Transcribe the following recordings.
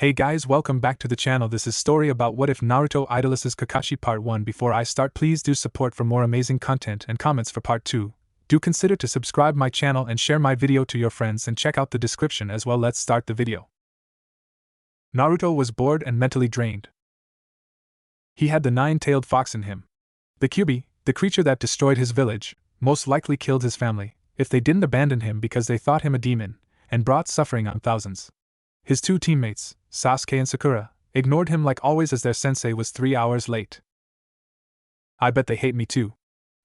Hey guys, welcome back to the channel. This is story about what if Naruto idolizes Kakashi part 1. Before I start, please do support for more amazing content and comments for part 2. Do consider to subscribe my channel and share my video to your friends and check out the description as well. Let's start the video. Naruto was bored and mentally drained. He had the nine-tailed fox in him. The Kyuubi, the creature that destroyed his village, most likely killed his family, if they didn't abandon him because they thought him a demon, and brought suffering on thousands. His two teammates, Sasuke and Sakura, ignored him like always as their sensei was 3 hours late. I bet they hate me too,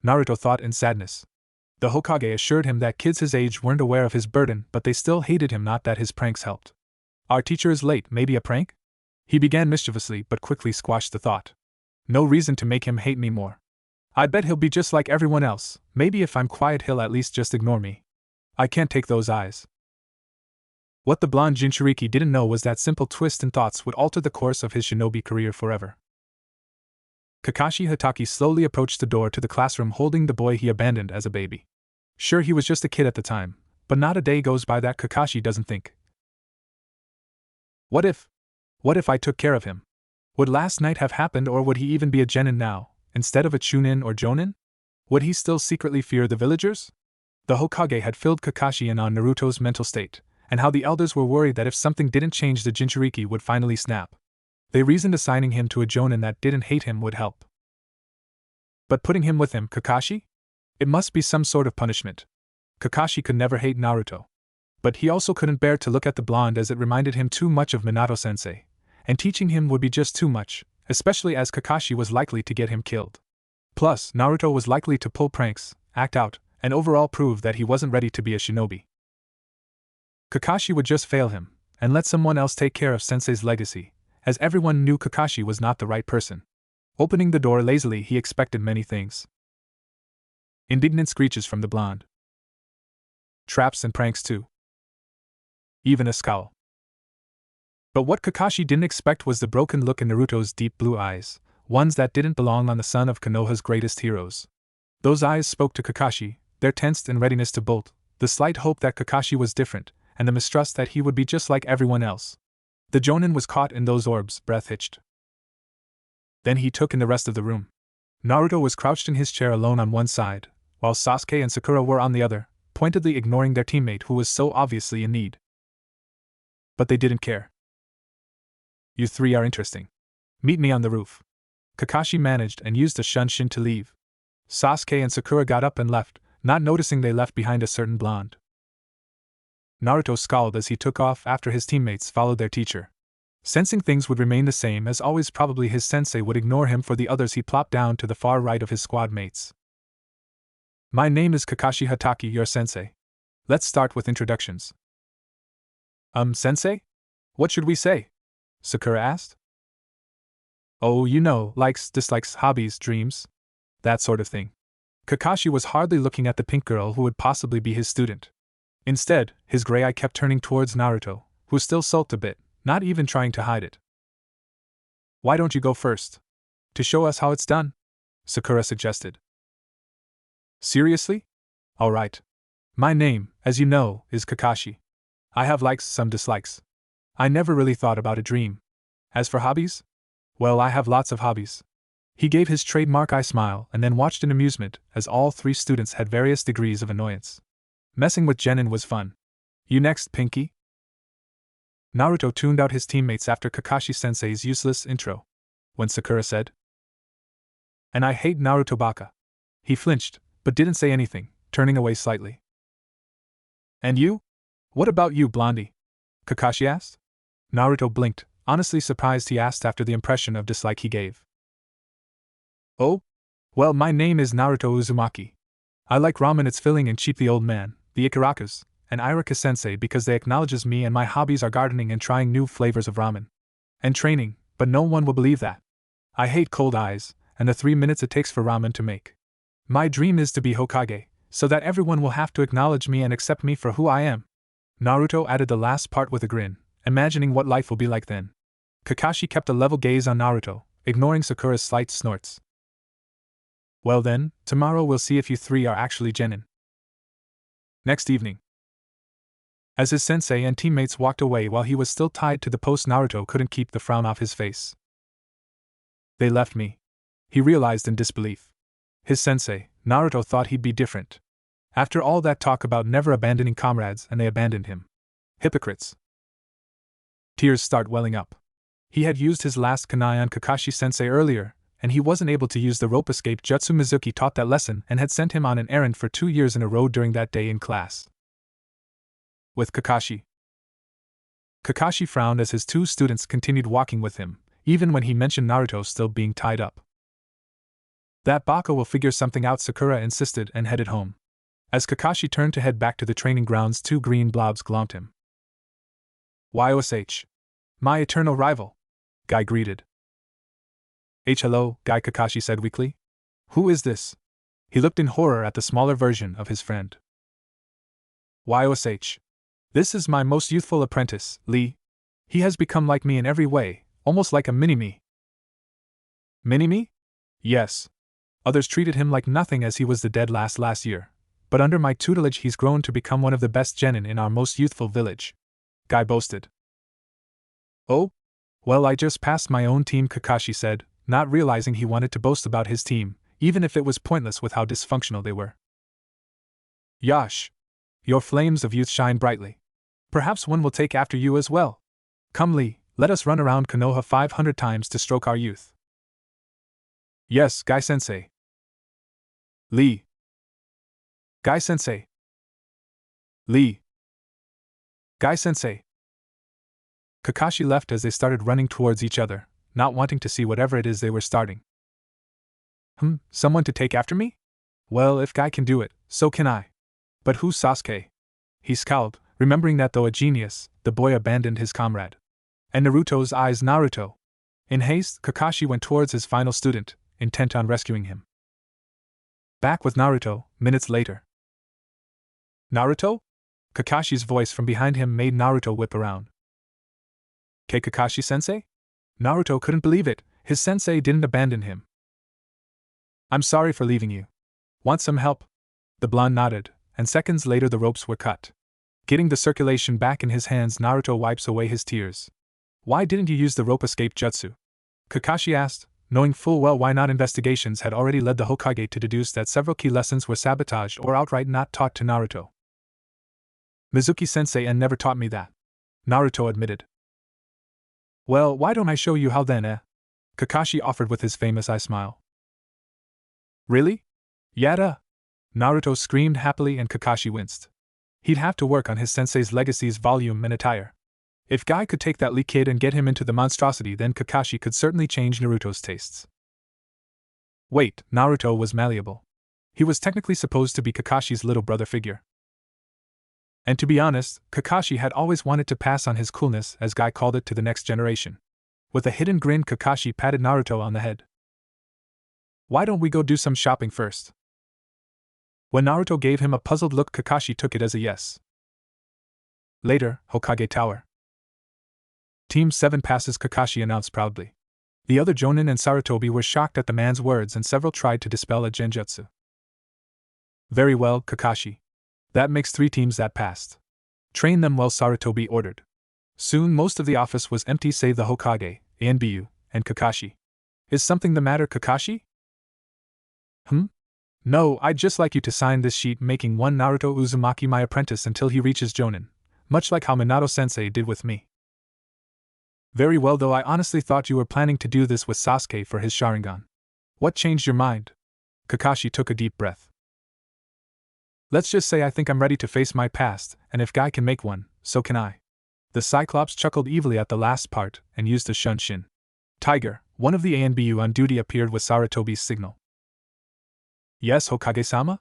Naruto thought in sadness. The Hokage assured him that kids his age weren't aware of his burden, but they still hated him, not that his pranks helped. Our teacher is late, maybe a prank? He began mischievously but quickly squashed the thought. No reason to make him hate me more. I bet he'll be just like everyone else. Maybe if I'm quiet he'll at least just ignore me. I can't take those eyes. What the blonde Jinchuriki didn't know was that simple twist in thoughts would alter the course of his shinobi career forever. Kakashi Hatake slowly approached the door to the classroom holding the boy he abandoned as a baby. Sure, he was just a kid at the time, but not a day goes by that Kakashi doesn't think. What if I took care of him? Would last night have happened, or would he even be a genin now, instead of a chunin or jonin? Would he still secretly fear the villagers? The Hokage had filled Kakashi in on Naruto's mental state, and how the elders were worried that if something didn't change the Jinchuriki would finally snap. They reasoned assigning him to a jonin that didn't hate him would help. But putting him with him, Kakashi? It must be some sort of punishment. Kakashi could never hate Naruto. But he also couldn't bear to look at the blonde as it reminded him too much of Minato-sensei, and teaching him would be just too much, especially as Kakashi was likely to get him killed. Plus, Naruto was likely to pull pranks, act out, and overall prove that he wasn't ready to be a shinobi. Kakashi would just fail him, and let someone else take care of Sensei's legacy, as everyone knew Kakashi was not the right person. Opening the door lazily, he expected many things. Indignant screeches from the blonde. Traps and pranks too. Even a scowl. But what Kakashi didn't expect was the broken look in Naruto's deep blue eyes, ones that didn't belong on the son of Konoha's greatest heroes. Those eyes spoke to Kakashi, their tensed and readiness to bolt, the slight hope that Kakashi was different, and the mistrust that he would be just like everyone else. The jonin was caught in those orbs, breath hitched. Then he took in the rest of the room. Naruto was crouched in his chair alone on one side, while Sasuke and Sakura were on the other, pointedly ignoring their teammate who was so obviously in need. But they didn't care. You three are interesting. Meet me on the roof. Kakashi managed and used a shunshin to leave. Sasuke and Sakura got up and left, not noticing they left behind a certain blonde. Naruto scowled as he took off after his teammates followed their teacher. Sensing things would remain the same as always, probably his sensei would ignore him. For the others, he plopped down to the far right of his squad mates. My name is Kakashi Hatake, your sensei. Let's start with introductions. Sensei? What should we say? Sakura asked. Oh, you know, likes, dislikes, hobbies, dreams. That sort of thing. Kakashi was hardly looking at the pink girl who would possibly be his student. Instead, his gray eye kept turning towards Naruto, who still sulked a bit, not even trying to hide it. Why don't you go first? To show us how it's done? Sakura suggested. Seriously? Alright. My name, as you know, is Kakashi. I have likes, some dislikes. I never really thought about a dream. As for hobbies? Well, I have lots of hobbies. He gave his trademark eye smile and then watched in amusement as all three students had various degrees of annoyance. Messing with genin was fun. You next, Pinky? Naruto tuned out his teammates after Kakashi-sensei's useless intro. When Sakura said, and I hate Naruto baka. He flinched, but didn't say anything, turning away slightly. And you? What about you, Blondie? Kakashi asked. Naruto blinked, honestly surprised he asked after the impression of dislike he gave. Oh? Well, my name is Naruto Uzumaki. I like ramen, it's filling and cheap. The old man, the Ikarakas, and Irika-sensei because they acknowledges me, and my hobbies are gardening and trying new flavors of ramen. And training, but no one will believe that. I hate cold eyes, and the 3 minutes it takes for ramen to make. My dream is to be Hokage, so that everyone will have to acknowledge me and accept me for who I am. Naruto added the last part with a grin, imagining what life will be like then. Kakashi kept a level gaze on Naruto, ignoring Sakura's slight snorts. Well then, tomorrow we'll see if you three are actually genin. Next evening. As his sensei and teammates walked away while he was still tied to the post, Naruto couldn't keep the frown off his face. They left me. He realized in disbelief. His sensei, Naruto, thought he'd be different. After all that talk about never abandoning comrades, and they abandoned him. Hypocrites. Tears start welling up. He had used his last kunai on Kakashi-sensei earlier, and he wasn't able to use the rope escape jutsu. Mizuki taught that lesson and had sent him on an errand for 2 years in a row during that day in class. With Kakashi. Kakashi frowned as his 2 students continued walking with him, even when he mentioned Naruto still being tied up. That baka will figure something out, Sakura insisted, and headed home. As Kakashi turned to head back to the training grounds, 2 green blobs glomped him. YOSH. My eternal rival. Guy greeted. Hello, Guy, Kakashi said weakly. Who is this? He looked in horror at the smaller version of his friend. YOSH. This is my most youthful apprentice, Lee. He has become like me in every way, almost like a mini-me. Mini-me? Yes. Others treated him like nothing as he was the dead last year, but under my tutelage he's grown to become one of the best genin in our most youthful village. Guy boasted. Oh? Well, I just passed my own team, Kakashi said, not realizing he wanted to boast about his team, even if it was pointless with how dysfunctional they were. Yash! Your flames of youth shine brightly. Perhaps one will take after you as well. Come, Lee, let us run around Konoha 500 times to stroke our youth. Yes, Guy-sensei. Lee. Guy-sensei. Lee. Guy-sensei. Kakashi left as they started running towards each other, not wanting to see whatever it is they were starting. Someone to take after me? Well, if Guy can do it, so can I. But who's Sasuke? He scowled, remembering that though a genius, the boy abandoned his comrade. And Naruto's eyes, Naruto. In haste, Kakashi went towards his final student, intent on rescuing him. Back with Naruto, minutes later. Naruto? Kakashi's voice from behind him made Naruto whip around. Kakashi-sensei? Naruto couldn't believe it, his sensei didn't abandon him. I'm sorry for leaving you. Want some help? The blonde nodded, and seconds later the ropes were cut. Getting the circulation back in his hands, Naruto wipes away his tears. Why didn't you use the rope escape jutsu? Kakashi asked, knowing full well why not. Investigations had already led the Hokage to deduce that several key lessons were sabotaged or outright not taught to Naruto. Mizuki-sensei never taught me that, Naruto admitted. Well, why don't I show you how then, Kakashi offered with his famous eye smile. Really? Yada! Naruto screamed happily and Kakashi winced. He'd have to work on his sensei's legacies, volume, and attire. If Guy could take that Lee kid and get him into the monstrosity, then Kakashi could certainly change Naruto's tastes. Wait, Naruto was malleable. He was technically supposed to be Kakashi's little brother figure. And to be honest, Kakashi had always wanted to pass on his coolness, as Guy called it, to the next generation. With a hidden grin, Kakashi patted Naruto on the head. Why don't we go do some shopping first? When Naruto gave him a puzzled look, Kakashi took it as a yes. Later, Hokage Tower. Team 7 passes, Kakashi announced proudly. The other Jonin and Sarutobi were shocked at the man's words and several tried to dispel a genjutsu. Very well, Kakashi. That makes 3 teams that passed. Train them well, Sarutobi ordered. Soon most of the office was empty save the Hokage, ANBU, and Kakashi. Is something the matter, Kakashi? No, I'd just like you to sign this sheet making one Naruto Uzumaki my apprentice until he reaches Jonin, much like how Minato-sensei did with me. Very well, though I honestly thought you were planning to do this with Sasuke for his sharingan. What changed your mind? Kakashi took a deep breath. Let's just say I think I'm ready to face my past, and if Guy can make one, so can I. The Cyclops chuckled evilly at the last part and used a shunshin. Tiger, one of the ANBU on duty, appeared with Sarutobi's signal. Yes, Hokage-sama?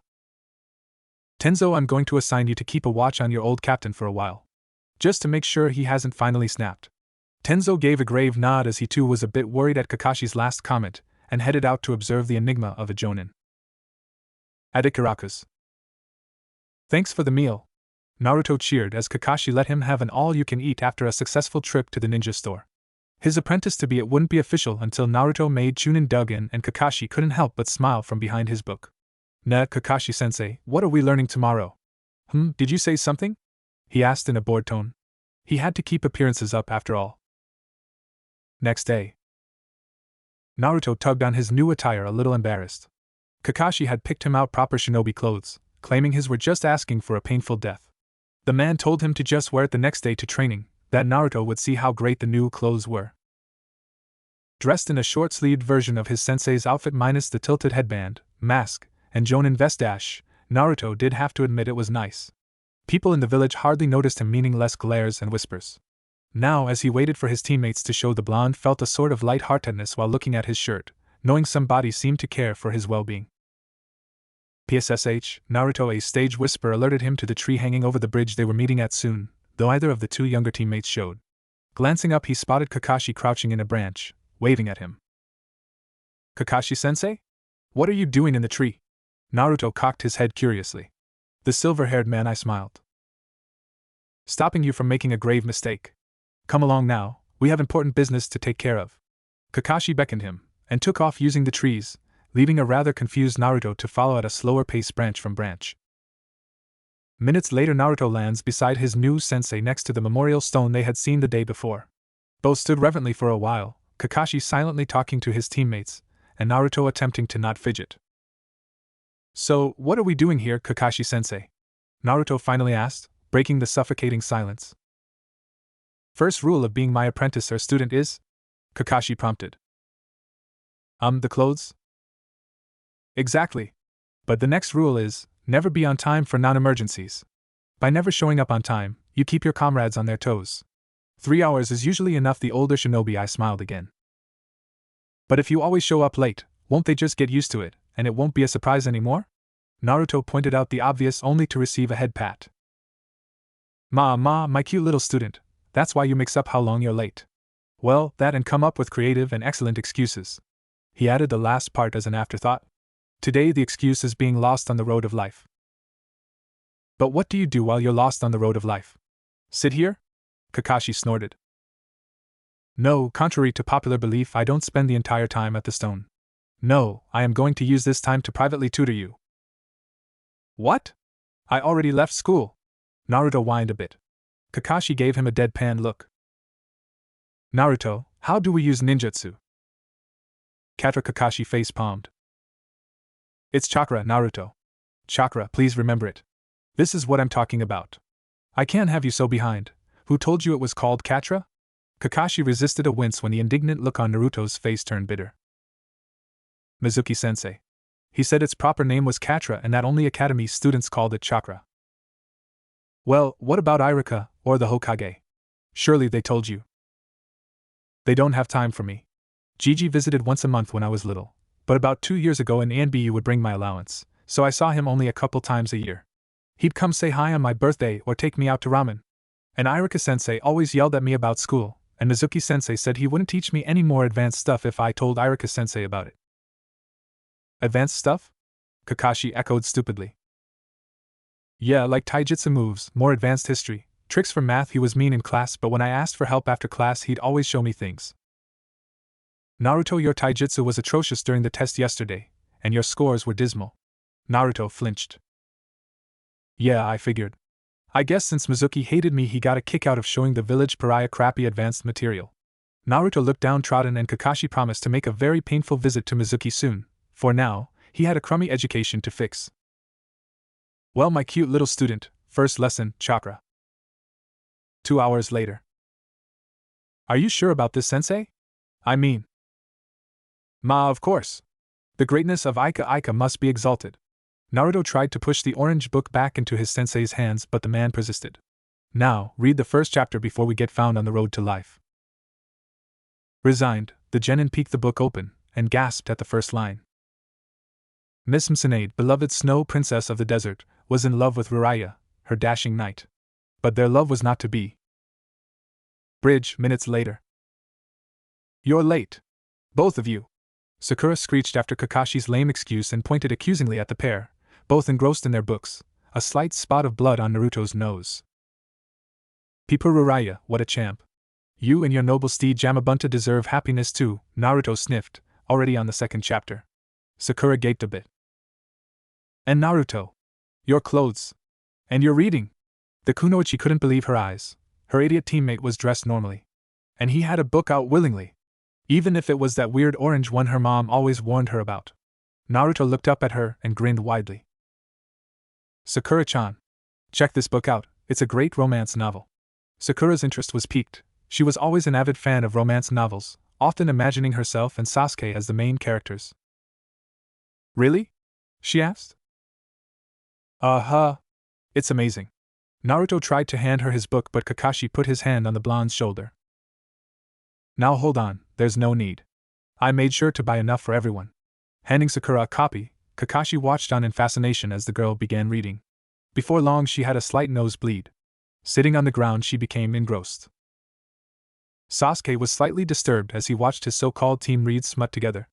Tenzo, I'm going to assign you to keep a watch on your old captain for a while. Just to make sure he hasn't finally snapped. Tenzo gave a grave nod as he too was a bit worried at Kakashi's last comment, and headed out to observe the enigma of a Jonin. At Ikaraku's. Thanks for the meal. Naruto cheered as Kakashi let him have an all-you-can-eat after a successful trip to the ninja store. His apprentice-to-be it wouldn't be official until Naruto made Chunin dug in, and Kakashi couldn't help but smile from behind his book. Kakashi-sensei, what are we learning tomorrow? Did you say something? he asked in a bored tone. He had to keep appearances up after all. Next day. Naruto tugged on his new attire, a little embarrassed. Kakashi had picked him out proper shinobi clothes, claiming his were just asking for a painful death. The man told him to just wear it the next day to training, that Naruto would see how great the new clothes were. Dressed in a short-sleeved version of his sensei's outfit minus the tilted headband, mask, and Jonin vestache, Naruto did have to admit it was nice. People in the village hardly noticed him, meaningless glares and whispers. Now, as he waited for his teammates to show, the blonde felt a sort of light-heartedness while looking at his shirt, knowing somebody seemed to care for his well-being. PSSH, Naruto, a stage whisper alerted him to the tree hanging over the bridge they were meeting at soon, though either of the two younger teammates showed. Glancing up, he spotted Kakashi crouching in a branch, waving at him. Kakashi-sensei? What are you doing in the tree? Naruto cocked his head curiously. The silver-haired man, I smiled. Stopping you from making a grave mistake. Come along now, we have important business to take care of. Kakashi beckoned him, and took off using the trees, leaving a rather confused Naruto to follow at a slower pace branch from branch. Minutes later, Naruto lands beside his new sensei next to the memorial stone they had seen the day before. Both stood reverently for a while, Kakashi silently talking to his teammates, and Naruto attempting to not fidget. So, what are we doing here, Kakashi-sensei? Naruto finally asked, breaking the suffocating silence. First rule of being my apprentice or student is? Kakashi prompted. The clothes? Exactly. But the next rule is, never be on time for non-emergencies. By never showing up on time, you keep your comrades on their toes. 3 hours is usually enough, the older shinobi. I smiled again. But if you always show up late, won't they just get used to it, and it won't be a surprise anymore? Naruto pointed out the obvious, only to receive a head pat. My cute little student, that's why you mix up how long you're late. Well, that and come up with creative and excellent excuses. He added the last part as an afterthought. Today the excuse is being lost on the road of life. But what do you do while you're lost on the road of life? Sit here? Kakashi snorted. No, contrary to popular belief, I don't spend the entire time at the stone. No, I am going to use this time to privately tutor you. What? I already left school. Naruto whined a bit. Kakashi gave him a deadpan look. Naruto, how do we use ninjutsu? Katra. Kakashi face-palmed. It's chakra, Naruto. Chakra, please remember it. This is what I'm talking about. I can't have you so behind. Who told you it was called Katra? Kakashi resisted a wince when the indignant look on Naruto's face turned bitter. Mizuki-sensei. He said its proper name was Katra and that only academy students called it chakra. Well, what about Irika, or the Hokage? Surely they told you. They don't have time for me. Gigi visited once a month when I was little, but about 2 years ago an ANBU would bring my allowance, so I saw him only a couple times a year. He'd come say hi on my birthday or take me out to ramen. And Irika-sensei always yelled at me about school, and Mizuki-sensei said he wouldn't teach me any more advanced stuff if I told Irika-sensei about it. Advanced stuff? Kakashi echoed stupidly. Yeah, like taijutsu moves, more advanced history, tricks for math. He was mean in class, but when I asked for help after class he'd always show me things. Naruto, your taijutsu was atrocious during the test yesterday, and your scores were dismal. Naruto flinched. Yeah, I figured. I guess since Mizuki hated me he got a kick out of showing the village pariah crappy advanced material. Naruto looked downtrodden and Kakashi promised to make a very painful visit to Mizuki soon. For now, he had a crummy education to fix. Well, my cute little student, first lesson, chakra. 2 hours later. Are you sure about this, sensei? I mean. Of course. The greatness of Ika must be exalted. Naruto tried to push the orange book back into his sensei's hands, but the man persisted. Now, read the first chapter before we get found on the road to life. Resigned, the genin peeked the book open, and gasped at the first line. Miss Mtsunaide, beloved snow princess of the desert, was in love with Jiraiya, her dashing knight. But their love was not to be. Bridge, minutes later. You're late. Both of you. Sakura screeched after Kakashi's lame excuse and pointed accusingly at the pair, both engrossed in their books, a slight spot of blood on Naruto's nose. Peeper Jiraiya, what a champ. You and your noble steed Jamabunta deserve happiness too, Naruto sniffed, already on the second chapter. Sakura gaped a bit. And Naruto. Your clothes. And your reading. The kunoichi couldn't believe her eyes. Her idiot teammate was dressed normally. And he had a book out willingly. Even if it was that weird orange one her mom always warned her about. Naruto looked up at her and grinned widely. Sakura-chan. Check this book out, it's a great romance novel. Sakura's interest was piqued. She was always an avid fan of romance novels, often imagining herself and Sasuke as the main characters. Really? She asked. Uh-huh. It's amazing. Naruto tried to hand her his book, but Kakashi put his hand on the blonde's shoulder. Now hold on, there's no need. I made sure to buy enough for everyone. Handing Sakura a copy, Kakashi watched on in fascination as the girl began reading. Before long she had a slight nosebleed. Sitting on the ground she became engrossed. Sasuke was slightly disturbed as he watched his so-called team read smut together.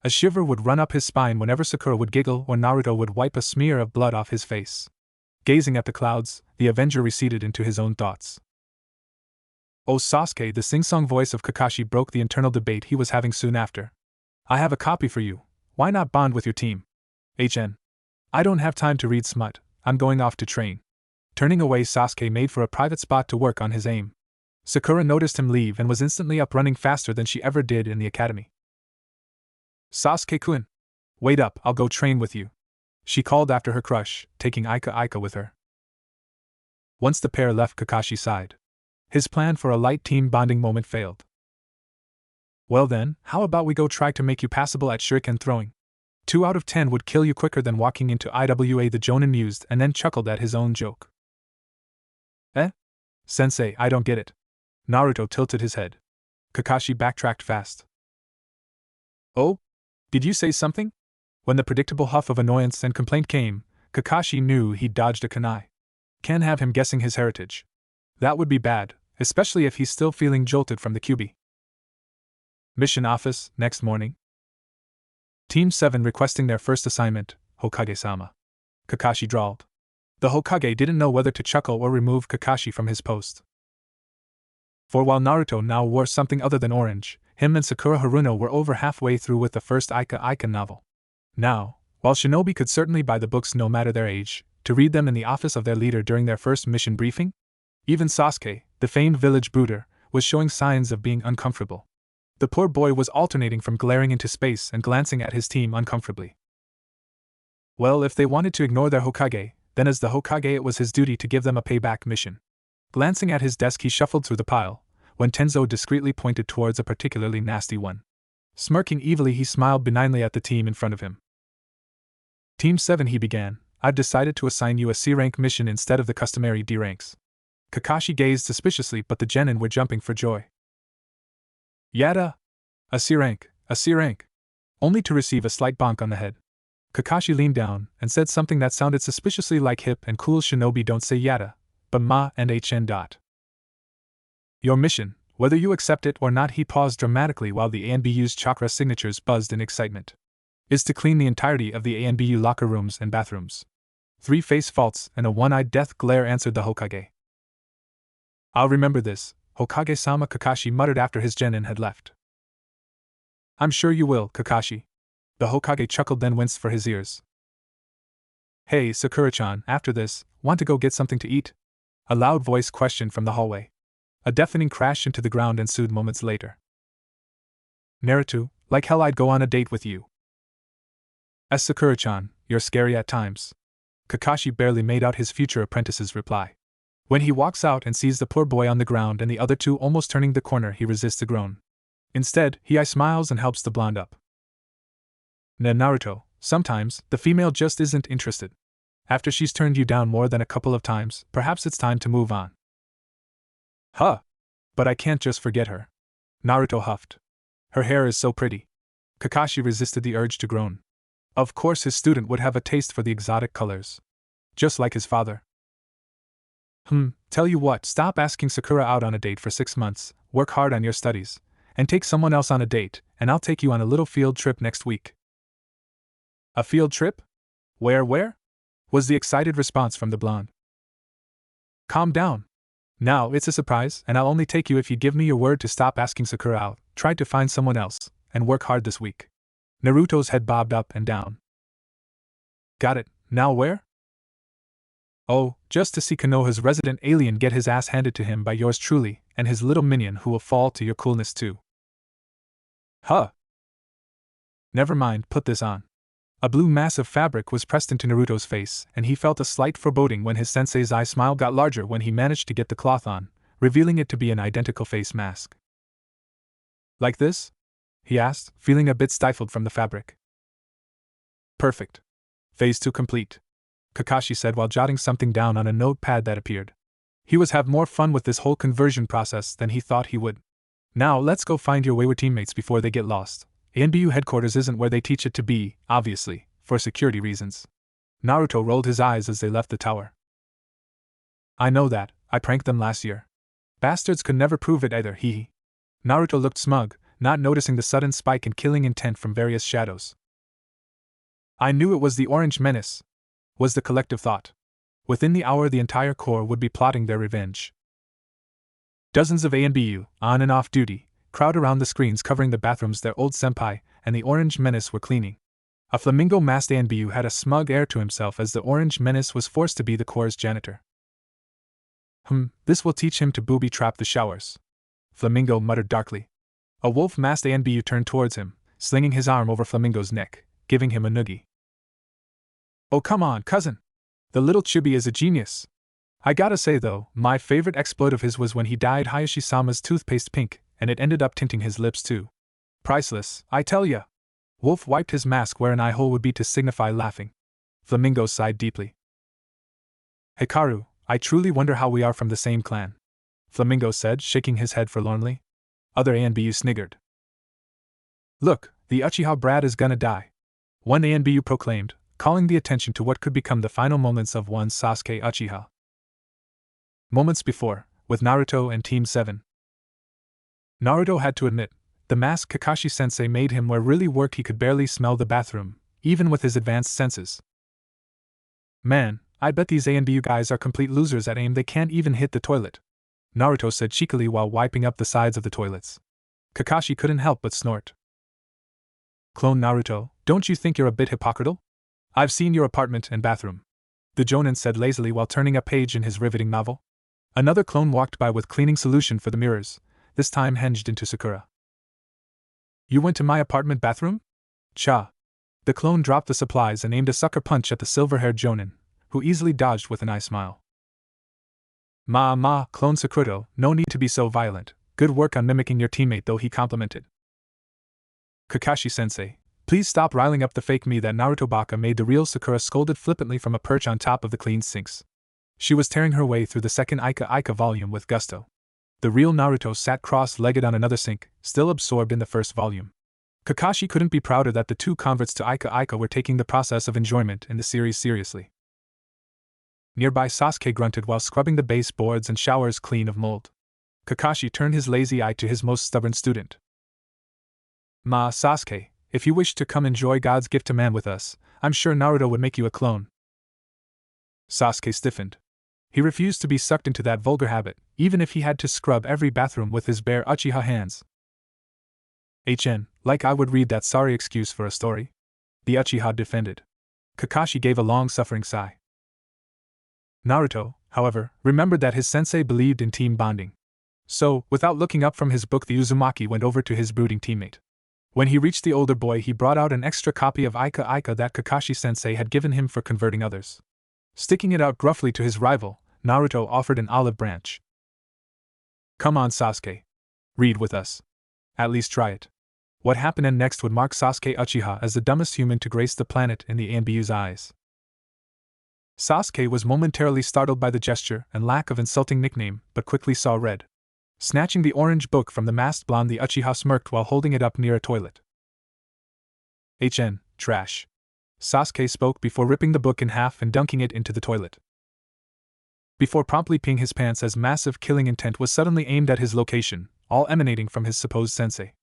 A shiver would run up his spine whenever Sakura would giggle or Naruto would wipe a smear of blood off his face. Gazing at the clouds, the Avenger receded into his own thoughts. Oh Sasuke, the sing-song voice of Kakashi broke the internal debate he was having soon after. I have a copy for you, why not bond with your team? I don't have time to read smut, I'm going off to train. Turning away, Sasuke made for a private spot to work on his aim. Sakura noticed him leave and was instantly up, running faster than she ever did in the academy. Sasuke-kun. Wait up, I'll go train with you. She called after her crush, taking Ika with her. Once the pair left, Kakashi sighed. His plan for a light team bonding moment failed. Well then, how about we go try to make you passable at shuriken throwing? 2 out of 10 would kill you quicker than walking into IWA, the Jonin mused and then chuckled at his own joke. Sensei, I don't get it. Naruto tilted his head. Kakashi backtracked fast. Oh? Did you say something? When the predictable huff of annoyance and complaint came, Kakashi knew he'd dodged a kunai. Can't have him guessing his heritage. That would be bad, especially if he's still feeling jolted from the QB. Mission office, next morning. Team 7 requesting their first assignment, Hokage-sama. Kakashi drawled. The Hokage didn't know whether to chuckle or remove Kakashi from his post. For while Naruto now wore something other than orange, him and Sakura Haruno were over halfway through with the first Ika novel. Now, while shinobi could certainly buy the books no matter their age, to read them in the office of their leader during their first mission briefing? Even Sasuke, the famed village brooder, was showing signs of being uncomfortable. The poor boy was alternating from glaring into space and glancing at his team uncomfortably. Well, if they wanted to ignore their Hokage, then as the Hokage it was his duty to give them a payback mission. Glancing at his desk he shuffled through the pile, when Tenzo discreetly pointed towards a particularly nasty one. Smirking evilly he smiled benignly at the team in front of him. Team 7, he began, I've decided to assign you a C-rank mission instead of the customary D ranks. Kakashi gazed suspiciously, but the genin were jumping for joy. Yada! A C-rank, a C-rank! Only to receive a slight bonk on the head. Kakashi leaned down and said something that sounded suspiciously like hip and cool shinobi don't say yada, but ma and hn. Your mission, whether you accept it or not, he paused dramatically while the ANBU's chakra signatures buzzed in excitement, is to clean the entirety of the ANBU locker rooms and bathrooms. 3 face faults and a one-eyed death glare, answered the Hokage. I'll remember this, Hokage-sama, Kakashi muttered after his genin had left. I'm sure you will, Kakashi. The Hokage chuckled, then winced for his ears. Hey, Sakura-chan, after this, want to go get something to eat? A loud voice questioned from the hallway. A deafening crash into the ground ensued moments later. Naruto, like hell I'd go on a date with you. As Sakura-chan, you're scary at times. Kakashi barely made out his future apprentice's reply. When he walks out and sees the poor boy on the ground and the other two almost turning the corner, he resists a groan. Instead, he smiles and helps the blonde up. Naruto, sometimes, the female just isn't interested. After she's turned you down more than a couple of times, perhaps it's time to move on. Huh! But I can't just forget her. Naruto huffed. Her hair is so pretty. Kakashi resisted the urge to groan. Of course his student would have a taste for the exotic colors. Just like his father. Tell you what, stop asking Sakura out on a date for 6 months, work hard on your studies, and take someone else on a date, and I'll take you on a little field trip next week. A field trip? Where? Was the excited response from the blonde. Calm down. Now, it's a surprise, and I'll only take you if you give me your word to stop asking Sakura out, try to find someone else, and work hard this week. Naruto's head bobbed up and down. Got it, now where? Oh, just to see Konoha's resident alien get his ass handed to him by yours truly, and his little minion who will fall to your coolness too. Huh. Never mind, put this on. A blue mass of fabric was pressed into Naruto's face, and he felt a slight foreboding when his sensei's eye smile got larger when he managed to get the cloth on, revealing it to be an identical face mask. Like this? He asked, feeling a bit stifled from the fabric. Perfect. Phase 2 complete, Kakashi said while jotting something down on a notepad that appeared. He was have more fun with this whole conversion process than he thought he would. Now let's go find your wayward teammates before they get lost. ANBU headquarters isn't where they teach it to be, obviously, for security reasons. Naruto rolled his eyes as they left the tower. I know that, I pranked them last year. Bastards could never prove it either, hee. Naruto looked smug, not noticing the sudden spike in killing intent from various shadows. I knew it was the Orange Menace, was the collective thought. Within the hour the entire corps would be plotting their revenge. Dozens of ANBU, on and off duty, crowd around the screens covering the bathrooms their old senpai and the Orange Menace were cleaning. A flamingo-masked ANBU had a smug air to himself as the Orange Menace was forced to be the corps' janitor. This will teach him to booby-trap the showers, Flamingo muttered darkly. A wolf-masked ANBU turned towards him, slinging his arm over Flamingo's neck, giving him a noogie. Oh come on, cousin! The little chibi is a genius! I gotta say though, my favorite exploit of his was when he dyed Hayashi-sama's toothpaste pink, and it ended up tinting his lips too. Priceless, I tell ya! Wolf wiped his mask where an eye hole would be to signify laughing. Flamingo sighed deeply. Hikaru, I truly wonder how we are from the same clan, Flamingo said, shaking his head forlornly. Other ANBU sniggered. Look, the Uchiha brat is gonna die, one ANBU proclaimed, calling the attention to what could become the final moments of one Sasuke Uchiha. Moments before, with Naruto and Team 7. Naruto had to admit, the mask Kakashi-sensei made him wear really worked. He could barely smell the bathroom, even with his advanced senses. Man, I bet these ANBU guys are complete losers at aim. They can't even hit the toilet, Naruto said cheekily while wiping up the sides of the toilets. Kakashi couldn't help but snort. Clone Naruto, don't you think you're a bit hypocritical? I've seen your apartment and bathroom, the Jonin said lazily while turning a page in his riveting novel. Another clone walked by with cleaning solution for the mirrors, this time hinged into Sakura. You went to my apartment bathroom? Cha. The clone dropped the supplies and aimed a sucker punch at the silver-haired Jonin, who easily dodged with an eye smile. Clone Sakuto, no need to be so violent. Good work on mimicking your teammate though, he complimented. Kakashi-sensei, please stop riling up the fake me. That Naruto baka made the real Sakura scolded flippantly from a perch on top of the clean sinks. She was tearing her way through the second Ika volume with gusto. The real Naruto sat cross-legged on another sink, still absorbed in the first volume. Kakashi couldn't be prouder that the two converts to Ika were taking the process of enjoyment in the series seriously. Nearby Sasuke grunted while scrubbing the baseboards and showers clean of mold. Kakashi turned his lazy eye to his most stubborn student. Sasuke, if you wish to come enjoy God's gift to man with us, I'm sure Naruto would make you a clone. Sasuke stiffened. He refused to be sucked into that vulgar habit, even if he had to scrub every bathroom with his bare Uchiha hands. Like I would read that sorry excuse for a story, the Uchiha defended. Kakashi gave a long-suffering sigh. Naruto, however, remembered that his sensei believed in team bonding. So, without looking up from his book, the Uzumaki went over to his brooding teammate. When he reached the older boy, he brought out an extra copy of Ika that Kakashi-sensei had given him for converting others. Sticking it out gruffly to his rival, Naruto offered an olive branch. Come on, Sasuke. Read with us. At least try it. What happened next would mark Sasuke Uchiha as the dumbest human to grace the planet in the ANBU's eyes. Sasuke was momentarily startled by the gesture and lack of insulting nickname, but quickly saw red. Snatching the orange book from the masked blonde, the Uchiha smirked while holding it up near a toilet. Trash. Sasuke spoke before ripping the book in half and dunking it into the toilet. Before promptly peeing his pants as massive killing intent was suddenly aimed at his location, all emanating from his supposed sensei.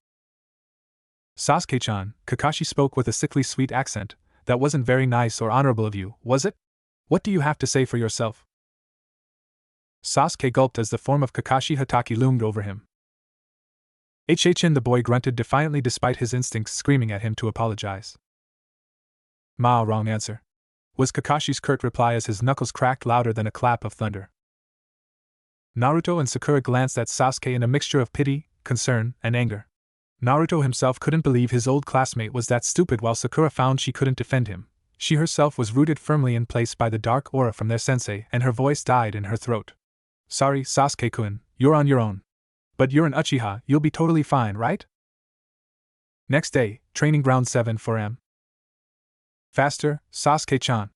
Sasuke-chan, Kakashi spoke with a sickly sweet accent, that wasn't very nice or honorable of you, was it? What do you have to say for yourself? Sasuke gulped as the form of Kakashi Hatake loomed over him. The boy grunted defiantly despite his instincts screaming at him to apologize. Wrong answer. was Kakashi's curt reply as his knuckles cracked louder than a clap of thunder. Naruto and Sakura glanced at Sasuke in a mixture of pity, concern, and anger. Naruto himself couldn't believe his old classmate was that stupid, while Sakura found she couldn't defend him. She herself was rooted firmly in place by the dark aura from their sensei, and her voice died in her throat. Sorry, Sasuke-kun, you're on your own. But you're an Uchiha, you'll be totally fine, right? Next day, training ground 7 for M. Faster, Sasuke-chan.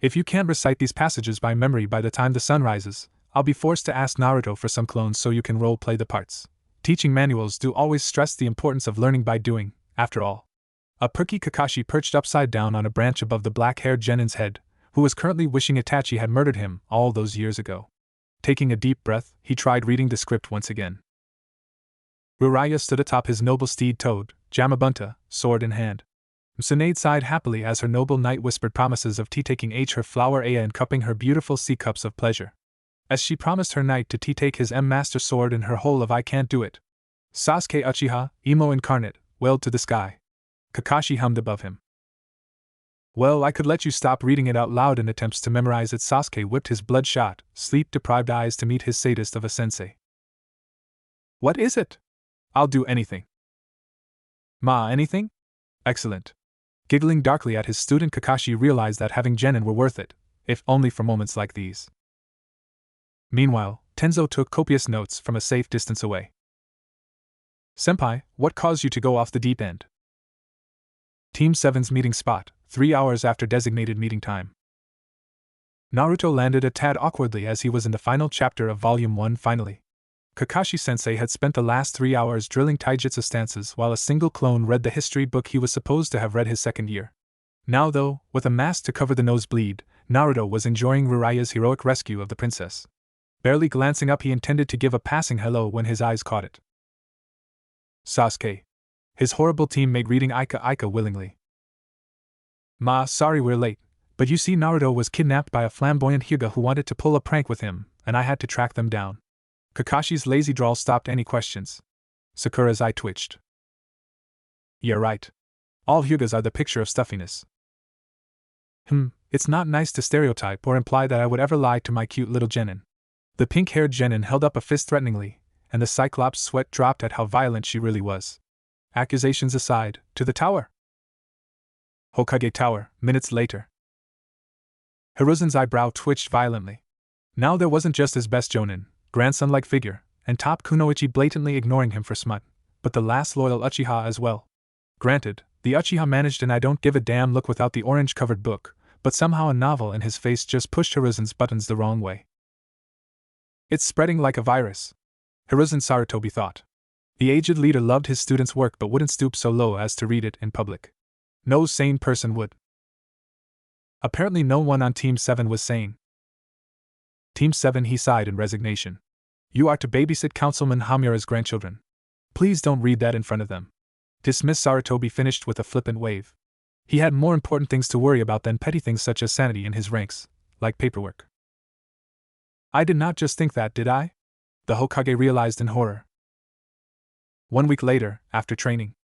If you can't recite these passages by memory by the time the sun rises, I'll be forced to ask Naruto for some clones so you can role-play the parts. Teaching manuals do always stress the importance of learning by doing, after all. A perky Kakashi perched upside down on a branch above the black-haired genin's head, who was currently wishing Itachi had murdered him all those years ago. Taking a deep breath, he tried reading the script once again. Jiraiya stood atop his noble steed Toad, Jamabunta, sword in hand. Tsunade sighed happily as her noble knight whispered promises of tea-taking her flower Aya and cupping her beautiful sea cups of pleasure. As she promised her knight to tea-take his M-Master sword in her hole of I can't do it. Sasuke Uchiha, Emo incarnate, wailed to the sky. Kakashi hummed above him. Well, I could let you stop reading it out loud in attempts to memorize it. Sasuke whipped his bloodshot, sleep-deprived eyes to meet his sadist of a sensei. What is it? I'll do anything. Ma, anything? Excellent. Giggling darkly at his student, Kakashi realized that having genin were worth it, if only for moments like these. Meanwhile, Tenzo took copious notes from a safe distance away. Senpai, what caused you to go off the deep end? Team 7's meeting spot, 3 hours after designated meeting time. Naruto landed a tad awkwardly as he was in the final chapter of Volume 1 finally. Kakashi-sensei had spent the last 3 hours drilling taijutsu stances while a single clone read the history book he was supposed to have read his second year. Now though, with a mask to cover the nosebleed, Naruto was enjoying Jiraiya's heroic rescue of the princess. Barely glancing up, he intended to give a passing hello when his eyes caught it. Sasuke. His horrible teammate reading Ika willingly. Ma, sorry we're late, but you see Naruto was kidnapped by a flamboyant Hyuga who wanted to pull a prank with him, and I had to track them down. Kakashi's lazy drawl stopped any questions. Sakura's eye twitched. You're right. All Hyugas are the picture of stuffiness. It's not nice to stereotype or imply that I would ever lie to my cute little genin. The pink-haired genin held up a fist threateningly, and the Cyclops' sweat dropped at how violent she really was. Accusations aside, to the tower. Hokage Tower, minutes later. Hiruzen's eyebrow twitched violently. Now there wasn't just his best jonin, grandson-like figure, and top Kunoichi blatantly ignoring him for smut, but the last loyal Uchiha as well. Granted, the Uchiha managed an I don't give a damn look without the orange-covered book, but somehow a novel in his face just pushed Hiruzen's buttons the wrong way. It's spreading like a virus, Hiruzen Sarutobi thought. The aged leader loved his students' work but wouldn't stoop so low as to read it in public. No sane person would. Apparently no one on Team 7 was sane. Team 7, he sighed in resignation. You are to babysit Councilman Hamura's grandchildren. Please don't read that in front of them. Dismiss. Sarutobi finished with a flippant wave. He had more important things to worry about than petty things such as sanity in his ranks, like paperwork. I did not just think that, did I? The Hokage realized in horror. 1 week later, after training,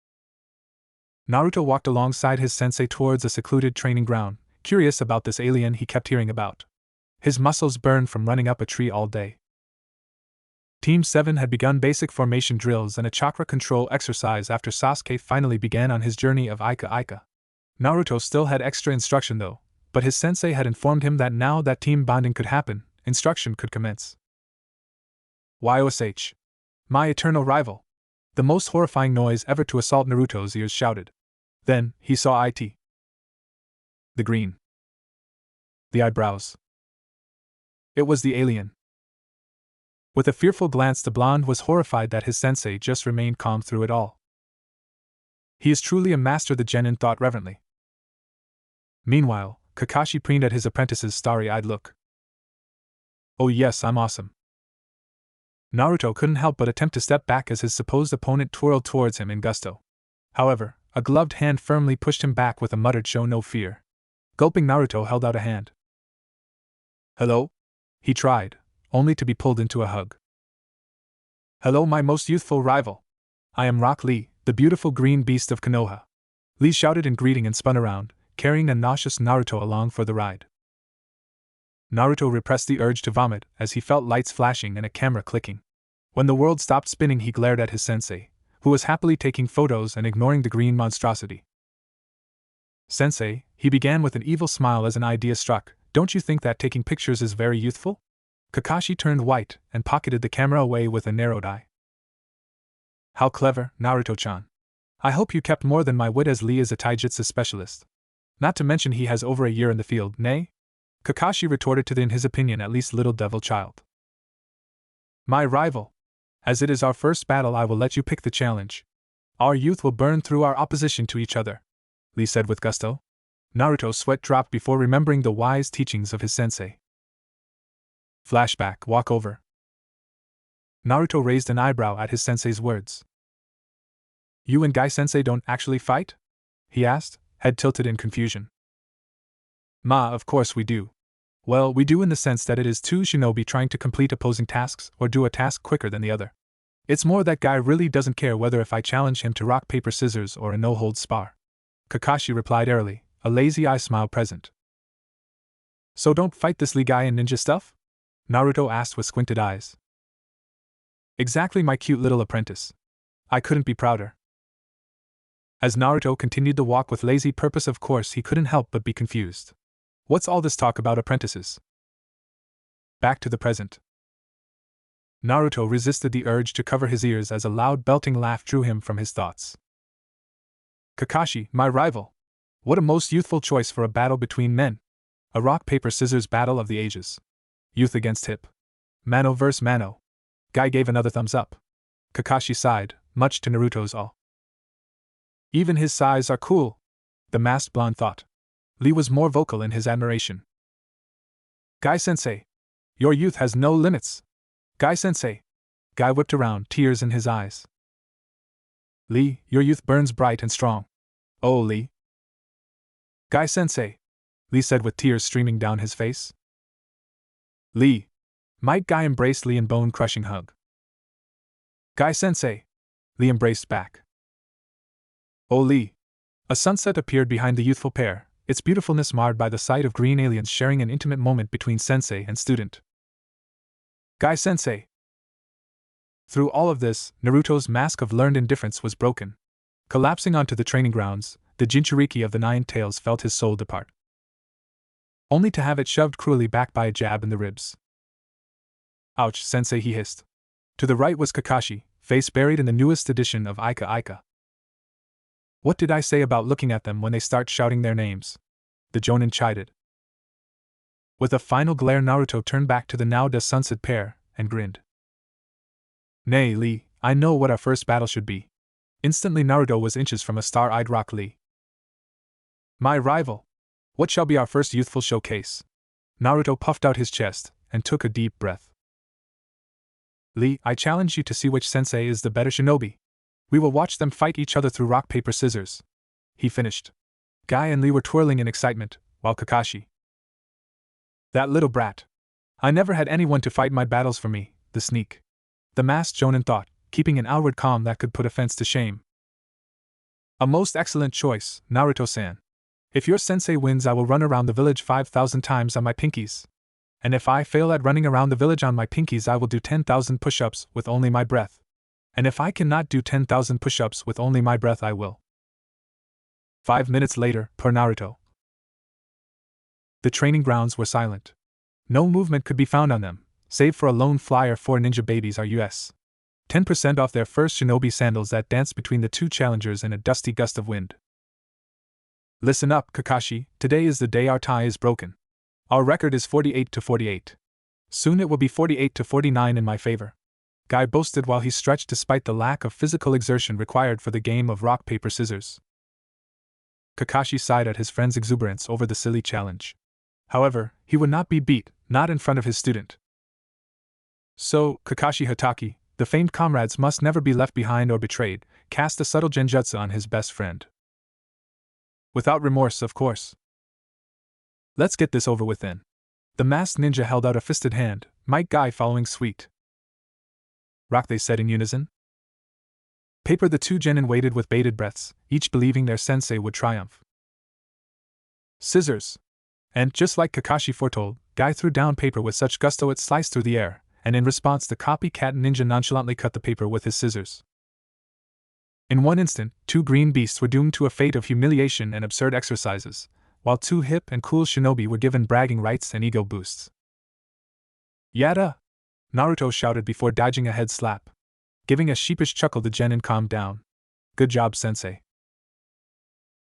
Naruto walked alongside his sensei towards a secluded training ground, curious about this alien he kept hearing about. His muscles burned from running up a tree all day. Team 7 had begun basic formation drills and a chakra control exercise after Sasuke finally began on his journey of Ika. Naruto still had extra instruction though, but his sensei had informed him that now that team bonding could happen, instruction could commence. YOSH. My eternal rival. The most horrifying noise ever to assault Naruto's ears shouted. Then, he saw it. The green. The eyebrows. It was the alien. With a fearful glance, the blonde was horrified that his sensei just remained calm through it all. He is truly a master, the genin thought reverently. Meanwhile, Kakashi preened at his apprentice's starry-eyed look. Oh yes, I'm awesome. Naruto couldn't help but attempt to step back as his supposed opponent twirled towards him in gusto. However, a gloved hand firmly pushed him back with a muttered "show no fear." Gulping, Naruto held out a hand. Hello? He tried, only to be pulled into a hug. Hello, my most youthful rival. I am Rock Lee, the beautiful green beast of Konoha. Lee shouted in greeting and spun around, carrying a nauseous Naruto along for the ride. Naruto repressed the urge to vomit as he felt lights flashing and a camera clicking. When the world stopped spinning, he glared at his sensei, who was happily taking photos and ignoring the green monstrosity. "Sensei," he began with an evil smile as an idea struck, "don't you think that taking pictures is very youthful?" Kakashi turned white and pocketed the camera away with a narrowed eye. "How clever, Naruto-chan. I hope you kept more than my wit, as Lee is a taijutsu specialist. Not to mention he has over a year in the field, nay?" Kakashi retorted to the, in his opinion, at least little devil child. "My rival. As it is our first battle, I will let you pick the challenge. Our youth will burn through our opposition to each other," Lee said with gusto. Naruto's sweat dropped before remembering the wise teachings of his sensei. Flashback, walk over. Naruto raised an eyebrow at his sensei's words. "You and Guy-sensei don't actually fight?" he asked, head tilted in confusion. Of course we do. Well, we do in the sense that it is two shinobi trying to complete opposing tasks or do a task quicker than the other. It's more that Guy really doesn't care whether if I challenge him to rock, paper, scissors or a no-holds spar," Kakashi replied airily, a lazy eye smile present. "So don't fight this Lee guy in ninja stuff?" Naruto asked with squinted eyes. "Exactly, my cute little apprentice. I couldn't be prouder." As Naruto continued the walk with lazy purpose, of course he couldn't help but be confused. What's all this talk about apprentices? Back to the present. Naruto resisted the urge to cover his ears as a loud belting laugh drew him from his thoughts. "Kakashi, my rival! What a most youthful choice for a battle between men! A rock-paper-scissors battle of the ages. Youth against hip. Mano vs. mano." Guy gave another thumbs up. Kakashi sighed, much to Naruto's awe. "Even his sighs are cool," the masked blonde thought. Lee was more vocal in his admiration. "Guy-sensei! Your youth has no limits! Guy-sensei!" Guy whipped around, tears in his eyes. "Lee, your youth burns bright and strong. Oh, Lee!" "Guy-sensei!" Lee said with tears streaming down his face. "Lee!" Might Guy embraced Lee in bone-crushing hug. "Guy-sensei!" Lee embraced back. "Oh, Lee!" A sunset appeared behind the youthful pair, its beautifulness marred by the sight of green aliens sharing an intimate moment between sensei and student. "Guy-sensei!" Through all of this, Naruto's mask of learned indifference was broken. Collapsing onto the training grounds, the Jinchuriki of the Nine Tails felt his soul depart, only to have it shoved cruelly back by a jab in the ribs. "Ouch, sensei," he hissed. To the right was Kakashi, face buried in the newest edition of Ika Ika. "What did I say about looking at them when they start shouting their names?" the Jonin chided. With a final glare, Naruto turned back to the now sunset pair and grinned. "Nay, Lee, I know what our first battle should be." Instantly Naruto was inches from a star-eyed Rock Lee. "My rival! What shall be our first youthful showcase?" Naruto puffed out his chest and took a deep breath. "Lee, I challenge you to see which sensei is the better shinobi. We will watch them fight each other through rock, paper, scissors," he finished. Guy and Lee were twirling in excitement, while Kakashi. "That little brat! I never had anyone to fight my battles for me, the sneak," the masked Jonin thought, keeping an outward calm that could put offense to shame. "A most excellent choice, Naruto-san. If your sensei wins, I will run around the village 5,000 times on my pinkies. And if I fail at running around the village on my pinkies, I will do 10,000 push-ups with only my breath. And if I cannot do 10,000 push-ups with only my breath, I will." 5 minutes later, per Naruto. The training grounds were silent. No movement could be found on them, save for a lone flyer. 4 ninja babies are US 10% off their first shinobi sandals that danced between the two challengers in a dusty gust of wind. "Listen up, Kakashi, today is the day our tie is broken. Our record is 48-48. Soon it will be 48-49 in my favor," Guy boasted while he stretched despite the lack of physical exertion required for the game of rock, paper, scissors. Kakashi sighed at his friend's exuberance over the silly challenge. However, he would not be beat, not in front of his student. So, Kakashi Hatake, the famed comrades must never be left behind or betrayed, cast a subtle genjutsu on his best friend. Without remorse, of course. "Let's get this over with then." The masked ninja held out a fisted hand, Might Guy following suit. "Rock," they said in unison. Paper. The two genin waited with bated breaths, each believing their sensei would triumph. Scissors! And, just like Kakashi foretold, Guy threw down paper with such gusto it sliced through the air, and in response the copycat ninja nonchalantly cut the paper with his scissors. In one instant, two green beasts were doomed to a fate of humiliation and absurd exercises, while two hip and cool shinobi were given bragging rights and ego boosts. Yada! Naruto shouted before dodging a head slap. Giving a sheepish chuckle, the genin calmed down. Good job, sensei.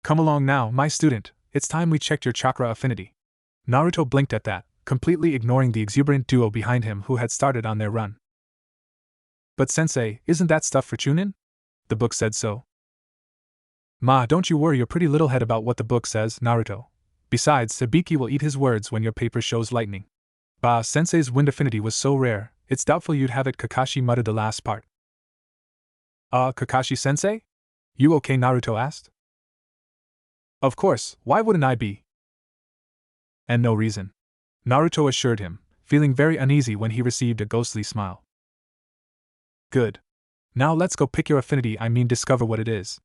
Come along now, my student, it's time we checked your chakra affinity. Naruto blinked at that, completely ignoring the exuberant duo behind him who had started on their run. But sensei, isn't that stuff for Chunin? The book said so. Ma, don't you worry your pretty little head about what the book says, Naruto. Besides, Ibiki will eat his words when your paper shows lightning. Bah, sensei's wind affinity was so rare, it's doubtful you'd have it, Kakashi muttered the last part. Kakashi-sensei? You okay, Naruto asked. Of course, why wouldn't I be? And no reason. Naruto assured him, feeling very uneasy when he received a ghostly smile. Good. Now let's go pick your affinity, discover what it is.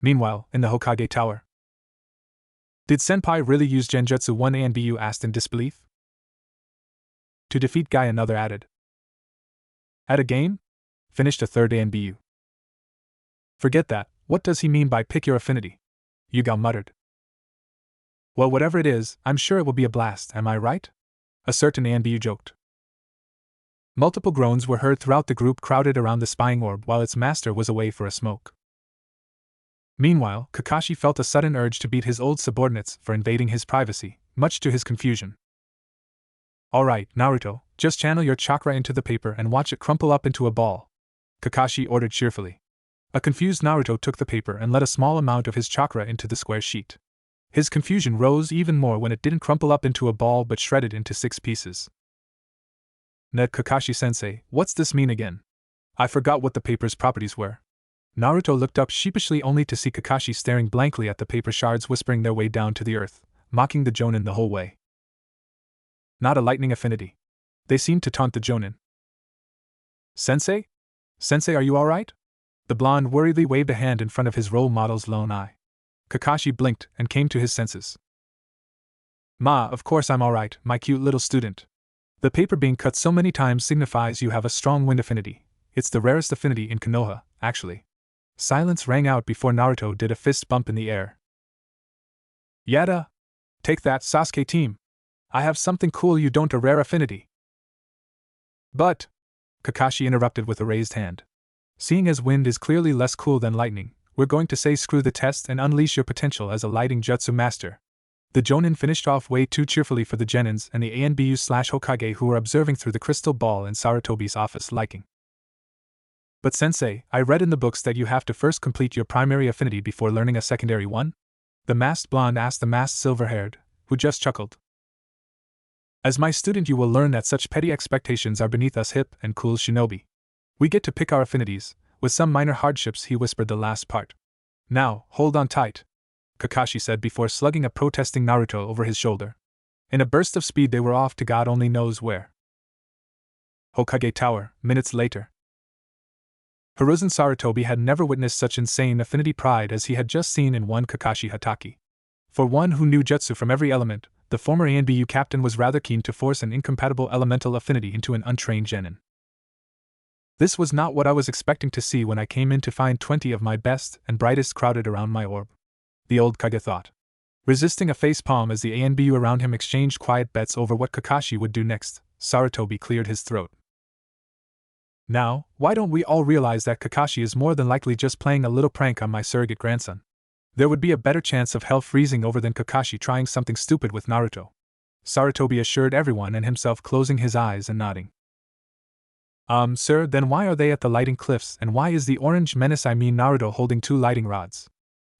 Meanwhile, in the Hokage Tower. Did Senpai really use Genjutsu 1 ANBU asked in disbelief? To defeat Guy, another added. At a game? Finished a third ANBU. Forget that, what does he mean by pick your affinity? Yugao muttered. Well, whatever it is, I'm sure it will be a blast, am I right? A certain ANBU joked. Multiple groans were heard throughout the group crowded around the spying orb while its master was away for a smoke. Meanwhile, Kakashi felt a sudden urge to beat his old subordinates for invading his privacy, much to his confusion. Alright, Naruto, just channel your chakra into the paper and watch it crumple up into a ball, Kakashi ordered cheerfully. A confused Naruto took the paper and let a small amount of his chakra into the square sheet. His confusion rose even more when it didn't crumple up into a ball but shredded into 6 pieces. Ned, Kakashi-sensei, what's this mean again? I forgot what the paper's properties were. Naruto looked up sheepishly only to see Kakashi staring blankly at the paper shards whispering their way down to the earth, mocking the Jonin the whole way. Not a lightning affinity. They seemed to taunt the Jonin. Sensei? Sensei, are you alright? The blonde worriedly waved a hand in front of his role model's lone eye. Kakashi blinked and came to his senses. Ma, of course I'm alright, my cute little student. The paper being cut so many times signifies you have a strong wind affinity. It's the rarest affinity in Konoha, actually. Silence rang out before Naruto did a fist bump in the air. Yada! Take that, Sasuke team! I have something cool, you don't, a rare affinity. But, Kakashi interrupted with a raised hand. Seeing as wind is clearly less cool than lightning, we're going to say screw the test and unleash your potential as a lighting jutsu master. The Jonin finished off way too cheerfully for the Genins and the ANBU/Hokage who were observing through the crystal ball in Sarutobi's office liking. But sensei, I read in the books that you have to first complete your primary affinity before learning a secondary one? The masked blonde asked the masked silver-haired, who just chuckled. As my student, you will learn that such petty expectations are beneath us hip and cool shinobi. We get to pick our affinities, with some minor hardships. He whispered the last part. Now, hold on tight, Kakashi said before slugging a protesting Naruto over his shoulder. In a burst of speed they were off to God only knows where. Hokage Tower, minutes later. Hiruzen Sarutobi had never witnessed such insane affinity pride as he had just seen in one Kakashi Hatake. For one who knew jutsu from every element, the former ANBU captain was rather keen to force an incompatible elemental affinity into an untrained genin. This was not what I was expecting to see when I came in to find 20 of my best and brightest crowded around my orb, the old Kage thought. Resisting a facepalm as the ANBU around him exchanged quiet bets over what Kakashi would do next, Sarutobi cleared his throat. Now, why don't we all realize that Kakashi is more than likely just playing a little prank on my surrogate grandson? There would be a better chance of hell freezing over than Kakashi trying something stupid with Naruto. Sarutobi assured everyone and himself, closing his eyes and nodding. Sir, then why are they at the lighting cliffs and why is the orange menace Naruto holding 2 lighting rods?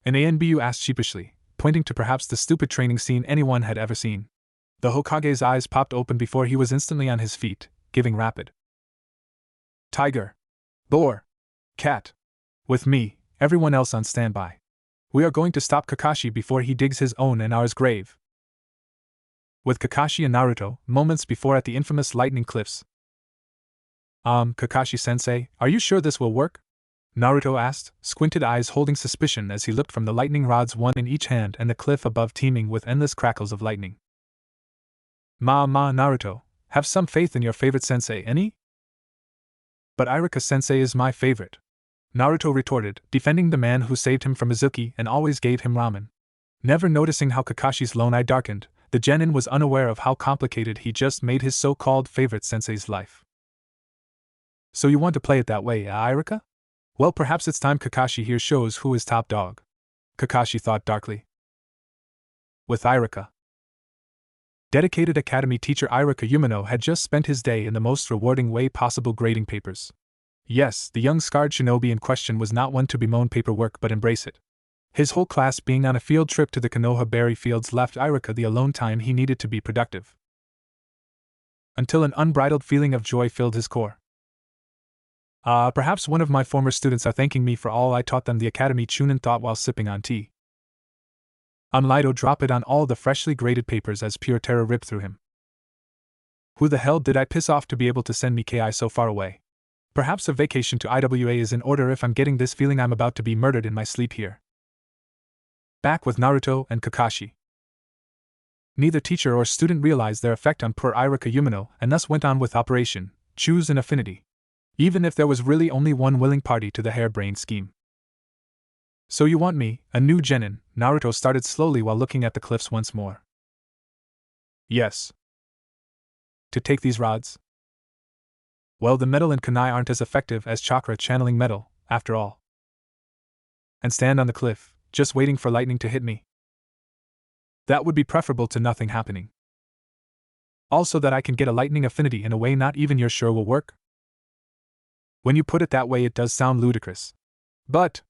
An ANBU asked sheepishly, pointing to perhaps the stupid training scene anyone had ever seen. The Hokage's eyes popped open before he was instantly on his feet, giving rapid. Tiger. Boar. Cat. With me, everyone else on standby. We are going to stop Kakashi before he digs his own and ours grave. With Kakashi and Naruto, moments before at the infamous lightning cliffs. Kakashi-sensei, are you sure this will work? Naruto asked, squinted eyes holding suspicion as he looked from the lightning rods, one in each hand, and the cliff above teeming with endless crackles of lightning. Naruto, have some faith in your favorite sensei, any? But Iruka-sensei is my favorite, Naruto retorted, defending the man who saved him from Izuki and always gave him ramen. Never noticing how Kakashi's lone eye darkened, the genin was unaware of how complicated he just made his so-called favorite sensei's life. So you want to play it that way, Iruka? Well, perhaps it's time Kakashi here shows who is top dog, Kakashi thought darkly. With Iruka. Dedicated academy teacher Iruka Umino had just spent his day in the most rewarding way possible grading papers. Yes, the young scarred shinobi in question was not one to bemoan paperwork but embrace it. His whole class being on a field trip to the Konoha berry fields left Iruka the alone time he needed to be productive. Until an unbridled feeling of joy filled his core. Perhaps one of my former students are thanking me for all I taught them, the academy chunin thought while sipping on tea. Lido drop it on all the freshly graded papers as pure terror ripped through him. Who the hell did I piss off to be able to send me KI so far away? Perhaps a vacation to IWA is in order if I'm getting this feeling I'm about to be murdered in my sleep here. Back with Naruto and Kakashi. Neither teacher or student realized their effect on poor Iruka Umino and thus went on with Operation Choose an Affinity. Even if there was really only one willing party to the harebrained scheme. So you want me, a new genin, Naruto started slowly while looking at the cliffs once more. Yes. To take these rods? Well, the metal and kunai aren't as effective as chakra channeling metal, after all. And stand on the cliff, just waiting for lightning to hit me. That would be preferable to nothing happening. Also that I can get a lightning affinity in a way not even you're sure will work? When you put it that way it does sound ludicrous. But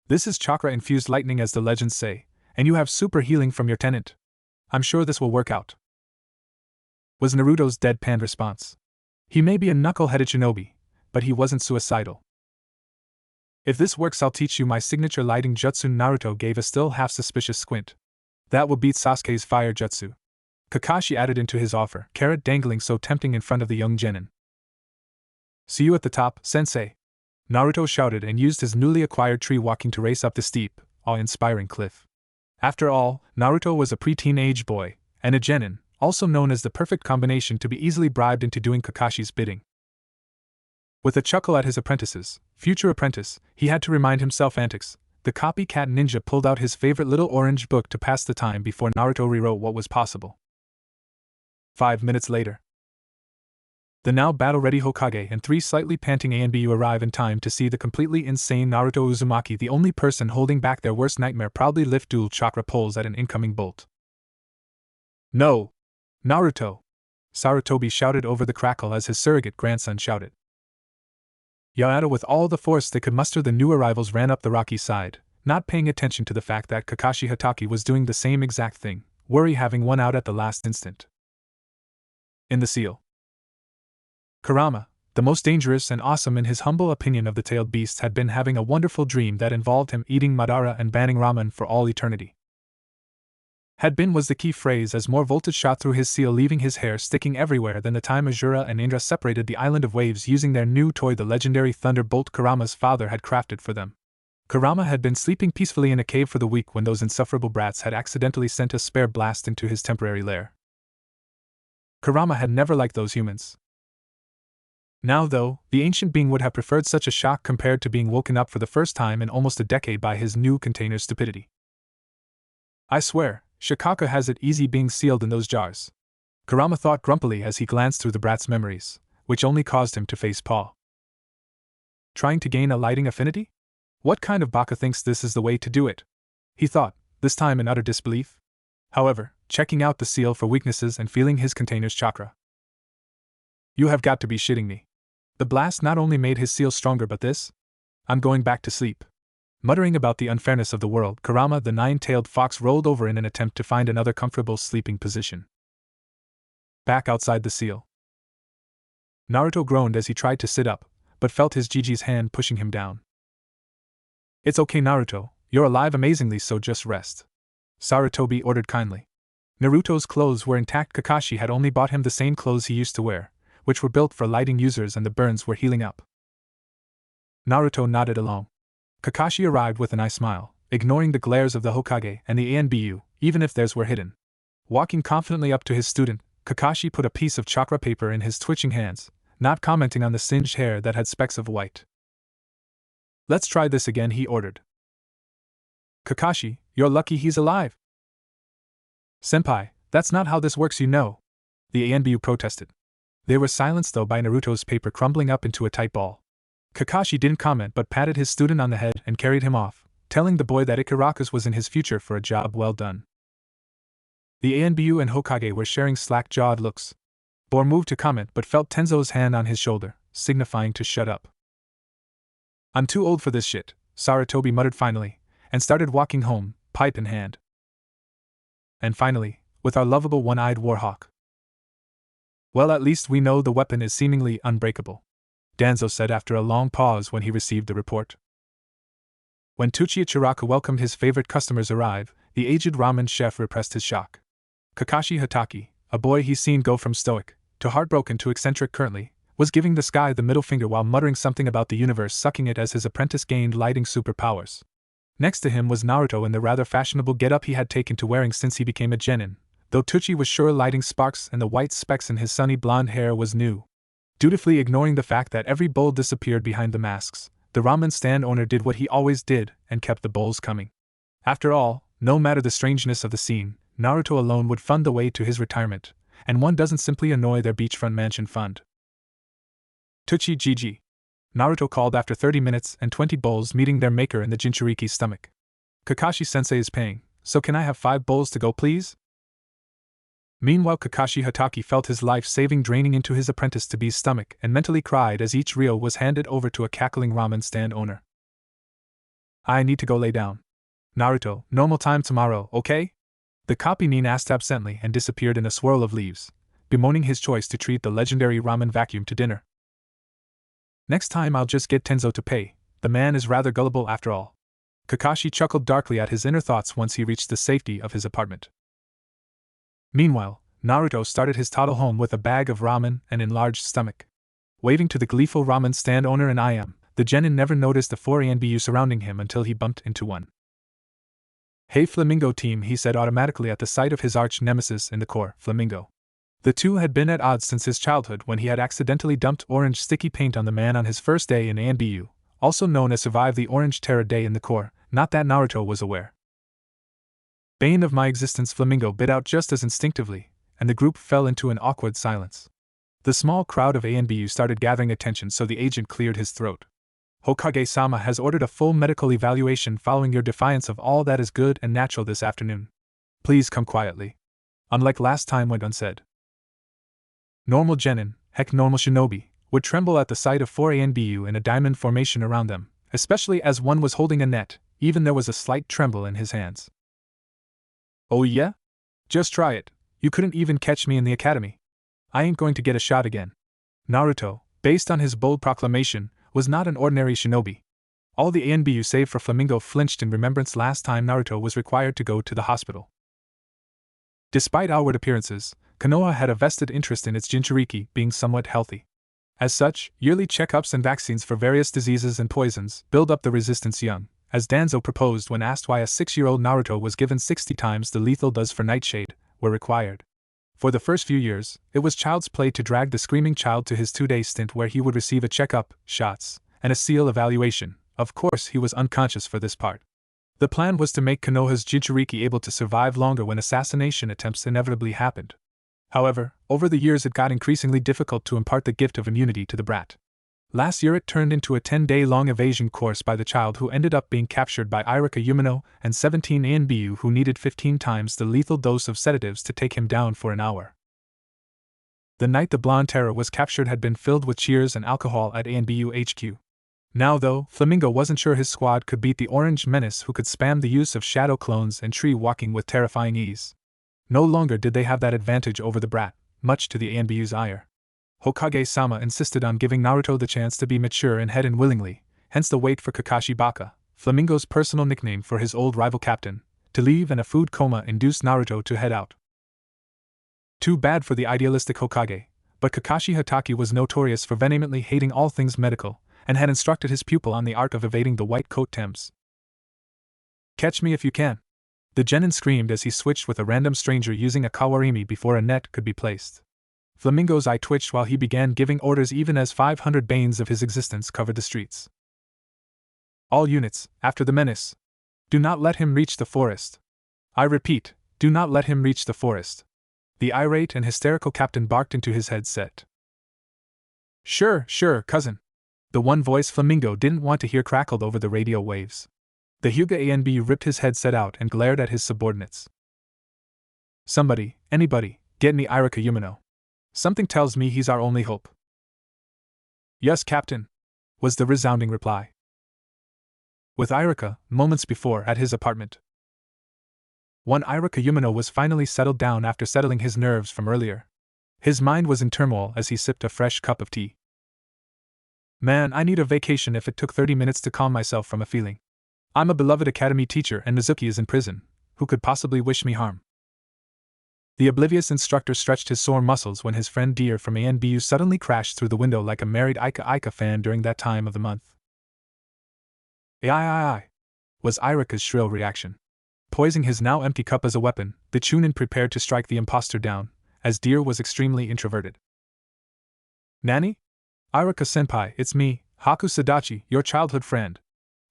this is chakra-infused lightning as the legends say, and you have super healing from your tenant. I'm sure this will work out. Was Naruto's deadpan response. He may be a knuckle-headed shinobi, but he wasn't suicidal. If this works I'll teach you my signature lighting jutsu. Naruto gave a still half-suspicious squint. That will beat Sasuke's fire jutsu. Kakashi added into his offer, carrot dangling so tempting in front of the young genin. See you at the top, sensei. Naruto shouted and used his newly acquired tree walking to race up the steep, awe-inspiring cliff. After all, Naruto was a pre-teenage boy, and a genin, also known as the perfect combination to be easily bribed into doing Kakashi's bidding. With a chuckle at his future apprentice, he had to remind himself antics. The copycat ninja pulled out his favorite little orange book to pass the time before Naruto rewrote what was possible. 5 minutes later. The now battle-ready Hokage and 3 slightly panting ANBU arrive in time to see the completely insane Naruto Uzumaki, the only person holding back their worst nightmare, proudly lift dual chakra poles at an incoming bolt. No! Naruto! Sarutobi shouted over the crackle as his surrogate grandson shouted. Yato, with all the force they could muster, the new arrivals ran up the rocky side, not paying attention to the fact that Kakashi Hatake was doing the same exact thing, worry having won out at the last instant. In the seal. Kurama, the most dangerous and awesome in his humble opinion of the tailed beasts, had been having a wonderful dream that involved him eating Madara and banning ramen for all eternity. Had been was the key phrase as more voltage shot through his seal, leaving his hair sticking everywhere than the time Azura and Indra separated the island of waves using their new toy, the legendary Thunderbolt Kurama's father had crafted for them. Kurama had been sleeping peacefully in a cave for the week when those insufferable brats had accidentally sent a spare blast into his temporary lair. Kurama had never liked those humans. Now, though, the ancient being would have preferred such a shock compared to being woken up for the first time in almost a decade by his new container's stupidity. I swear, Shikaka has it easy being sealed in those jars, Kurama thought grumpily as he glanced through the brat's memories, which only caused him to face Paul. Trying to gain a lighting affinity? What kind of baka thinks this is the way to do it? He thought, this time in utter disbelief. However, checking out the seal for weaknesses and feeling his container's chakra. You have got to be shitting me. The blast not only made his seal stronger but this? I'm going back to sleep. Muttering about the unfairness of the world, Kurama the nine-tailed fox rolled over in an attempt to find another comfortable sleeping position. Back outside the seal. Naruto groaned as he tried to sit up, but felt his Jiji's hand pushing him down. It's okay, Naruto, you're alive amazingly, so just rest, Sarutobi ordered kindly. Naruto's clothes were intact. Kakashi had only bought him the same clothes he used to wear, which were built for lighting users, and the burns were healing up. Naruto nodded along. Kakashi arrived with an eye smile, ignoring the glares of the Hokage and the ANBU, even if theirs were hidden. Walking confidently up to his student, Kakashi put a piece of chakra paper in his twitching hands, not commenting on the singed hair that had specks of white. "Let's try this again," he ordered. "Kakashi, you're lucky he's alive." "Senpai, that's not how this works, you know," the ANBU protested. They were silenced though by Naruto's paper crumbling up into a tight ball. Kakashi didn't comment but patted his student on the head and carried him off, telling the boy that Ikarakus was in his future for a job well done. The ANBU and Hokage were sharing slack-jawed looks. Bor moved to comment but felt Tenzo's hand on his shoulder, signifying to shut up. "I'm too old for this shit," Sarutobi muttered finally, and started walking home, pipe in hand. "And finally, with our lovable one-eyed warhawk." "Well, at least we know the weapon is seemingly unbreakable," Danzo said after a long pause when he received the report. When Tuchiya Chiraka welcomed his favorite customers arrive, the aged ramen chef repressed his shock. Kakashi Hatake, a boy he's seen go from stoic to heartbroken to eccentric currently, was giving the sky the middle finger while muttering something about the universe sucking it as his apprentice gained lighting superpowers. Next to him was Naruto in the rather fashionable getup he had taken to wearing since he became a genin, though Tuchi was sure lighting sparks and the white specks in his sunny blonde hair was new. Dutifully ignoring the fact that every bowl disappeared behind the masks, the ramen stand owner did what he always did and kept the bowls coming. After all, no matter the strangeness of the scene, Naruto alone would fund the way to his retirement, and one doesn't simply annoy their beachfront mansion fund. "Tuchi Gigi," Naruto called after 30 minutes and 20 bowls meeting their maker in the Jinchuriki's stomach. "Kakashi-sensei is paying, so can I have 5 bowls to go please?" Meanwhile, Kakashi Hatake felt his life-saving draining into his apprentice-to-be's stomach and mentally cried as each reel was handed over to a cackling ramen stand owner. "I need to go lay down. Naruto, normal time tomorrow, okay?" The copy nin asked absently and disappeared in a swirl of leaves, bemoaning his choice to treat the legendary ramen vacuum to dinner. "Next time I'll just get Tenzo to pay, the man is rather gullible after all." Kakashi chuckled darkly at his inner thoughts once he reached the safety of his apartment. Meanwhile, Naruto started his toddle home with a bag of ramen and enlarged stomach. Waving to the gleeful ramen stand owner and the genin never noticed the 4 ANBU surrounding him until he bumped into one. "Hey Flamingo team," he said automatically at the sight of his arch-nemesis in the core, Flamingo. The two had been at odds since his childhood when he had accidentally dumped orange sticky paint on the man on his first day in ANBU, also known as Survive the Orange Terror Day in the core, not that Naruto was aware. "Bane of my existence," Flamingo bit out just as instinctively, and the group fell into an awkward silence. The small crowd of ANBU started gathering attention, so the agent cleared his throat. "Hokage-sama has ordered a full medical evaluation following your defiance of all that is good and natural this afternoon. Please come quietly." Unlike last time went unsaid. Normal genin, heck normal shinobi, would tremble at the sight of 4 ANBU in a diamond formation around them, especially as one was holding a net, even there was a slight tremble in his hands. "Oh yeah? Just try it, you couldn't even catch me in the academy. I ain't going to get a shot again." Naruto, based on his bold proclamation, was not an ordinary shinobi. All the ANBU save for Flamingo flinched in remembrance last time Naruto was required to go to the hospital. Despite outward appearances, Konoha had a vested interest in its Jinchuriki being somewhat healthy. As such, yearly checkups and vaccines for various diseases and poisons build up the resistance young, as Danzo proposed when asked why a 6-year-old Naruto was given 60 times the lethal dose for Nightshade, were required. For the first few years, it was child's play to drag the screaming child to his 2-day stint where he would receive a checkup, shots, and a seal evaluation. Of course, he was unconscious for this part. The plan was to make Konoha's Jinchuriki able to survive longer when assassination attempts inevitably happened. However, over the years it got increasingly difficult to impart the gift of immunity to the brat. Last year it turned into a 10-day-long evasion course by the child who ended up being captured by Irika Yumino and 17 ANBU who needed 15 times the lethal dose of sedatives to take him down for an hour. The night the Blonde Terror was captured had been filled with cheers and alcohol at ANBU HQ. Now though, Flamingo wasn't sure his squad could beat the Orange Menace who could spam the use of shadow clones and tree walking with terrifying ease. No longer did they have that advantage over the brat, much to the ANBU's ire. Hokage-sama insisted on giving Naruto the chance to be mature and head in willingly, hence the wait for Kakashi Baka, Flamingo's personal nickname for his old rival captain, to leave, and a food coma induced Naruto to head out. Too bad for the idealistic Hokage, but Kakashi Hatake was notorious for vehemently hating all things medical, and had instructed his pupil on the art of evading the white coat Thames. "Catch me if you can!" the genin screamed as he switched with a random stranger using a kawarimi before a net could be placed. Flamingo's eye twitched while he began giving orders even as 500 banes of his existence covered the streets. "All units, after the menace! Do not let him reach the forest! I repeat, do not let him reach the forest!" The irate and hysterical captain barked into his headset. Sure, cousin!" The one voice Flamingo didn't want to hear crackled over the radio waves. The Hyuga ANBU ripped his headset out and glared at his subordinates. "Somebody, anybody, get me Irika Yumino. Something tells me he's our only hope." "Yes, Captain," was the resounding reply. With Irika, moments before, at his apartment. One Irika Yumino was finally settled down after settling his nerves from earlier. His mind was in turmoil as he sipped a fresh cup of tea. "Man, I need a vacation if it took 30 minutes to calm myself from a feeling. I'm a beloved academy teacher and Mizuki is in prison. Who could possibly wish me harm?" The oblivious instructor stretched his sore muscles when his friend Deer from ANBU suddenly crashed through the window like a married Ika fan during that time of the month. "Ai," was Irika's shrill reaction. Poising his now empty cup as a weapon, the Chunin prepared to strike the impostor down, as Deer was extremely introverted. "Nani? Irika-senpai, it's me, Haku Sadachi, your childhood friend."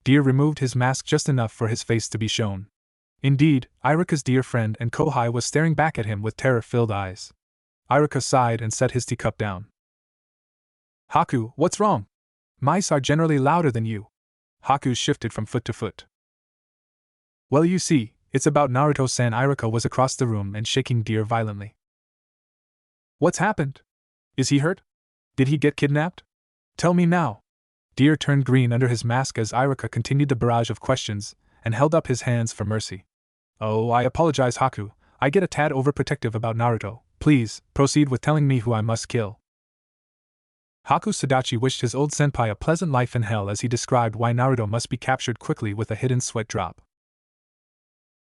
Deer removed his mask just enough for his face to be shown. Indeed, Irika's dear friend and Kohai was staring back at him with terror-filled eyes. Irika sighed and set his teacup down. "Haku, what's wrong? Mice are generally louder than you." Haku shifted from foot to foot. "Well, you see, it's about Naruto-san." Irika was across the room and shaking Deer violently. "What's happened? Is he hurt? Did he get kidnapped? Tell me now." Deer turned green under his mask as Irika continued the barrage of questions, and held up his hands for mercy. "Oh, I apologize, Haku. I get a tad overprotective about Naruto. Please, proceed with telling me who I must kill." Haku Sadachi wished his old senpai a pleasant life in hell as he described why Naruto must be captured quickly with a hidden sweat drop.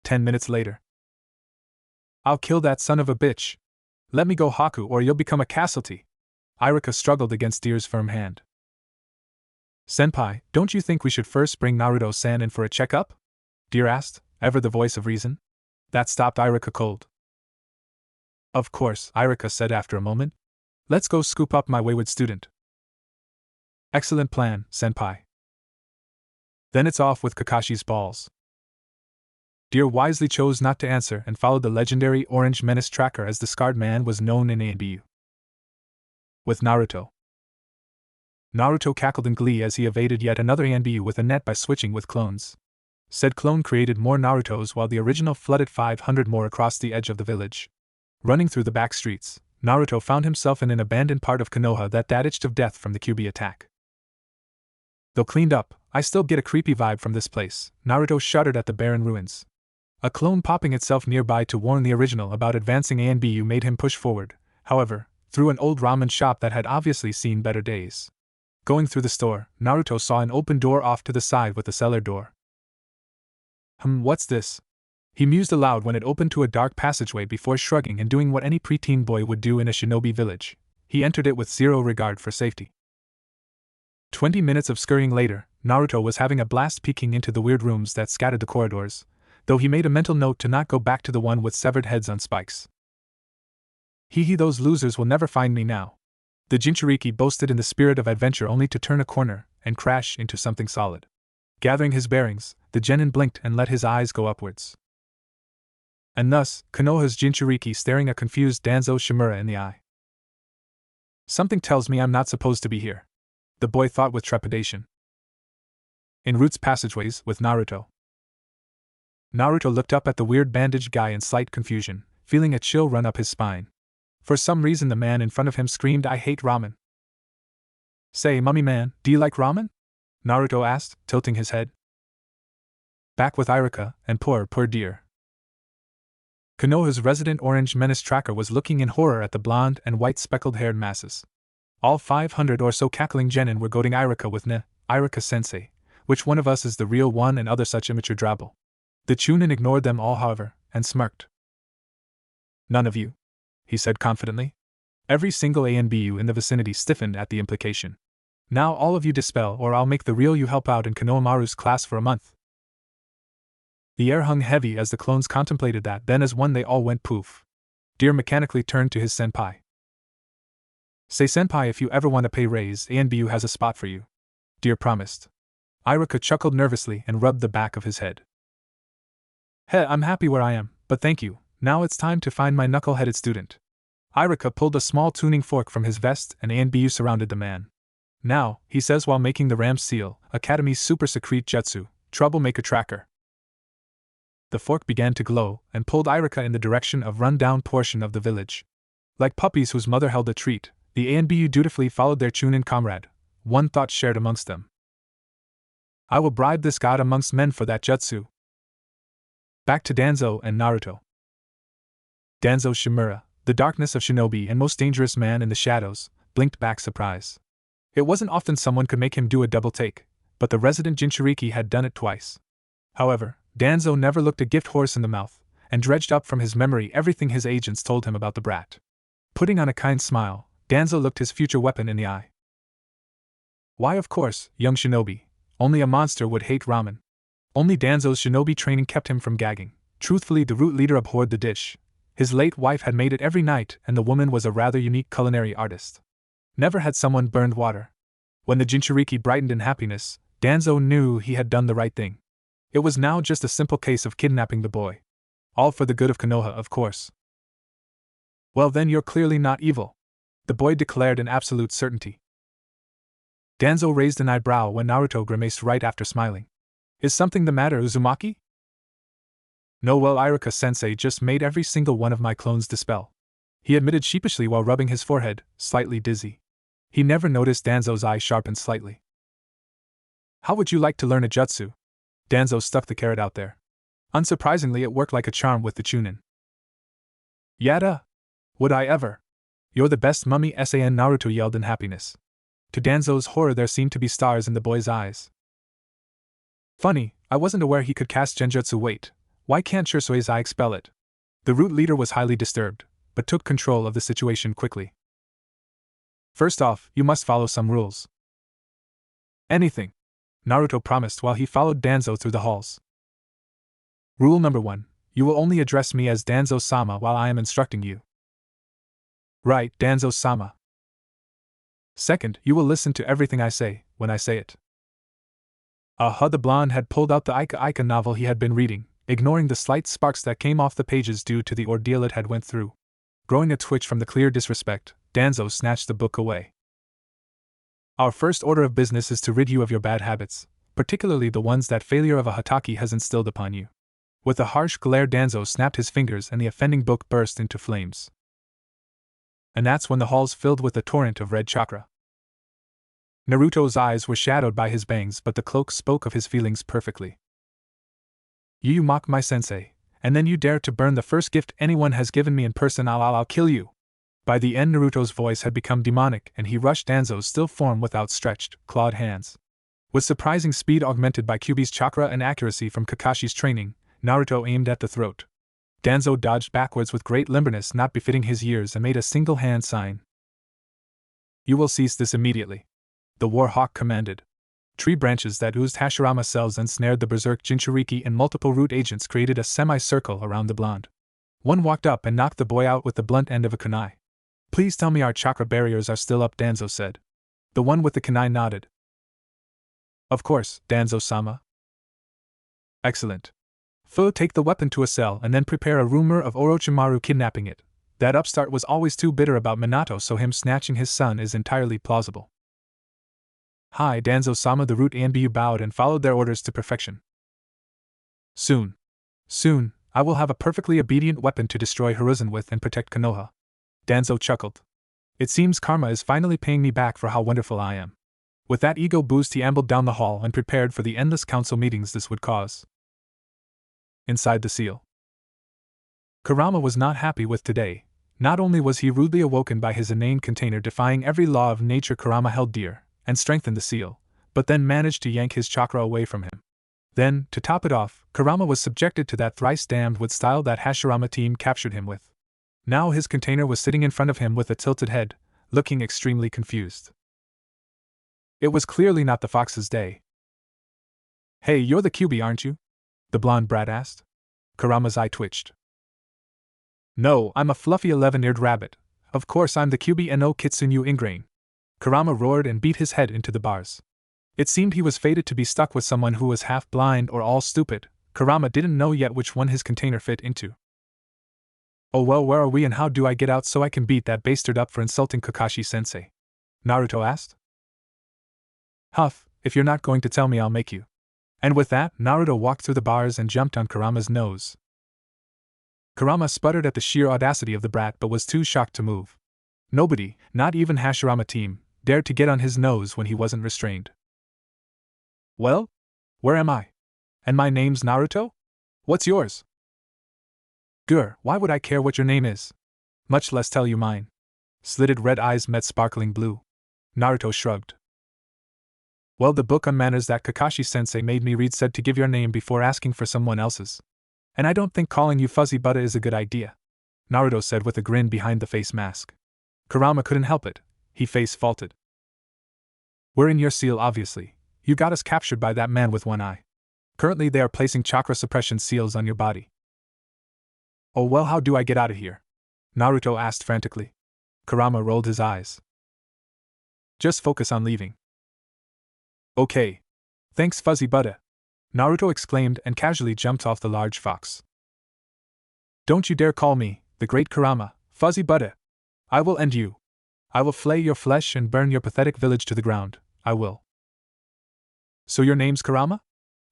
10 minutes later. "I'll kill that son of a bitch. Let me go, Haku, or you'll become a casualty." Irika struggled against Deer's firm hand. "Senpai, don't you think we should first bring Naruto-san in for a checkup?" Deer asked, ever the voice of reason. That stopped Irika cold. "Of course," Irika said after a moment. "Let's go scoop up my wayward student." "Excellent plan, senpai." "Then it's off with Kakashi's balls." Deer wisely chose not to answer and followed the legendary Orange Menace Tracker as the Scarred Man was known in ANBU. With Naruto. Naruto cackled in glee as he evaded yet another ANBU with a net by switching with clones. Said clone created more Narutos while the original flooded 500 more across the edge of the village. Running through the back streets, Naruto found himself in an abandoned part of Konoha that itched of death from the QB attack. "Though cleaned up, I still get a creepy vibe from this place." Naruto shuddered at the barren ruins. A clone popping itself nearby to warn the original about advancing ANBU made him push forward, however, through an old ramen shop that had obviously seen better days. Going through the store, Naruto saw an open door off to the side with a cellar door. What's this?" He mused aloud when it opened to a dark passageway before shrugging and doing what any preteen boy would do in a shinobi village. He entered it with zero regard for safety. 20 minutes of scurrying later, Naruto was having a blast peeking into the weird rooms that scattered the corridors, though he made a mental note to not go back to the one with severed heads on spikes. Those losers will never find me now." The Jinchuriki boasted in the spirit of adventure only to turn a corner and crash into something solid. Gathering his bearings, the genin blinked and let his eyes go upwards. And thus, Konoha's Jinchuriki staring a confused Danzo Shimura in the eye. "Something tells me I'm not supposed to be here," the boy thought with trepidation. En route's passageways with Naruto. Naruto looked up at the weird bandaged guy in slight confusion, feeling a chill run up his spine. For some reason the man in front of him screamed, "I hate ramen." "Say, mummy man, do you like ramen?" Naruto asked, tilting his head. Back with Irika, and poor Deer. Konoha's resident Orange Menace Tracker was looking in horror at the blonde and white speckled-haired masses. All 500 or so cackling genin were goading Irika with Irika-sensei, which one of us is the real one, and other such immature drabble. The Chunin ignored them all, however, and smirked. "None of you," he said confidently. Every single ANBU in the vicinity stiffened at the implication. Now all of you dispel, or I'll make the real you help out in Konohamaru's class for a month. The air hung heavy as the clones contemplated that, then as one they all went poof. Deer mechanically turned to his senpai. Say senpai, if you ever want a pay raise, ANBU has a spot for you. Deer promised. Iruka chuckled nervously and rubbed the back of his head. Heh, I'm happy where I am, but thank you. Now it's time to find my knuckle-headed student. Iruka pulled a small tuning fork from his vest and ANBU surrounded the man. Now, he says while making the Ram's seal, Academy's super secret jutsu, troublemaker tracker. The fork began to glow and pulled Iruka in the direction of run-down portion of the village. Like puppies whose mother held a treat, the ANBU dutifully followed their chunin comrade, one thought shared amongst them. I will bribe this god amongst men for that jutsu. Back to Danzo and Naruto. Danzo Shimura, the darkness of shinobi and most dangerous man in the shadows, blinked back surprise. It wasn't often someone could make him do a double take, but the resident Jinchuriki had done it twice. However, Danzo never looked a gift horse in the mouth, and dredged up from his memory everything his agents told him about the brat. Putting on a kind smile, Danzo looked his future weapon in the eye. Why, of course, young shinobi. Only a monster would hate ramen. Only Danzo's shinobi training kept him from gagging. Truthfully, the root leader abhorred the dish. His late wife had made it every night, and the woman was a rather unique culinary artist. Never had someone burned water. When the Jinchuriki brightened in happiness, Danzo knew he had done the right thing. It was now just a simple case of kidnapping the boy. All for the good of Konoha, of course. Well then, you're clearly not evil, the boy declared in absolute certainty. Danzo raised an eyebrow when Naruto grimaced right after smiling. Is something the matter, Uzumaki? No, well, Iruka-sensei just made every single one of my clones dispel, he admitted sheepishly while rubbing his forehead, slightly dizzy. He never noticed Danzo's eye sharpened slightly. How would you like to learn a jutsu? Danzo stuck the carrot out there. Unsurprisingly, it worked like a charm with the chunin. Yada! Would I ever? You're the best mummy san, Naruto yelled in happiness. To Danzo's horror, there seemed to be stars in the boy's eyes. Funny, I wasn't aware he could cast genjutsu. Wait, why can't Shursui's eye expel it? The root leader was highly disturbed, but took control of the situation quickly. First off, you must follow some rules. Anything, Naruto promised while he followed Danzo through the halls. Rule number 1, you will only address me as Danzo-sama while I am instructing you. Right, Danzo-sama. Second, you will listen to everything I say, when I say it. The blonde had pulled out the Ika novel he had been reading, ignoring the slight sparks that came off the pages due to the ordeal it had went through. Growing a twitch from the clear disrespect, Danzo snatched the book away. Our first order of business is to rid you of your bad habits, particularly the ones that failure of a Hataki has instilled upon you. With a harsh glare, Danzo snapped his fingers and the offending book burst into flames. And that's when the halls filled with a torrent of red chakra. Naruto's eyes were shadowed by his bangs, but the cloak spoke of his feelings perfectly. You mock my sensei, and then you dare to burn the first gift anyone has given me in person. I'll kill you. By the end, Naruto's voice had become demonic and he rushed Danzo's still form with outstretched, clawed hands. With surprising speed augmented by Kyuubi's chakra and accuracy from Kakashi's training, Naruto aimed at the throat. Danzo dodged backwards with great limberness not befitting his years and made a single hand sign. You will cease this immediately, the war hawk commanded. Tree branches that oozed Hashirama cells ensnared the berserk Jinchuriki, and multiple root agents created a semicircle around the blonde. One walked up and knocked the boy out with the blunt end of a kunai. Please tell me our chakra barriers are still up, Danzo said. The one with the kunai nodded. Of course, Danzo-sama. Excellent. Take the weapon to a cell and then prepare a rumor of Orochimaru kidnapping it. That upstart was always too bitter about Minato, so him snatching his son is entirely plausible. Hi, Danzo-sama. The root ANBU bowed and followed their orders to perfection. Soon, I will have a perfectly obedient weapon to destroy Hiruzen with and protect Konoha. Danzo chuckled. It seems karma is finally paying me back for how wonderful I am. With that ego boost, he ambled down the hall and prepared for the endless council meetings this would cause. Inside the seal, Kurama was not happy with today. Not only was he rudely awoken by his inane container defying every law of nature Kurama held dear, and strengthened the seal, but then managed to yank his chakra away from him. Then, to top it off, Kurama was subjected to that thrice-damned wood style that Hashirama team captured him with. Now his container was sitting in front of him with a tilted head, looking extremely confused. It was clearly not the fox's day. Hey, you're the QB, aren't you? The blonde brat asked. Kurama's eye twitched. No, I'm a fluffy 11-eared rabbit. Of course I'm the QB no Kitsunyu Ingrain. Kurama roared and beat his head into the bars. It seemed he was fated to be stuck with someone who was half blind or all stupid. Kurama didn't know yet which one his container fit into. Oh well, where are we and how do I get out so I can beat that bastard up for insulting Kakashi-sensei? Naruto asked. Huff, if you're not going to tell me I'll make you. And with that, Naruto walked through the bars and jumped on Kurama's nose. Kurama sputtered at the sheer audacity of the brat but was too shocked to move. Nobody, not even Hashirama team, dared to get on his nose when he wasn't restrained. Well? Where am I? And my name's Naruto? What's yours? Grr, why would I care what your name is? Much less tell you mine. Slitted red eyes met sparkling blue. Naruto shrugged. Well, the book on manners that Kakashi-sensei made me read said to give your name before asking for someone else's. And I don't think calling you Fuzzy Butter is a good idea, Naruto said with a grin behind the face mask. Kurama couldn't help it. He face faulted. We're in your seal, obviously. You got us captured by that man with one eye. Currently they are placing chakra suppression seals on your body. Oh well, how do I get out of here? Naruto asked frantically. Kurama rolled his eyes. Just focus on leaving. Okay. Thanks, Fuzzy Butter, Naruto exclaimed and casually jumped off the large fox. Don't you dare call me, the great Kurama, Fuzzy Butter. I will end you. I will flay your flesh and burn your pathetic village to the ground, I will. So your name's Kurama?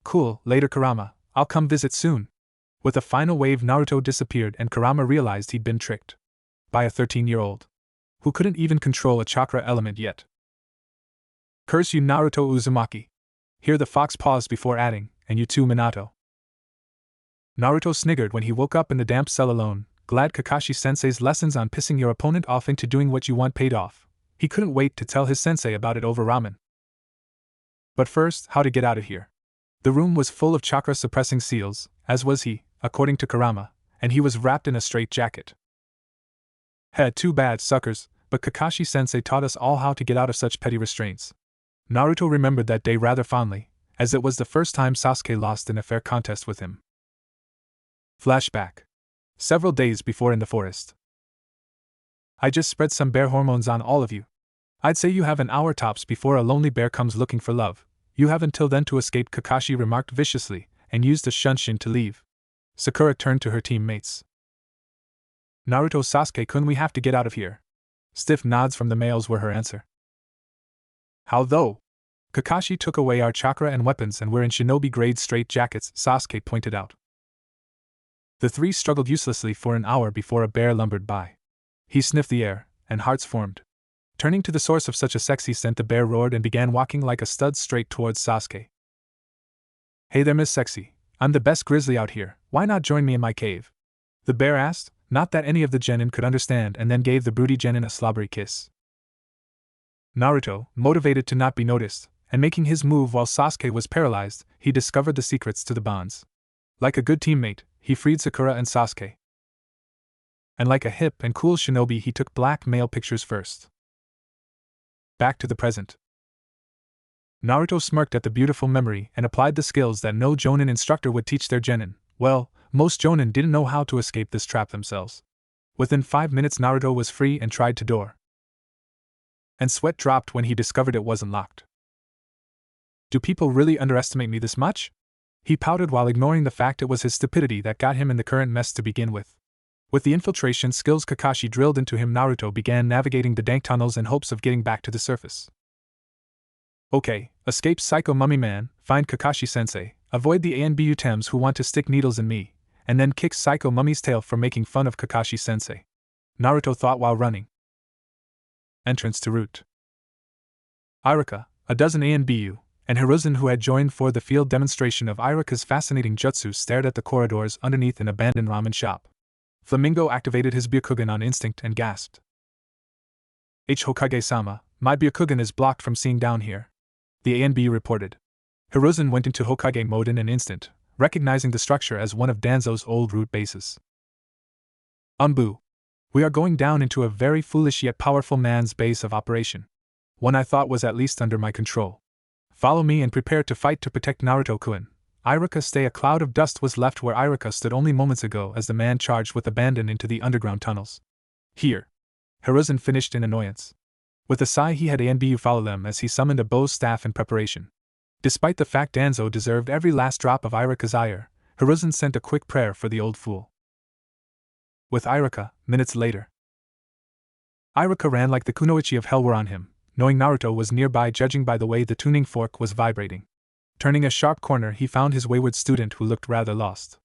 Cool, later Kurama, I'll come visit soon. With a final wave, Naruto disappeared and Kurama realized he'd been tricked. By a 13-year-old. Who couldn't even control a chakra element yet. Curse you, Naruto Uzumaki. Here the fox paused before adding, and you too, Minato. Naruto sniggered when he woke up in the damp cell alone, glad Kakashi-sensei's lessons on pissing your opponent off into doing what you want paid off. He couldn't wait to tell his sensei about it over ramen. But first, how to get out of here. The room was full of chakra-suppressing seals, as was he, according to Kurama, and he was wrapped in a straitjacket. Too bad, suckers, but Kakashi-sensei taught us all how to get out of such petty restraints. Naruto remembered that day rather fondly, as it was the first time Sasuke lost in a fair contest with him. Flashback. Several days before in the forest. I just spread some bear hormones on all of you. I'd say you have an hour tops before a lonely bear comes looking for love. You have until then to escape, Kakashi remarked viciously, and used a shunshin to leave. Sakura turned to her teammates. Naruto, Sasuke-kun, we have to get out of here. Stiff nods from the males were her answer. How though? Kakashi took away our chakra and weapons and we're in shinobi-grade straitjackets, Sasuke pointed out. The three struggled uselessly for an hour before a bear lumbered by. He sniffed the air, and hearts formed. Turning to the source of such a sexy scent, the bear roared and began walking like a stud straight towards Sasuke. Hey there, Miss Sexy. I'm the best grizzly out here, why not join me in my cave? The bear asked, not that any of the genin could understand, and then gave the broody genin a slobbery kiss. Naruto, motivated to not be noticed, and making his move while Sasuke was paralyzed, he discovered the secrets to the bonds. Like a good teammate, he freed Sakura and Sasuke. And like a hip and cool shinobi, he took black male pictures first. Back to the present. Naruto smirked at the beautiful memory and applied the skills that no jonin instructor would teach their genin. Well, most jonin didn't know how to escape this trap themselves. Within 5 minutes Naruto was free and tried to door. And sweat dropped when he discovered it wasn't locked. Do people really underestimate me this much? He pouted while ignoring the fact it was his stupidity that got him in the current mess to begin with. With the infiltration skills Kakashi drilled into him, Naruto began navigating the dank tunnels in hopes of getting back to the surface. Okay, escape Psycho Mummy Man, find Kakashi-sensei, avoid the ANBU Tems who want to stick needles in me, and then kick Psycho Mummy's tail for making fun of Kakashi-sensei. Naruto thought while running. Entrance to route. Irika, a dozen ANBU, and Hiruzen, who had joined for the field demonstration of Irika's fascinating jutsu, stared at the corridors underneath an abandoned ramen shop. Flamingo activated his Byakugan on instinct and gasped. Hokage-sama, my Byakugan is blocked from seeing down here. The ANBU reported. Hiruzen went into Hokage mode in an instant, recognizing the structure as one of Danzo's old root bases. ANBU. We are going down into a very foolish yet powerful man's base of operation. One I thought was at least under my control. Follow me and prepare to fight to protect Naruto-kun. Irika stay. A cloud of dust was left where Irika stood only moments ago as the man charged with abandon into the underground tunnels. Here. Hiruzen finished in annoyance. With a sigh he had ANBU follow them as he summoned a bow's staff in preparation. Despite the fact Danzo deserved every last drop of Irika's ire, Hiruzen sent a quick prayer for the old fool. With Irika, minutes later. Irika ran like the kunoichi of hell were on him, knowing Naruto was nearby judging by the way the tuning fork was vibrating. Turning a sharp corner he found his wayward student who looked rather lost.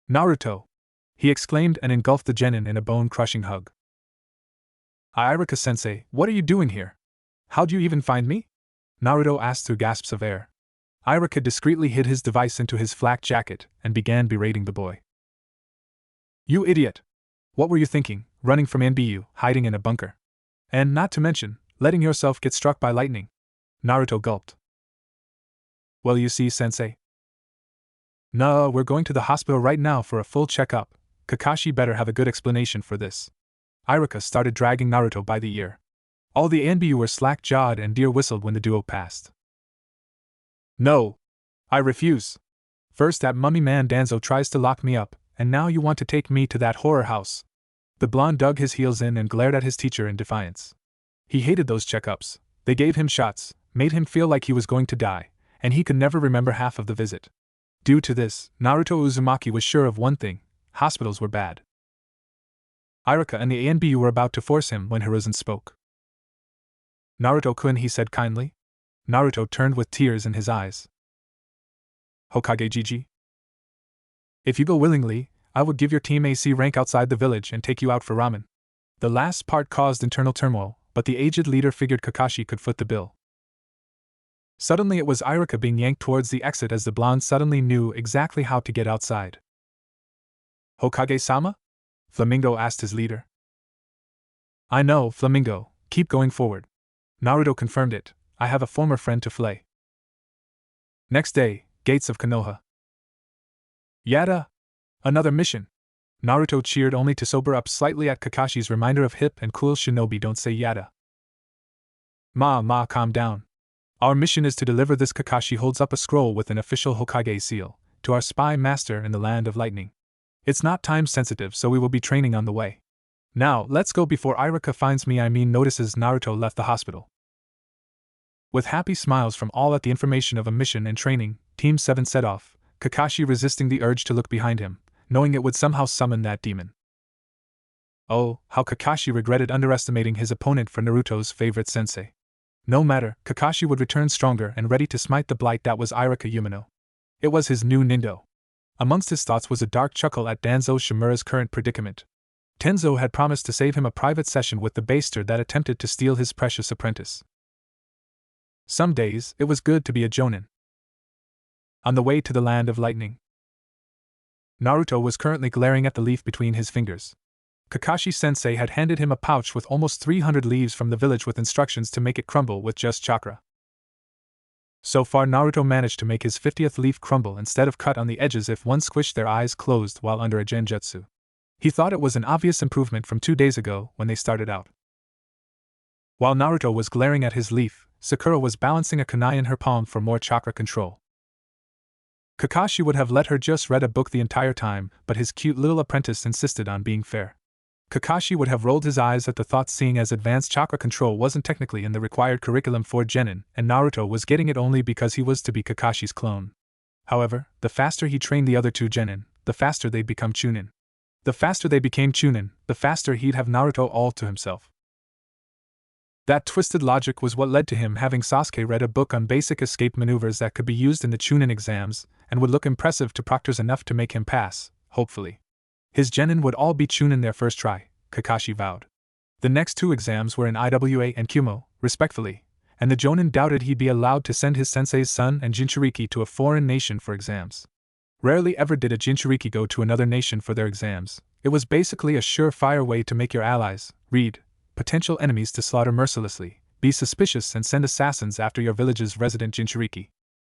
Naruto! He exclaimed and engulfed the genin in a bone-crushing hug. Irika-sensei, what are you doing here? How'd you even find me? Naruto asked through gasps of air. Irika discreetly hid his device into his flak jacket and began berating the boy. You idiot! What were you thinking, running from ANBU, hiding in a bunker? And not to mention, letting yourself get struck by lightning? Naruto gulped. Well, you see, sensei. No, we're going to the hospital right now for a full checkup. Kakashi better have a good explanation for this. Irika started dragging Naruto by the ear. All the ANBU were slack-jawed and deer whistled when the duo passed. No! I refuse! First that mummy man Danzo tries to lock me up, and now you want to take me to that horror house. The blonde dug his heels in and glared at his teacher in defiance. He hated those checkups. They gave him shots, made him feel like he was going to die, and he could never remember half of the visit. Due to this, Naruto Uzumaki was sure of one thing: hospitals were bad. Irika and the ANBU were about to force him when Hiruzen spoke. Naruto-kun, he said kindly. Naruto turned with tears in his eyes. Hokage Gigi? If you go willingly, I would give your team AC rank outside the village and take you out for ramen. The last part caused internal turmoil, but the aged leader figured Kakashi could foot the bill. Suddenly it was Irika being yanked towards the exit as the blonde suddenly knew exactly how to get outside. Hokage-sama? Flamingo asked his leader. I know, Flamingo, keep going forward. Naruto confirmed it. I have a former friend to flay. Next day, gates of Konoha. Yada! Another mission! Naruto cheered only to sober up slightly at Kakashi's reminder of hip and cool shinobi don't say yada. Calm down. Our mission is to deliver this. Kakashi holds up a scroll with an official Hokage seal, to our spy master in the land of lightning. It's not time sensitive, so we will be training on the way. Now, let's go before Irika finds me. Notices Naruto left the hospital. With happy smiles from all at the information of a mission and training, Team 7 set off, Kakashi resisting the urge to look behind him, knowing it would somehow summon that demon. Oh, how Kakashi regretted underestimating his opponent for Naruto's favorite sensei. No matter, Kakashi would return stronger and ready to smite the blight that was Irika Yumino. It was his new Nindo. Amongst his thoughts was a dark chuckle at Danzo Shimura's current predicament. Tenzo had promised to save him a private session with the bastard that attempted to steal his precious apprentice. Some days, it was good to be a jonin. On the way to the land of lightning, Naruto was currently glaring at the leaf between his fingers. Kakashi-sensei had handed him a pouch with almost 300 leaves from the village with instructions to make it crumble with just chakra. So far Naruto managed to make his 50th leaf crumble instead of cut on the edges if one squished their eyes closed while under a genjutsu. He thought it was an obvious improvement from 2 days ago when they started out. While Naruto was glaring at his leaf, Sakura was balancing a kunai in her palm for more chakra control. Kakashi would have let her just read a book the entire time, but his cute little apprentice insisted on being fair. Kakashi would have rolled his eyes at the thought, seeing as advanced chakra control wasn't technically in the required curriculum for genin, and Naruto was getting it only because he was to be Kakashi's clone. However, the faster he trained the other two genin, the faster they'd become chunin. The faster they became chunin, the faster he'd have Naruto all to himself. That twisted logic was what led to him having Sasuke read a book on basic escape maneuvers that could be used in the chunin exams, and would look impressive to proctors enough to make him pass, hopefully. His genin would all be chunin their first try, Kakashi vowed. The next 2 exams were in IWA and Kumo, respectfully, and the jonin doubted he'd be allowed to send his sensei's son and Jinchuriki to a foreign nation for exams. Rarely ever did a Jinchuriki go to another nation for their exams. It was basically a surefire way to make your allies, potential enemies, to slaughter mercilessly, be suspicious and send assassins after your village's resident Jinchuriki.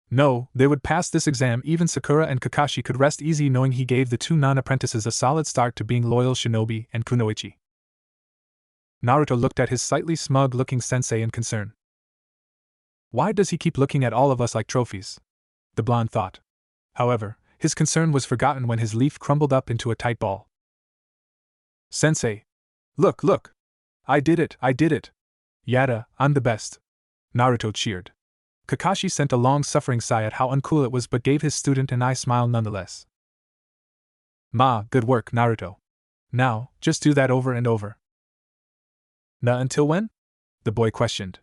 No, they would pass this exam. Even Sakura and Kakashi could rest easy knowing he gave the 2 non-apprentices a solid start to being loyal shinobi and kunoichi. Naruto looked at his slightly smug-looking sensei in concern. Why does he keep looking at all of us like trophies? The blonde thought. However, his concern was forgotten when his leaf crumbled up into a tight ball. Sensei! Look, look! I did it, I did it! Yada, I'm the best! Naruto cheered. Kakashi sent a long-suffering sigh at how uncool it was but gave his student an eye smile nonetheless. Good work, Naruto. Now, just do that over and over. Until when? The boy questioned.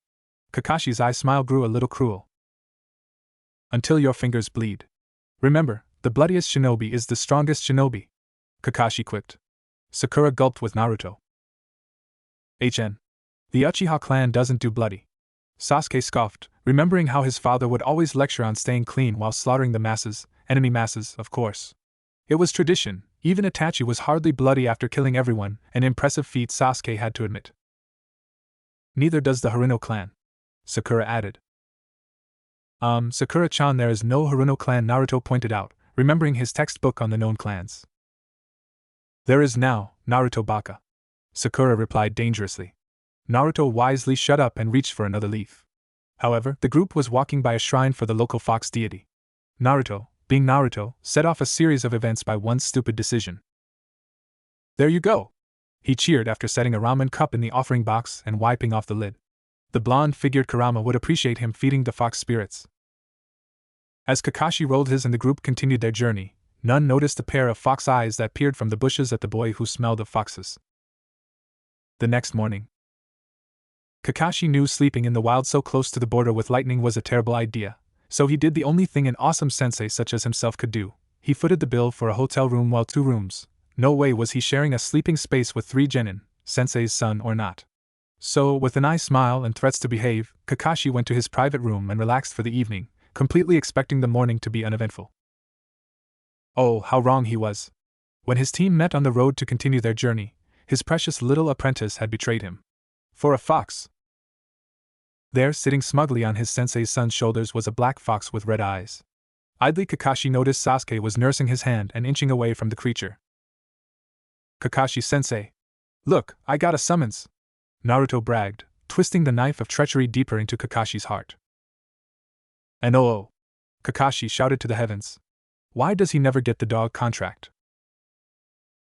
Kakashi's eye smile grew a little cruel. Until your fingers bleed. Remember, the bloodiest shinobi is the strongest shinobi, Kakashi quipped. Sakura gulped with Naruto. The Uchiha clan doesn't do bloody. Sasuke scoffed, remembering how his father would always lecture on staying clean while slaughtering the masses, enemy masses, of course. It was tradition, even Itachi was hardly bloody after killing everyone, an impressive feat Sasuke had to admit. Neither does the Haruno clan, Sakura added. Sakura-chan, there is no Haruno clan, Naruto pointed out, remembering his textbook on the known clans. There is now, Naruto baka, Sakura replied dangerously. Naruto wisely shut up and reached for another leaf. However, the group was walking by a shrine for the local fox deity. Naruto, being Naruto, set off a series of events by one stupid decision. There you go! He cheered after setting a ramen cup in the offering box and wiping off the lid. The blonde figured Kurama would appreciate him feeding the fox spirits. As Kakashi rolled his and the group continued their journey, none noticed a pair of fox eyes that peered from the bushes at the boy who smelled of foxes. The next morning, Kakashi knew sleeping in the wild so close to the border with lightning was a terrible idea, so he did the only thing an awesome sensei such as himself could do. He footed the bill for a hotel room while 2 rooms. No way was he sharing a sleeping space with 3 genin, sensei's son or not. So, with an eye smile and threats to behave, Kakashi went to his private room and relaxed for the evening, completely expecting the morning to be uneventful. Oh, how wrong he was. When his team met on the road to continue their journey, his precious little apprentice had betrayed him. For a fox! There, sitting smugly on his sensei's son's shoulders, was a black fox with red eyes. Idly Kakashi noticed Sasuke was nursing his hand and inching away from the creature. Kakashi-sensei! Look, I got a summons! Naruto bragged, twisting the knife of treachery deeper into Kakashi's heart. And oh! Kakashi shouted to the heavens. Why does he never get the dog contract?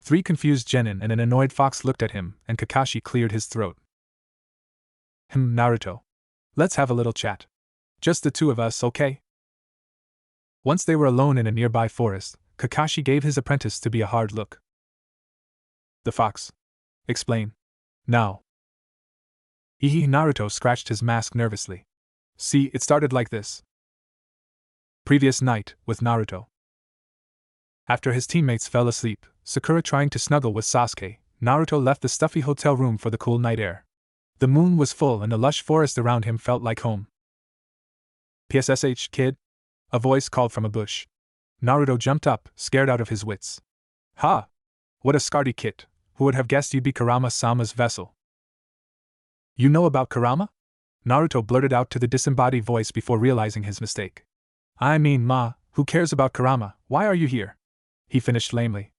3 confused genin and an annoyed fox looked at him, and Kakashi cleared his throat. Naruto. Let's have a little chat. Just the 2 of us, okay? Once they were alone in a nearby forest, Kakashi gave his apprentice to be a hard look. The fox. Explain. Now. Naruto scratched his mask nervously. See, it started like this. Previous night, with Naruto. After his teammates fell asleep, Sakura trying to snuggle with Sasuke, Naruto left the stuffy hotel room for the cool night air. The moon was full and the lush forest around him felt like home. PSSH, kid? A voice called from a bush. Naruto jumped up, scared out of his wits. Ha! What a scaredy kit, who would have guessed you'd be Kurama-sama's vessel? You know about Kurama? Naruto blurted out to the disembodied voice before realizing his mistake. I mean, who cares about Kurama, why are you here? He finished lamely.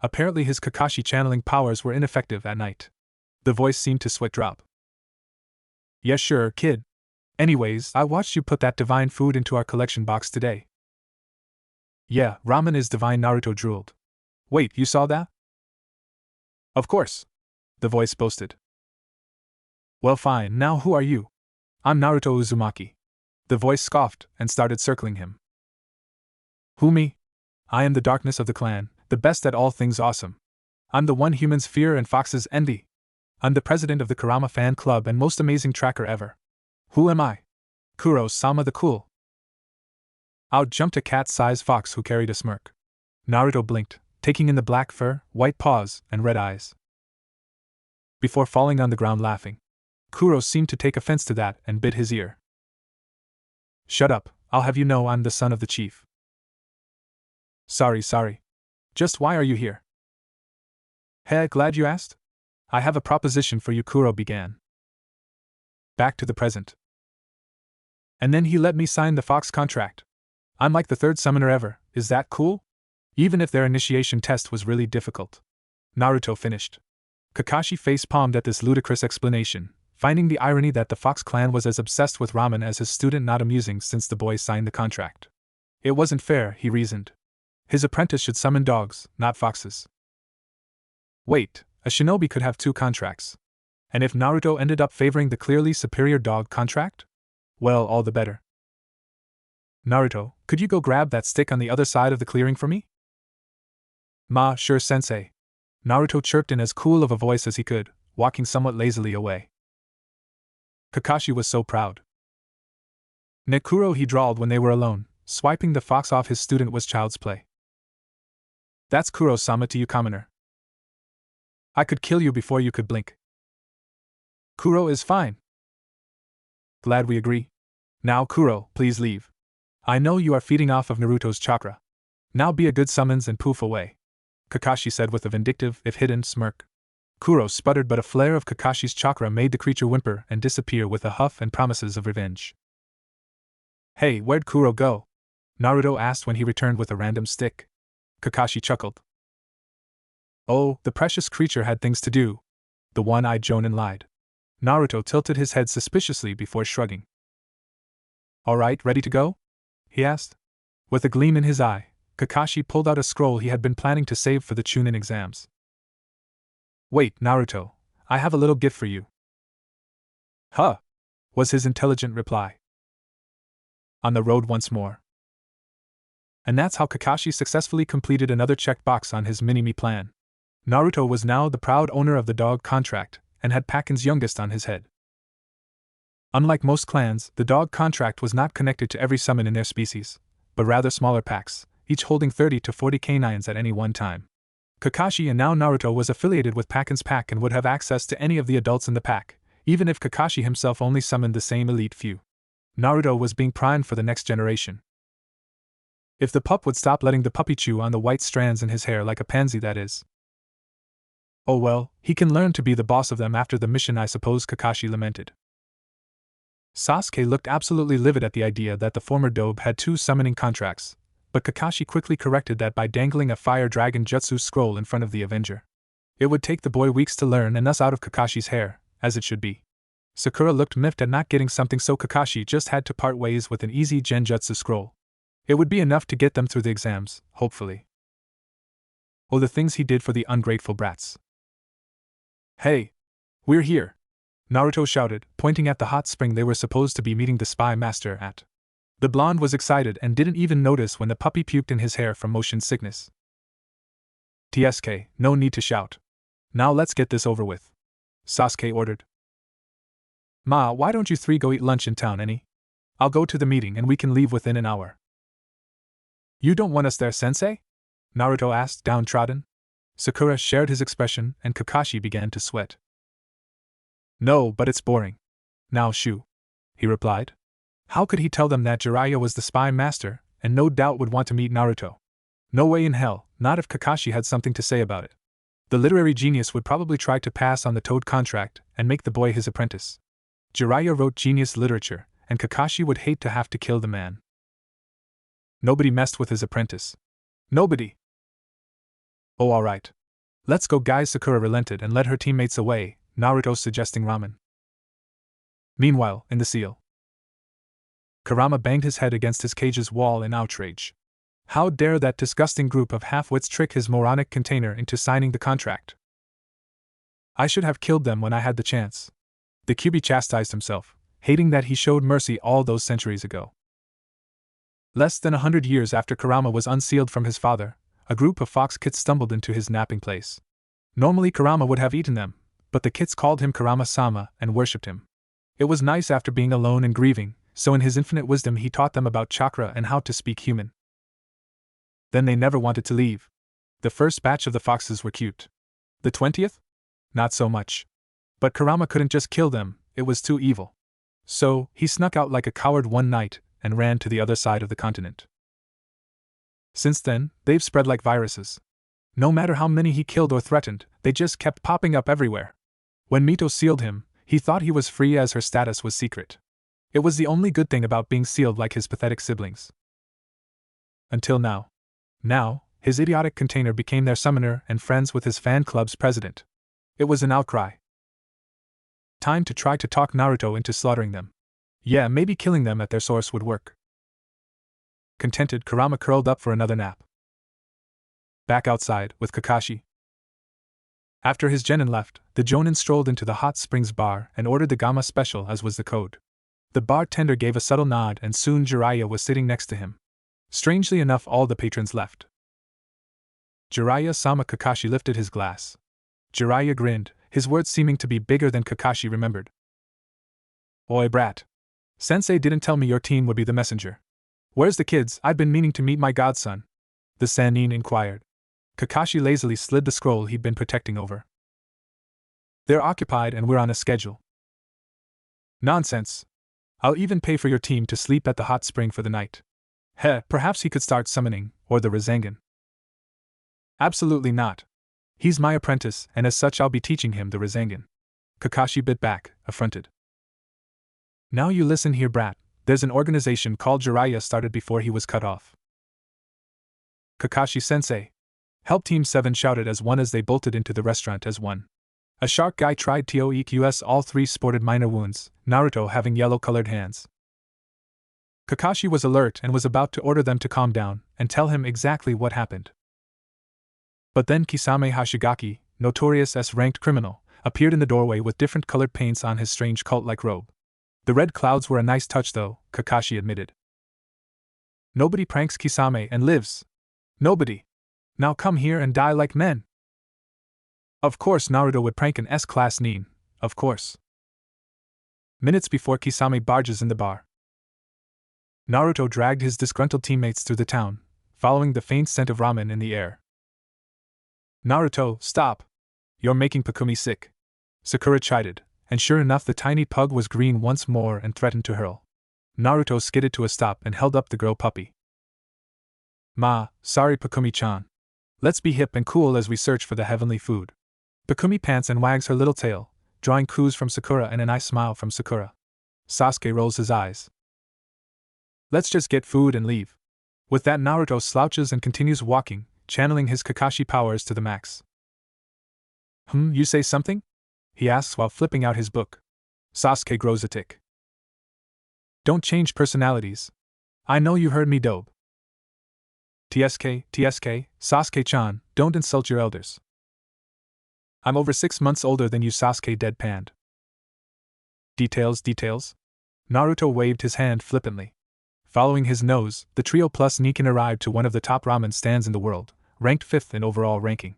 Apparently his Kakashi channeling powers were ineffective at night. The voice seemed to sweat drop. Yeah, sure, kid. Anyways, I watched you put that divine food into our collection box today. Yeah, ramen is divine, Naruto drooled. Wait, you saw that? Of course. The voice boasted. Well fine, now who are you? I'm Naruto Uzumaki. The voice scoffed and started circling him. Who, me? I am the darkness of the clan, the best at all things awesome. I'm the one humans fear and foxes envy. I'm the president of the Kurama fan club and most amazing tracker ever. Who am I? Kuro-sama the cool. Out jumped a cat-sized fox who carried a smirk. Naruto blinked, taking in the black fur, white paws, and red eyes. Before falling on the ground laughing. Kuro seemed to take offense to that and bit his ear. Shut up, I'll have you know I'm the son of the chief. Sorry. Just why are you here? Heh, glad you asked? I have a proposition for you, Kuro began. Back to the present. And then he let me sign the fox contract. I'm like the 3rd summoner ever, is that cool? Even if their initiation test was really difficult. Naruto finished. Kakashi face-palmed at this ludicrous explanation, finding the irony that the Fox clan was as obsessed with ramen as his student not amusing since the boy signed the contract. It wasn't fair, he reasoned. His apprentice should summon dogs, not foxes. Wait, a shinobi could have 2 contracts. And if Naruto ended up favoring the clearly superior dog contract? Well, all the better. Naruto, could you go grab that stick on the other side of the clearing for me? Ma, sure sensei. Naruto chirped in as cool of a voice as he could, walking somewhat lazily away. Kakashi was so proud. Nekuro, he drawled when they were alone, swiping the fox off his student was child's play. That's Kuro-sama to you, commoner. I could kill you before you could blink. Kuro is fine. Glad we agree. Now, Kuro, please leave. I know you are feeding off of Naruto's chakra. Now be a good summons and poof away, Kakashi said with a vindictive, if hidden, smirk. Kuro sputtered, but a flare of Kakashi's chakra made the creature whimper and disappear with a huff and promises of revenge. Hey, where'd Kuro go? Naruto asked when he returned with a random stick. Kakashi chuckled. Oh, the precious creature had things to do. The one-eyed jonin lied. Naruto tilted his head suspiciously before shrugging. All right, ready to go? He asked. With a gleam in his eye, Kakashi pulled out a scroll he had been planning to save for the Chunin exams. Wait, Naruto, I have a little gift for you. Huh? Was his intelligent reply. On the road once more. And that's how Kakashi successfully completed another checkbox on his mini-me plan. Naruto was now the proud owner of the dog contract, and had Pakin's youngest on his head. Unlike most clans, the dog contract was not connected to every summon in their species, but rather smaller packs, each holding 30 to 40 canines at any one time. Kakashi and now Naruto was affiliated with Pakin's pack and would have access to any of the adults in the pack, even if Kakashi himself only summoned the same elite few. Naruto was being primed for the next generation. If the pup would stop letting the puppy chew on the white strands in his hair like a pansy, that is. Oh well, he can learn to be the boss of them after the mission, I suppose, Kakashi lamented. Sasuke looked absolutely livid at the idea that the former Dobe had 2 summoning contracts, but Kakashi quickly corrected that by dangling a fire dragon jutsu scroll in front of the Avenger. It would take the boy weeks to learn, and thus out of Kakashi's hair, as it should be. Sakura looked miffed at not getting something, so Kakashi just had to part ways with an easy genjutsu scroll. It would be enough to get them through the exams, hopefully. Oh, the things he did for the ungrateful brats. Hey! We're here! Naruto shouted, pointing at the hot spring they were supposed to be meeting the spy master at. The blonde was excited and didn't even notice when the puppy puked in his hair from motion sickness. TSK, no need to shout. Now let's get this over with, Sasuke ordered. Ma, why don't you 3 go eat lunch in town, any? I'll go to the meeting and we can leave within an hour. You don't want us there, sensei? Naruto asked, downtrodden. Sakura shared his expression and Kakashi began to sweat. No, but it's boring. Now shoo, he replied. How could he tell them that Jiraiya was the spy master, and no doubt would want to meet Naruto? No way in hell, not if Kakashi had something to say about it. The literary genius would probably try to pass on the Toad contract and make the boy his apprentice. Jiraiya wrote genius literature, and Kakashi would hate to have to kill the man. Nobody messed with his apprentice. Nobody. Oh, alright. Let's go, guys. Sakura relented and led her teammates away, Naruto suggesting ramen. Meanwhile, in the seal, Kurama banged his head against his cage's wall in outrage. How dare that disgusting group of half-wits trick his moronic container into signing the contract? I should have killed them when I had the chance. The Kyuubi chastised himself, hating that he showed mercy all those centuries ago. Less than 100 years after Kurama was unsealed from his father, a group of fox kits stumbled into his napping place. Normally Kurama would have eaten them, but the kits called him Kurama-sama and worshipped him. It was nice after being alone and grieving, so in his infinite wisdom he taught them about chakra and how to speak human. Then they never wanted to leave. The first batch of the foxes were cute. The 20th? Not so much. But Kurama couldn't just kill them, it was too evil. So, he snuck out like a coward one night and ran to the other side of the continent. Since then, they've spread like viruses. No matter how many he killed or threatened, they just kept popping up everywhere. When Mito sealed him, he thought he was free as her status was secret. It was the only good thing about being sealed like his pathetic siblings. Until now. Now, his idiotic container became their summoner and friends with his fan club's president. It was an outcry. Time to try to talk Naruto into slaughtering them. Yeah, maybe killing them at their source would work. Contented, Kurama curled up for another nap. Back outside, with Kakashi. After his genin left, the jonin strolled into the hot springs bar and ordered the Gamma special as was the code. The bartender gave a subtle nod and soon Jiraiya was sitting next to him. Strangely enough, all the patrons left. Jiraiya-sama. Kakashi lifted his glass. Jiraiya grinned, his words seeming to be bigger than Kakashi remembered. Oi brat. Sensei didn't tell me your team would be the messenger. Where's the kids? I've been meaning to meet my godson. The Sannin inquired. Kakashi lazily slid the scroll he'd been protecting over. They're occupied and we're on a schedule. Nonsense. I'll even pay for your team to sleep at the hot spring for the night. Heh, perhaps he could start summoning, or the Rasengan. Absolutely not. He's my apprentice, and as such I'll be teaching him the Rasengan. Kakashi bit back, affronted. Now you listen here, brat. There's an organization called Jiraiya started before he was cut off. Kakashi-sensei. Help Team 7 shouted as one as they bolted into the restaurant as one. A shark guy tried to EQS. All three sported minor wounds, Naruto having yellow-colored hands. Kakashi was alert and was about to order them to calm down and tell him exactly what happened. But then Kisame Hashigaki, notorious S-ranked criminal, appeared in the doorway with different colored paints on his strange cult-like robe. The red clouds were a nice touch though, Kakashi admitted. Nobody pranks Kisame and lives. Nobody. Now come here and die like men. Of course Naruto would prank an S-class nin, of course. Minutes before Kisame barges in the bar, Naruto dragged his disgruntled teammates through the town, following the faint scent of ramen in the air. Naruto, stop! You're making Pakumi sick. Sakura chided, and sure enough the tiny pug was green once more and threatened to hurl. Naruto skidded to a stop and held up the girl puppy. Ma, sorry Pakumi-chan. Let's be hip and cool as we search for the heavenly food. Pakumi pants and wags her little tail, drawing coos from Sakura and an eye smile from Sakura. Sasuke rolls his eyes. Let's just get food and leave. With that Naruto slouches and continues walking, channeling his Kakashi powers to the max. You say something? He asks while flipping out his book. Sasuke grows a tick. Don't change personalities. I know you heard me, dope. TSK, Sasuke-chan, don't insult your elders. I'm over 6 months older than you, Sasuke deadpanned. Details. Naruto waved his hand flippantly. Following his nose, the trio plus Nikin arrived to one of the top ramen stands in the world, ranked 5th in overall ranking.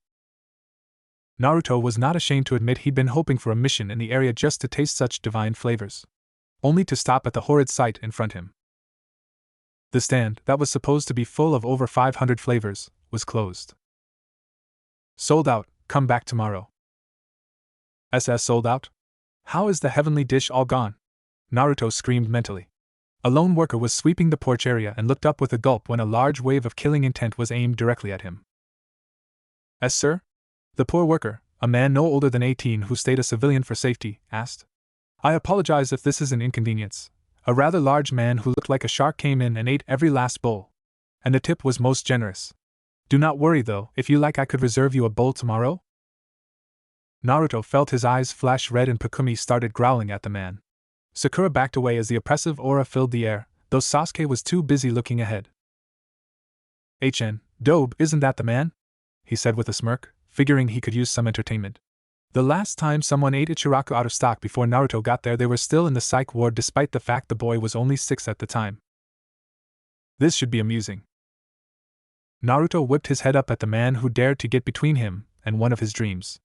Naruto was not ashamed to admit he'd been hoping for a mission in the area just to taste such divine flavors. Only to stop at the horrid sight in front him. The stand, that was supposed to be full of over 500 flavors, was closed. Sold out, come back tomorrow. Sold out? How is the heavenly dish all gone? Naruto screamed mentally. A lone worker was sweeping the porch area and looked up with a gulp when a large wave of killing intent was aimed directly at him. Sir? The poor worker, a man no older than 18 who stayed a civilian for safety, asked. I apologize if this is an inconvenience. A rather large man who looked like a shark came in and ate every last bowl. And the tip was most generous. Do not worry though, if you like I could reserve you a bowl tomorrow? Naruto felt his eyes flash red and Pakumi started growling at the man. Sakura backed away as the oppressive aura filled the air, though Sasuke was too busy looking ahead. Dobe, isn't that the man? He said with a smirk, figuring he could use some entertainment. The last time someone ate Ichiraku out of stock before Naruto got there, they were still in the psych ward despite the fact the boy was only 6 at the time. This should be amusing. Naruto whipped his head up at the man who dared to get between him and one of his dreams.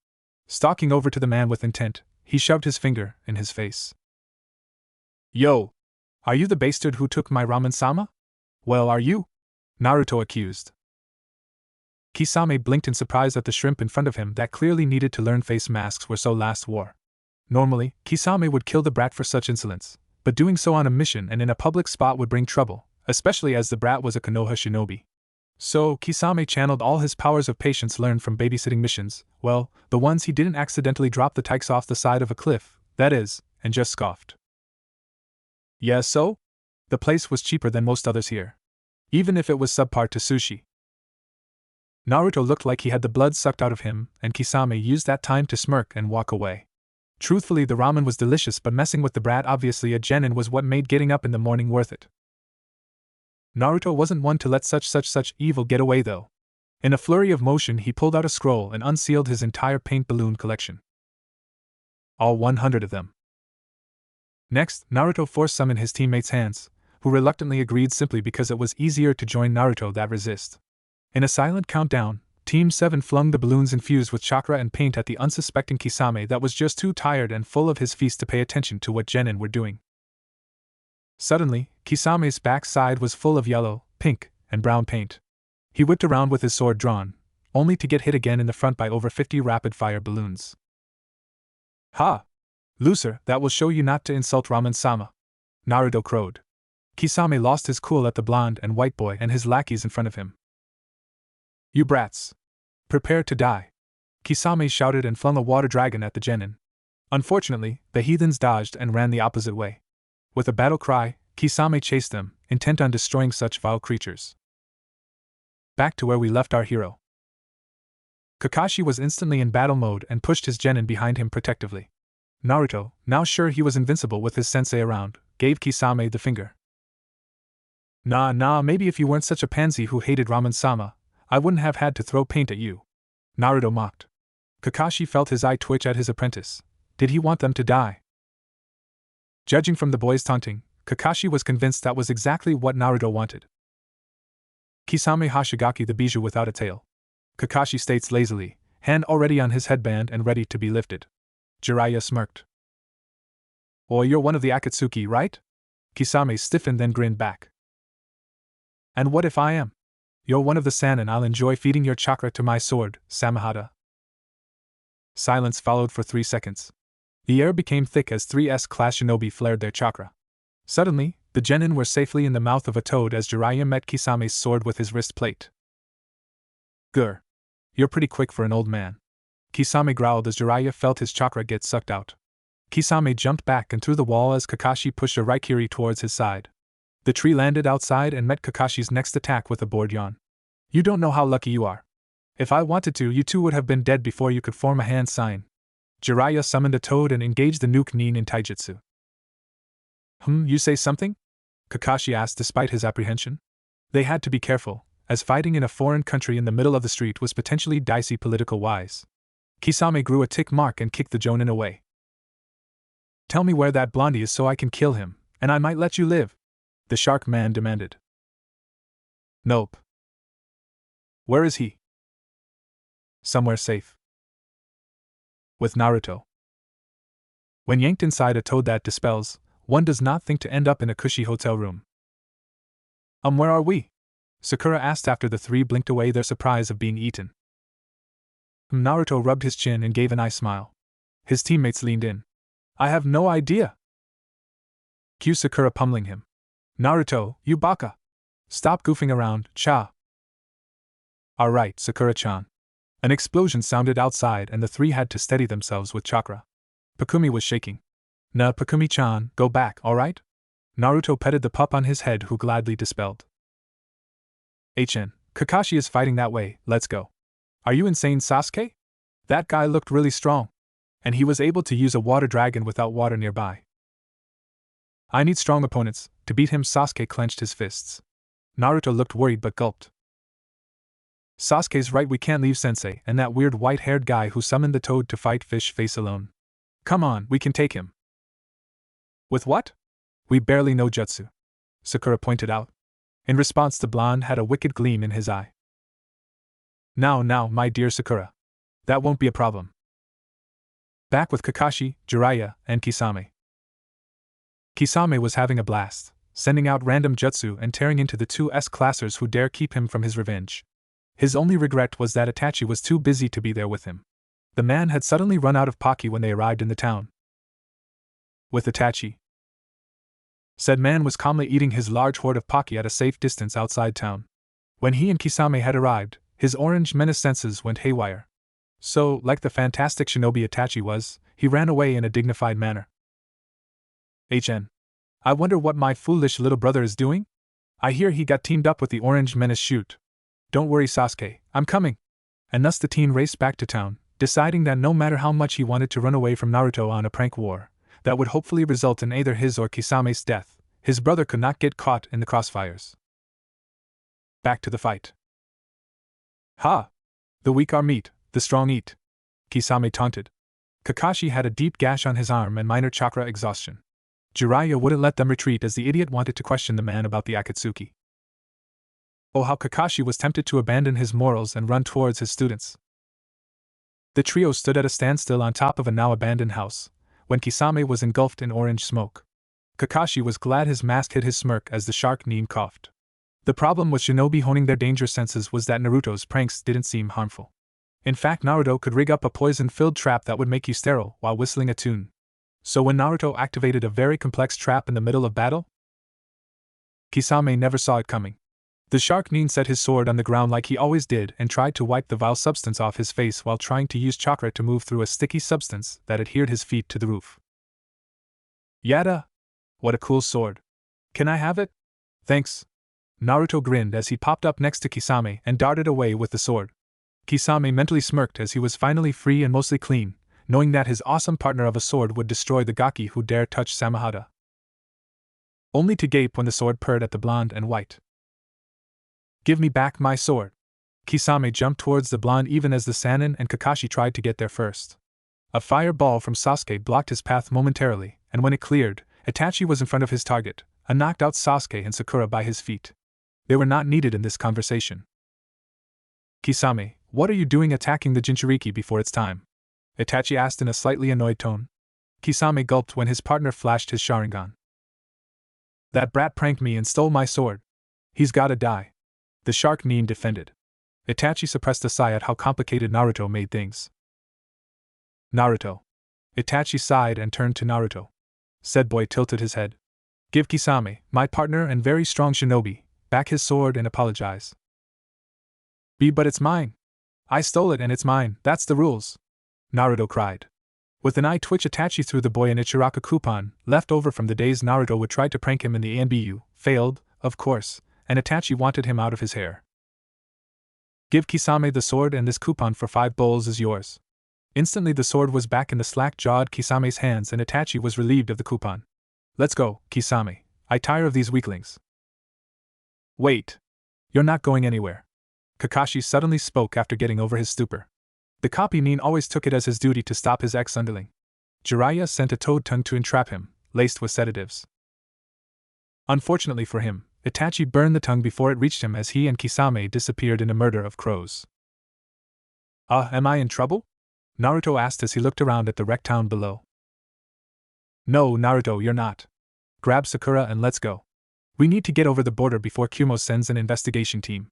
Stalking over to the man with intent, he shoved his finger in his face. Yo! Are you the bastard who took my ramen-sama? Well, are you? Naruto accused. Kisame blinked in surprise at the shrimp in front of him that clearly needed to learn face masks were so last war. Normally, Kisame would kill the brat for such insolence, but doing so on a mission and in a public spot would bring trouble, especially as the brat was a Konoha shinobi. So, Kisame channeled all his powers of patience learned from babysitting missions, well, the ones he didn't accidentally drop the tykes off the side of a cliff, that is, and just scoffed. Yeah, so? The place was cheaper than most others here. Even if it was subpar to sushi. Naruto looked like he had the blood sucked out of him, and Kisame used that time to smirk and walk away. Truthfully, the ramen was delicious, but messing with the brat, obviously a genin, was what made getting up in the morning worth it. Naruto wasn't one to let such evil get away, though. In a flurry of motion, he pulled out a scroll and unsealed his entire paint balloon collection. All 100 of them. Next, Naruto force summoned his teammates' hands, who reluctantly agreed simply because it was easier to join Naruto than resist. In a silent countdown, Team 7 flung the balloons infused with chakra and paint at the unsuspecting Kisame that was just too tired and full of his feast to pay attention to what genin were doing. Suddenly, Kisame's backside was full of yellow, pink, and brown paint. He whipped around with his sword drawn, only to get hit again in the front by over 50 rapid-fire balloons. Ha! Loser, that will show you not to insult Ramen-sama, Naruto crowed. Kisame lost his cool at the blonde and white boy and his lackeys in front of him. You brats! Prepare to die! Kisame shouted and flung a water dragon at the genin. Unfortunately, the heathens dodged and ran the opposite way. With a battle cry, Kisame chased them, intent on destroying such vile creatures. Back to where we left our hero. Kakashi was instantly in battle mode and pushed his genin behind him protectively. Naruto, now sure he was invincible with his sensei around, gave Kisame the finger. Nah, maybe if you weren't such a pansy who hated Ramen-sama, I wouldn't have had to throw paint at you. Naruto mocked. Kakashi felt his eye twitch at his apprentice. Did he want them to die? Judging from the boy's taunting, Kakashi was convinced that was exactly what Naruto wanted. Kisame Hashigaki the bijou without a tail. Kakashi states lazily, hand already on his headband and ready to be lifted. Jiraiya smirked. Oi, you're one of the Akatsuki, right? Kisame stiffened then grinned back. And what if I am? You're one of the San and I'll enjoy feeding your chakra to my sword, Samahata. Silence followed for 3 seconds. The air became thick as 3 S-class shinobi flared their chakra. Suddenly, the genin were safely in the mouth of a toad as Jiraiya met Kisame's sword with his wrist plate. Grr. You're pretty quick for an old man. Kisame growled as Jiraiya felt his chakra get sucked out. Kisame jumped back and through the wall as Kakashi pushed a raikiri towards his side. The tree landed outside and met Kakashi's next attack with a bored yawn. You don't know how lucky you are. If I wanted to, you two would have been dead before you could form a hand sign. Jiraiya summoned a toad and engaged the nuke nin in taijutsu. You say something? Kakashi asked despite his apprehension. They had to be careful, as fighting in a foreign country in the middle of the street was potentially dicey political-wise. Kisame grew a tick mark and kicked the jonin away. Tell me where that blondie is so I can kill him, and I might let you live, the shark man demanded. Nope. Where is he? Somewhere safe. With Naruto. When yanked inside a toad that dispels, one does not think to end up in a cushy hotel room. Where are we? Sakura asked after the 3 blinked away their surprise of being eaten. Naruto rubbed his chin and gave an eye smile. His teammates leaned in. I have no idea. Cue Sakura pummeling him. Naruto, you baka! Stop goofing around, cha! Alright, Sakura-chan. An explosion sounded outside and the 3 had to steady themselves with chakra. Pakumi was shaking. Nah, Pakumi-chan, go back, alright? Naruto petted the pup on his head who gladly dispelled. Kakashi is fighting that way, let's go. Are you insane, Sasuke? That guy looked really strong. And he was able to use a water dragon without water nearby. I need strong opponents. To beat him, Sasuke clenched his fists. Naruto looked worried but gulped. Sasuke's right, we can't leave Sensei and that weird white-haired guy who summoned the toad to fight Fish Face alone. Come on, we can take him. With what? We barely know jutsu, Sakura pointed out. In response, the blonde had a wicked gleam in his eye. Now, my dear Sakura. That won't be a problem. Back with Kakashi, Jiraiya, and Kisame. Kisame was having a blast, sending out random jutsu and tearing into the 2 S-classers who dare keep him from his revenge. His only regret was that Itachi was too busy to be there with him. The man had suddenly run out of Pocky when they arrived in the town. With Itachi. Said man was calmly eating his large hoard of Pocky at a safe distance outside town. When he and Kisame had arrived, his orange menace senses went haywire. So, like the fantastic shinobi Itachi was, he ran away in a dignified manner. I wonder what my foolish little brother is doing? I hear he got teamed up with the orange menace shoot. Don't worry, Sasuke, I'm coming. And thus the teen raced back to town, deciding that no matter how much he wanted to run away from Naruto on a prank war, that would hopefully result in either his or Kisame's death, his brother could not get caught in the crossfires. Back to the fight. Ha! The weak are meat, the strong eat, Kisame taunted. Kakashi had a deep gash on his arm and minor chakra exhaustion. Jiraiya wouldn't let them retreat as the idiot wanted to question the man about the Akatsuki. Oh, how Kakashi was tempted to abandon his morals and run towards his students. The trio stood at a standstill on top of a now abandoned house, when Kisame was engulfed in orange smoke. Kakashi was glad his mask hid his smirk as the shark Nin coughed. The problem with shinobi honing their danger senses was that Naruto's pranks didn't seem harmful. In fact, Naruto could rig up a poison-filled trap that would make you sterile while whistling a tune. So when Naruto activated a very complex trap in the middle of battle, Kisame never saw it coming. The shark Nin set his sword on the ground like he always did and tried to wipe the vile substance off his face while trying to use chakra to move through a sticky substance that adhered his feet to the roof. Yada! What a cool sword. Can I have it? Thanks. Naruto grinned as he popped up next to Kisame and darted away with the sword. Kisame mentally smirked as he was finally free and mostly clean, knowing that his awesome partner of a sword would destroy the gaki who dare touch Samahada. Only to gape when the sword purred at the blonde and white. Give me back my sword. Kisame jumped towards the blonde even as the Sannin and Kakashi tried to get there first. A fireball from Sasuke blocked his path momentarily, and when it cleared, Itachi was in front of his target, a knocked-out Sasuke and Sakura by his feet. They were not needed in this conversation. Kisame, what are you doing attacking the Jinchuriki before it's time? Itachi asked in a slightly annoyed tone. Kisame gulped when his partner flashed his sharingan. That brat pranked me and stole my sword. He's gotta die. The shark Nin defended. Itachi suppressed a sigh at how complicated Naruto made things. Naruto. Itachi sighed and turned to Naruto. Said boy tilted his head. Give Kisame, my partner and very strong shinobi, back his sword and apologize. But it's mine. I stole it and it's mine, that's the rules. Naruto cried. With an eye twitch, Itachi threw the boy an Ichiraka coupon, left over from the days Naruto would try to prank him in the ANBU, failed, of course, and Itachi wanted him out of his hair. Give Kisame the sword and this coupon for 5 bowls is yours. Instantly the sword was back in the slack-jawed Kisame's hands and Itachi was relieved of the coupon. Let's go, Kisame. I tire of these weaklings. Wait. You're not going anywhere. Kakashi suddenly spoke after getting over his stupor. The copy Nin always took it as his duty to stop his ex-underling. Jiraiya sent a toad tongue to entrap him, laced with sedatives. Unfortunately for him, Itachi burned the tongue before it reached him as he and Kisame disappeared in a murder of crows. Am I in trouble? Naruto asked as he looked around at the wrecked town below. No, Naruto, you're not. Grab Sakura and let's go. We need to get over the border before Kumo sends an investigation team.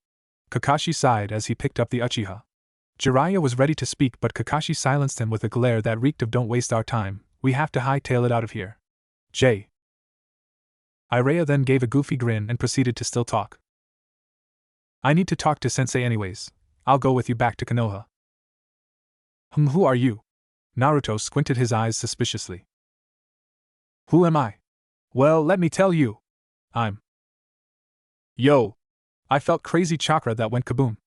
Kakashi sighed as he picked up the Uchiha. Jiraiya was ready to speak, but Kakashi silenced him with a glare that reeked of don't waste our time, we have to hightail it out of here. Jiraiya then gave a goofy grin and proceeded to still talk. I need to talk to sensei anyways. I'll go with you back to Konoha. Who are you? Naruto squinted his eyes suspiciously. Who am I? Well, let me tell you. I'm. Yo! I felt crazy chakra that went kaboom.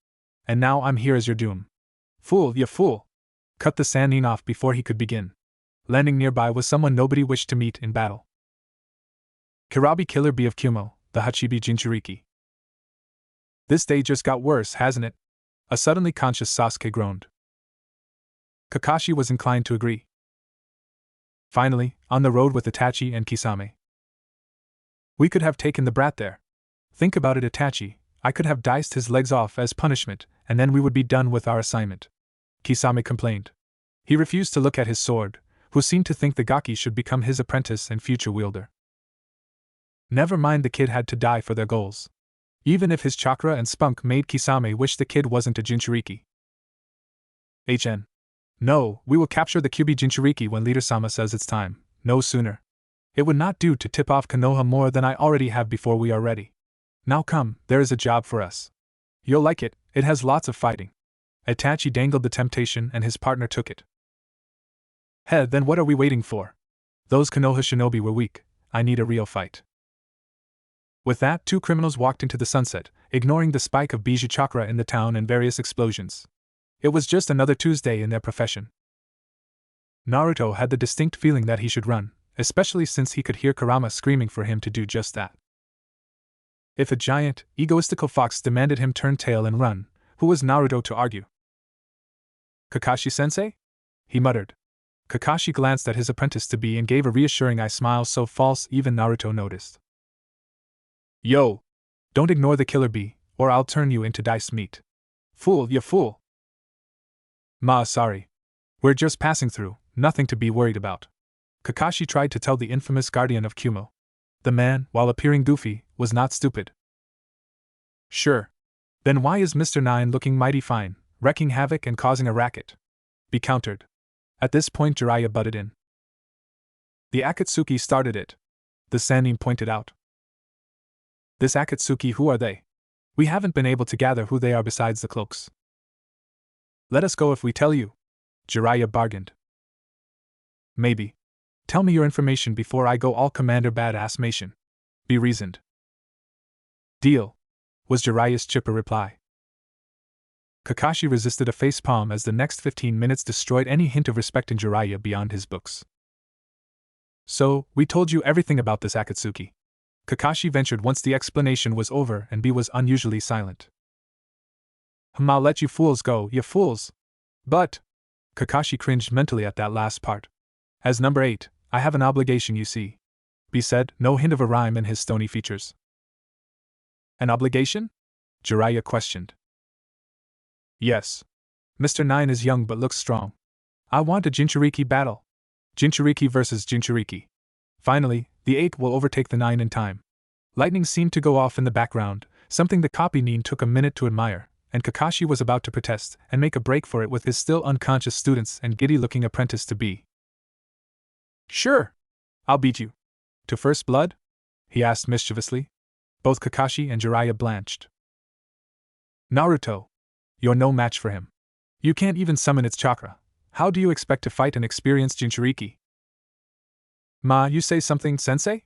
And now I'm here as your doom. Fool, ya fool! Cut the Sannin off before he could begin. Landing nearby was someone nobody wished to meet in battle. Kirabi Killer B of Kumo, the Hachibi Jinchuriki. This day just got worse, hasn't it? A suddenly conscious Sasuke groaned. Kakashi was inclined to agree. Finally, on the road with Itachi and Kisame. We could have taken the brat there. Think about it, Itachi. I could have diced his legs off as punishment, and then we would be done with our assignment. Kisame complained. He refused to look at his sword, who seemed to think the gaki should become his apprentice and future wielder. Never mind, the kid had to die for their goals. Even if his chakra and spunk made Kisame wish the kid wasn't a Jinchuriki. No, we will capture the Kyubi Jinchuriki when Leader Sama says it's time, no sooner. It would not do to tip off Konoha more than I already have before we are ready. Now come, there is a job for us. You'll like it, it has lots of fighting. Itachi dangled the temptation and his partner took it. Then what are we waiting for? Those Konoha shinobi were weak, I need a real fight. With that, 2 criminals walked into the sunset, ignoring the spike of bijou chakra in the town and various explosions. It was just another Tuesday in their profession. Naruto had the distinct feeling that he should run, especially since he could hear Kurama screaming for him to do just that. If a giant, egoistical fox demanded him turn tail and run, who was Naruto to argue? Kakashi-sensei? He muttered. Kakashi glanced at his apprentice-to-be and gave a reassuring eye smile so false even Naruto noticed. Yo! Don't ignore the killer bee, or I'll turn you into diced meat. Fool, you fool! Ma, sorry. We're just passing through, nothing to be worried about. Kakashi tried to tell the infamous guardian of Kumo. The man, while appearing goofy, was not stupid. Sure. Then why is Mr. Nine looking mighty fine, wreaking havoc and causing a racket? Be countered. At this point Jiraiya butted in. The Akatsuki started it. The Sannin pointed out. This Akatsuki, who are they? We haven't been able to gather who they are besides the cloaks. Let us go if we tell you, Jiraiya bargained. Maybe. Tell me your information before I go all Commander Badass Mation. Be reasoned. Deal, was Jiraiya's chipper reply. Kakashi resisted a facepalm as the next 15 minutes destroyed any hint of respect in Jiraiya beyond his books. So, we told you everything about this Akatsuki. Kakashi ventured once the explanation was over and B was unusually silent. I'll let you fools go, you fools. But, Kakashi cringed mentally at that last part. As number 8, I have an obligation, you see. B said, no hint of a rhyme in his stony features. An obligation? Jiraiya questioned. Yes. Mr. Nine is young but looks strong. I want a Jinchuriki battle. Jinchuriki versus Jinchuriki. Finally, the 8 will overtake the 9 in time. Lightning seemed to go off in the background, something the copy Nin took a minute to admire, and Kakashi was about to protest and make a break for it with his still unconscious students and giddy-looking apprentice-to-be. Sure. I'll beat you. To first blood? He asked mischievously. Both Kakashi and Jiraiya blanched. Naruto. You're no match for him. You can't even summon its chakra. How do you expect to fight an experienced Jinchuriki? Ma, you say something, sensei?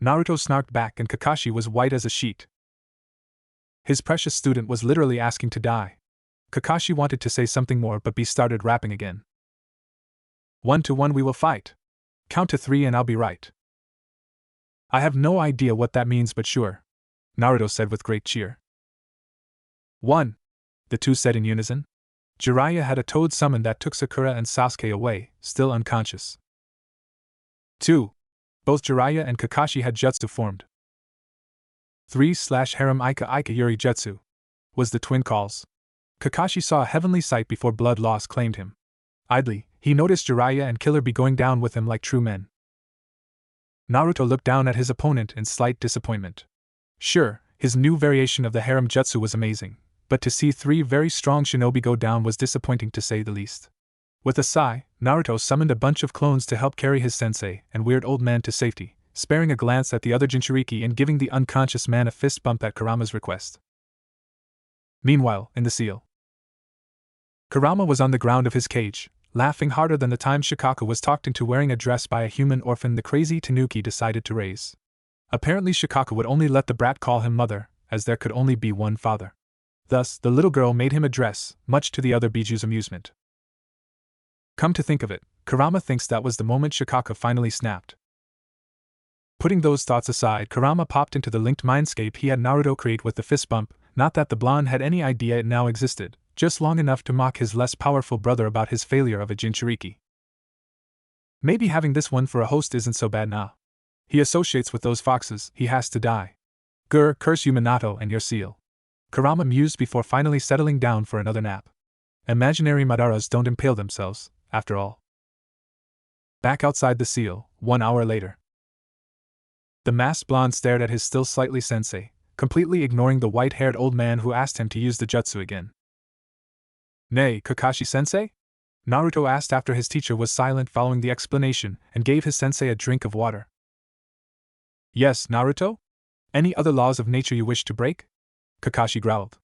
Naruto snarked back and Kakashi was white as a sheet. His precious student was literally asking to die. Kakashi wanted to say something more but B started rapping again. 1-to-1 we will fight. Count to 3 and I'll be right. I have no idea what that means but sure, Naruto said with great cheer. 1. The two said in unison. Jiraiya had a toad summon that took Sakura and Sasuke away, still unconscious. 2. Both Jiraiya and Kakashi had jutsu formed. 3/harem Ika Yuri Jutsu, was the twin calls. Kakashi saw a heavenly sight before blood loss claimed him. Idly, he noticed Jiraiya and Killer B going down with him like true men. Naruto looked down at his opponent in slight disappointment. Sure, his new variation of the harem jutsu was amazing, but to see 3 very strong shinobi go down was disappointing to say the least. With a sigh, Naruto summoned a bunch of clones to help carry his sensei and weird old man to safety, sparing a glance at the other Jinchuriki and giving the unconscious man a fist bump at Kurama's request. Meanwhile, in the seal, Kurama was on the ground of his cage, laughing harder than the time Shikaku was talked into wearing a dress by a human orphan the crazy Tanuki decided to raise. Apparently Shikaku would only let the brat call him mother, as there could only be one father. Thus, the little girl made him a dress, much to the other Biju's amusement. Come to think of it, Kurama thinks that was the moment Shikaku finally snapped. Putting those thoughts aside, Kurama popped into the linked mindscape he had Naruto create with the fist bump, not that the blonde had any idea it now existed, just long enough to mock his less powerful brother about his failure of a Jinchuriki. Maybe having this one for a host isn't so bad now. He associates with those foxes, he has to die. Grr, curse you Minato and your seal. Kurama mused before finally settling down for another nap. Imaginary Madaras don't impale themselves, after all. Back outside the seal, 1 hour later. The masked blonde stared at his still slightly sensei, completely ignoring the white-haired old man who asked him to use the jutsu again. Nay, Kakashi-sensei? Naruto asked after his teacher was silent following the explanation and gave his sensei a drink of water. Yes, Naruto? Any other laws of nature you wish to break? Kakashi growled.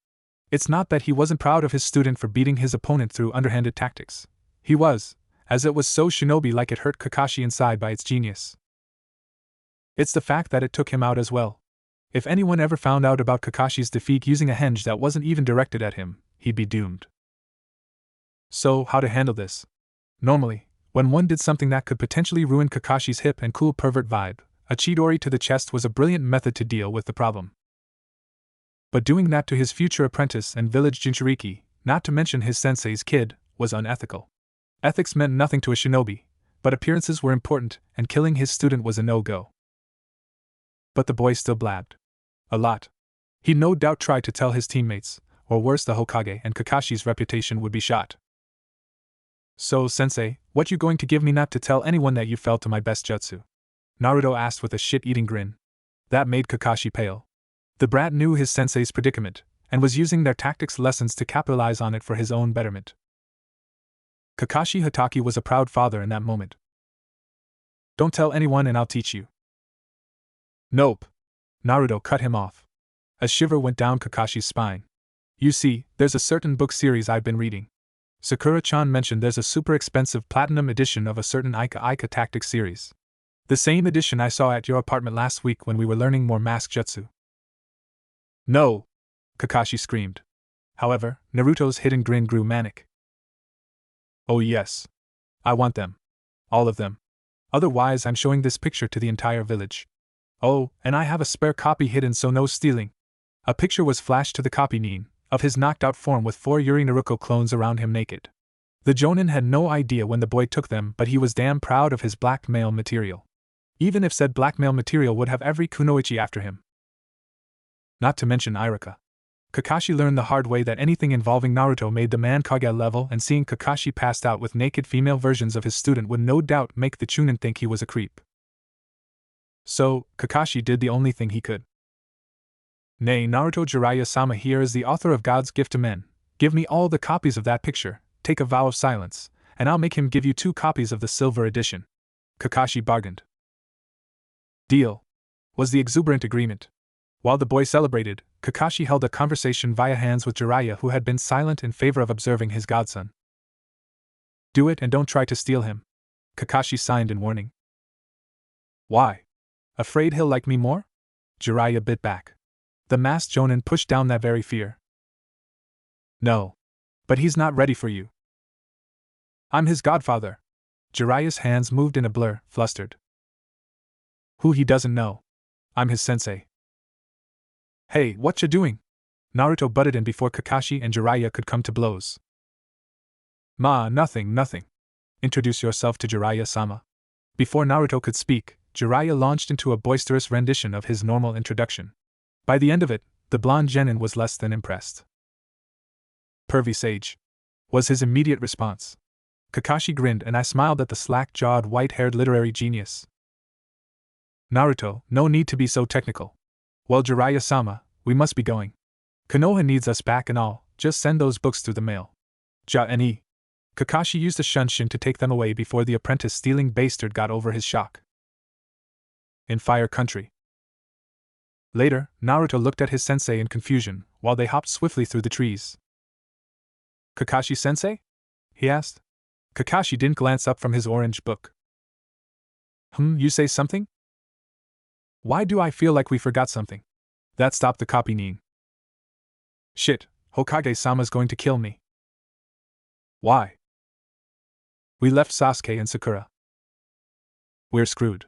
It's not that he wasn't proud of his student for beating his opponent through underhanded tactics. He was, as it was so shinobi-like it hurt Kakashi inside by its genius. It's the fact that it took him out as well. If anyone ever found out about Kakashi's defeat using a henge that wasn't even directed at him, he'd be doomed. So, how to handle this? Normally, when one did something that could potentially ruin Kakashi's hip and cool pervert vibe, a chidori to the chest was a brilliant method to deal with the problem. But doing that to his future apprentice and village Jinchuriki, not to mention his sensei's kid, was unethical. Ethics meant nothing to a shinobi, but appearances were important, and killing his student was a no-go. But the boy still blabbed. A lot. He'd no doubt try to tell his teammates, or worse the Hokage, and Kakashi's reputation would be shot. So, sensei, what you going to give me not to tell anyone that you fell to my best jutsu? Naruto asked with a shit-eating grin. That made Kakashi pale. The brat knew his sensei's predicament, and was using their tactics lessons to capitalize on it for his own betterment. Kakashi Hatake was a proud father in that moment. Don't tell anyone and I'll teach you. Nope. Naruto cut him off. A shiver went down Kakashi's spine. You see, there's a certain book series I've been reading. Sakura-chan mentioned there's a super expensive platinum edition of a certain Ika tactics series. The same edition I saw at your apartment last week when we were learning more mask jutsu. No! Kakashi screamed. However, Naruto's hidden grin grew manic. Oh yes. I want them. All of them. Otherwise I'm showing this picture to the entire village. Oh, and I have a spare copy hidden so no stealing. A picture was flashed to the copy nin, of his knocked-out form with 4 Yuri Naruto clones around him naked. The Jonin had no idea when the boy took them, but he was damn proud of his blackmail material. Even if said blackmail material would have every kunoichi after him. Not to mention Irika. Kakashi learned the hard way that anything involving Naruto made the man Kage level, and seeing Kakashi passed out with naked female versions of his student would no doubt make the Chunin think he was a creep. So, Kakashi did the only thing he could. Nay, Naruto Jiraiya-sama here is the author of God's Gift to Men. Give me all the copies of that picture, take a vow of silence, and I'll make him give you 2 copies of the silver edition. Kakashi bargained. Deal. Was the exuberant agreement. While the boy celebrated, Kakashi held a conversation via hands with Jiraiya, who had been silent in favor of observing his godson. Do it and don't try to steal him. Kakashi signed in warning. Why? Afraid he'll like me more? Jiraiya bit back. The masked Jonin pushed down that very fear. No. But he's not ready for you. I'm his godfather. Jiraiya's hands moved in a blur, flustered. Who he doesn't know. I'm his sensei. Hey, what you doing? Naruto butted in before Kakashi and Jiraiya could come to blows. Nothing. Introduce yourself to Jiraiya-sama. Before Naruto could speak, Jiraiya launched into a boisterous rendition of his normal introduction. By the end of it, the blonde genin was less than impressed. Pervy sage, was his immediate response. Kakashi grinned and I smiled at the slack-jawed, white-haired literary genius. Naruto, no need to be so technical. Well, Jiraiya-sama, we must be going. Konoha needs us back and all, just send those books through the mail. Ja-ni. Kakashi used a shunshin to take them away before the apprentice-stealing bastard got over his shock. In Fire Country. Later, Naruto looked at his sensei in confusion, while they hopped swiftly through the trees. Kakashi-sensei? He asked. Kakashi didn't glance up from his orange book. You say something? Why do I feel like we forgot something? That stopped the copy nin. Shit, Hokage-sama's going to kill me. Why? We left Sasuke and Sakura. We're screwed,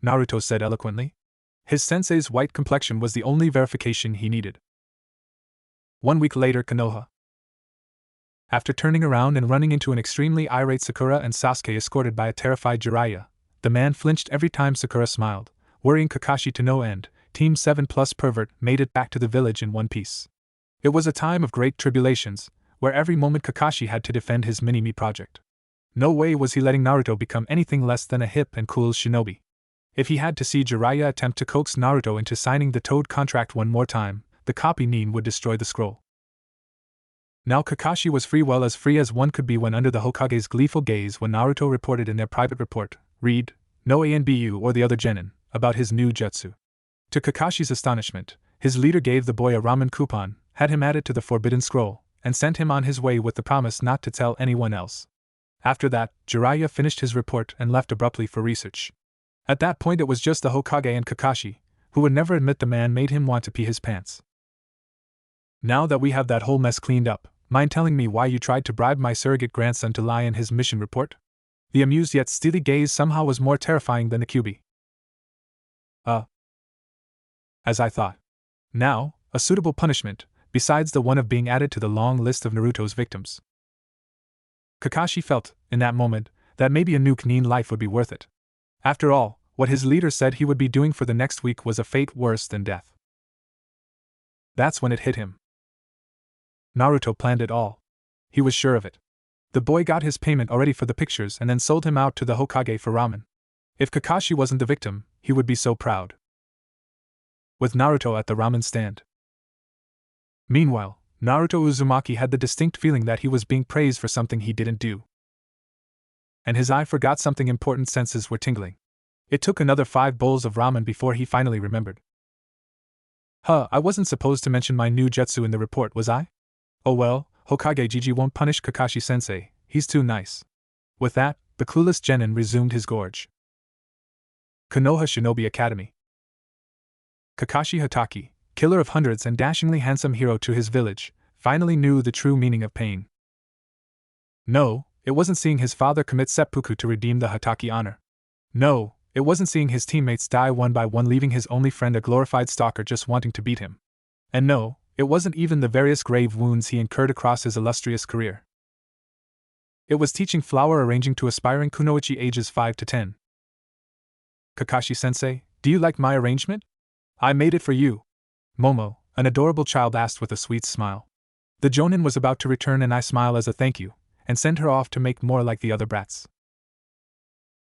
Naruto said eloquently. His sensei's white complexion was the only verification he needed. 1 week later, Konoha. After turning around and running into an extremely irate Sakura and Sasuke escorted by a terrified Jiraiya, the man flinched every time Sakura smiled, worrying Kakashi to no end. Team 7 plus pervert made it back to the village in one piece. It was a time of great tribulations, where every moment Kakashi had to defend his mini-me project. No way was he letting Naruto become anything less than a hip and cool shinobi. If he had to see Jiraiya attempt to coax Naruto into signing the Toad contract one more time, the copy nin would destroy the scroll. Now Kakashi was free, well as free as one could be when under the Hokage's gleeful gaze when Naruto reported in their private report, read, no ANBU or the other genin, about his new jutsu. To Kakashi's astonishment, his leader gave the boy a ramen coupon, had him add it to the forbidden scroll, and sent him on his way with the promise not to tell anyone else. After that, Jiraiya finished his report and left abruptly for research. At that point it was just the Hokage and Kakashi, who would never admit the man made him want to pee his pants. Now that we have that whole mess cleaned up, mind telling me why you tried to bribe my surrogate grandson to lie in his mission report? The amused yet steely gaze somehow was more terrifying than the QB. As I thought. Now, a suitable punishment, besides the one of being added to the long list of Naruto's victims. Kakashi felt, in that moment, that maybe a new Chunin life would be worth it. After all, what his leader said he would be doing for the next week was a fate worse than death. That's when it hit him. Naruto planned it all. He was sure of it. The boy got his payment already for the pictures and then sold him out to the Hokage for ramen. If Kakashi wasn't the victim, he would be so proud. With Naruto at the ramen stand. Meanwhile, Naruto Uzumaki had the distinct feeling that he was being praised for something he didn't do. And his eye forgot something important, senses were tingling. It took another 5 bowls of ramen before he finally remembered. I wasn't supposed to mention my new jutsu in the report, was I? Oh well, Hokage Gigi won't punish Kakashi-sensei, he's too nice. With that, the clueless genin resumed his gorge. Konoha Shinobi Academy. Kakashi Hatake, killer of hundreds and dashingly handsome hero to his village, finally knew the true meaning of pain. No, it wasn't seeing his father commit seppuku to redeem the Hatake honor. No, it wasn't seeing his teammates die one by one, leaving his only friend a glorified stalker just wanting to beat him. And no, it wasn't even the various grave wounds he incurred across his illustrious career. It was teaching flower arranging to aspiring kunoichi ages 5 to 10. Kakashi-sensei, do you like my arrangement? I made it for you. Momo, an adorable child, asked with a sweet smile. The jonin was about to return an eye smile as a thank you, and send her off to make more like the other brats.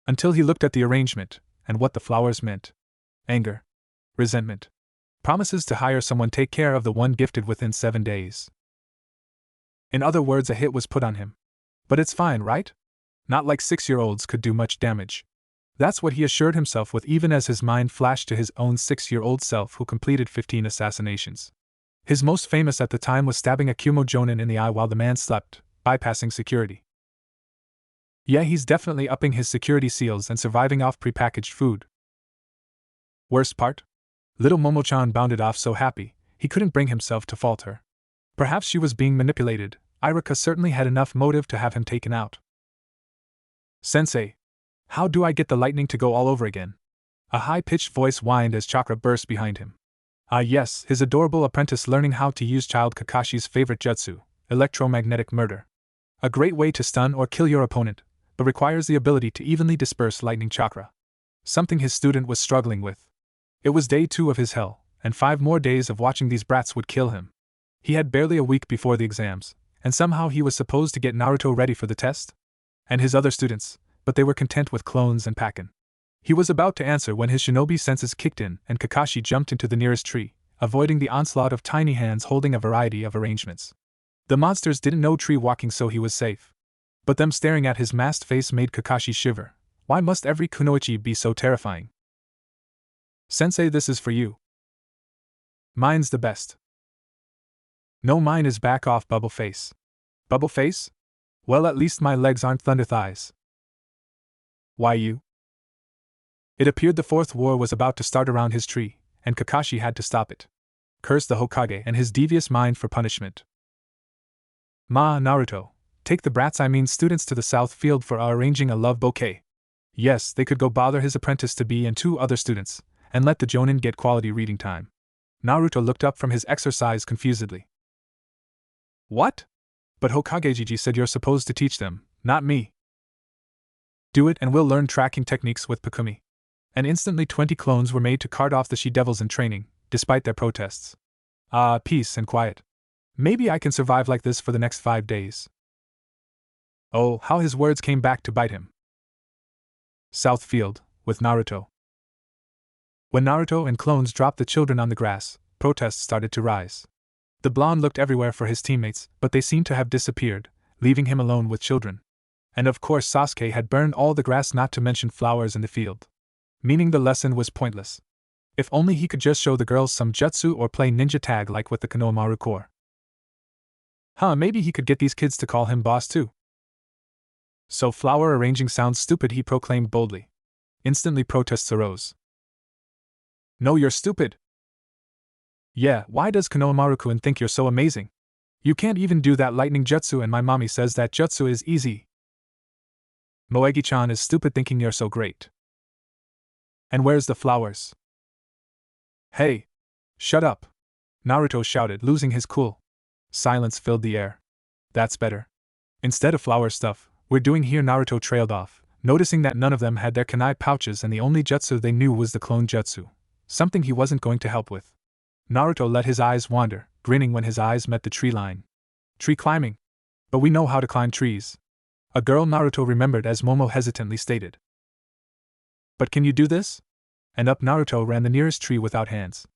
Until he looked at the arrangement, and what the flowers meant. Anger. Resentment. Promises to hire someone take care of the one gifted within 7 days. In other words, a hit was put on him. But it's fine, right? Not like 6-year-olds could do much damage. That's what he assured himself with, even as his mind flashed to his own 6-year-old self who completed 15 assassinations. His most famous at the time was stabbing a Kumo jonin in the eye while the man slept, bypassing security. Yeah, he's definitely upping his security seals and surviving off prepackaged food. Worst part? Little Momo-chan bounded off so happy, he couldn't bring himself to fault her. Perhaps she was being manipulated. Irika certainly had enough motive to have him taken out. Sensei, how do I get the lightning to go all over again? A high-pitched voice whined as chakra burst behind him. Ah yes, his adorable apprentice learning how to use child Kakashi's favorite jutsu, electromagnetic murder. A great way to stun or kill your opponent, but requires the ability to evenly disperse lightning chakra. Something his student was struggling with. It was day 2 of his hell, and 5 more days of watching these brats would kill him. He had barely a week before the exams, and somehow he was supposed to get Naruto ready for the test? And his other students, but they were content with clones and Pakken. He was about to answer when his shinobi senses kicked in and Kakashi jumped into the nearest tree, avoiding the onslaught of tiny hands holding a variety of arrangements. The monsters didn't know tree walking, so he was safe. But them staring at his masked face made Kakashi shiver. Why must every kunoichi be so terrifying? Sensei, this is for you. Mine's the best. No, mine is back off, Bubble Face. Bubble Face? Well, at least my legs aren't thunder thighs. Why you? It appeared the 4th war was about to start around his tree, and Kakashi had to stop it. Curse the Hokage and his devious mind for punishment. Naruto, take the brats, I mean students, to the south field for arranging a love bouquet. Yes, they could go bother his apprentice to be and 2 other students, and let the jonin get quality reading time. Naruto looked up from his exercise confusedly. What? But Hokage Gigi said you're supposed to teach them, not me. Do it and we'll learn tracking techniques with Pakumi. And instantly 20 clones were made to cart off the she-devils in training, despite their protests. Peace and quiet. Maybe I can survive like this for the next 5 days. Oh, how his words came back to bite him. South Field, with Naruto. When Naruto and clones dropped the children on the grass, protests started to rise. The blonde looked everywhere for his teammates, but they seemed to have disappeared, leaving him alone with children. And of course Sasuke had burned all the grass, not to mention flowers in the field. Meaning the lesson was pointless. If only he could just show the girls some jutsu or play ninja tag like with the Konohamaru Corps. Maybe he could get these kids to call him boss too. So flower arranging sounds stupid, he proclaimed boldly. Instantly protests arose. No, you're stupid. Yeah, why does Konohamaru-kun think you're so amazing? You can't even do that lightning jutsu and my mommy says that jutsu is easy. Moegi-chan is stupid thinking you're so great. And where's the flowers? Hey! Shut up! Naruto shouted, losing his cool. Silence filled the air. That's better. Instead of flower stuff, we're doing here. Naruto trailed off, noticing that none of them had their kunai pouches and the only jutsu they knew was the clone jutsu, something he wasn't going to help with. Naruto let his eyes wander, grinning when his eyes met the tree line. Tree climbing. But we know how to climb trees. A girl Naruto remembered as Momo hesitantly stated. But can you do this? And up Naruto ran the nearest tree without hands.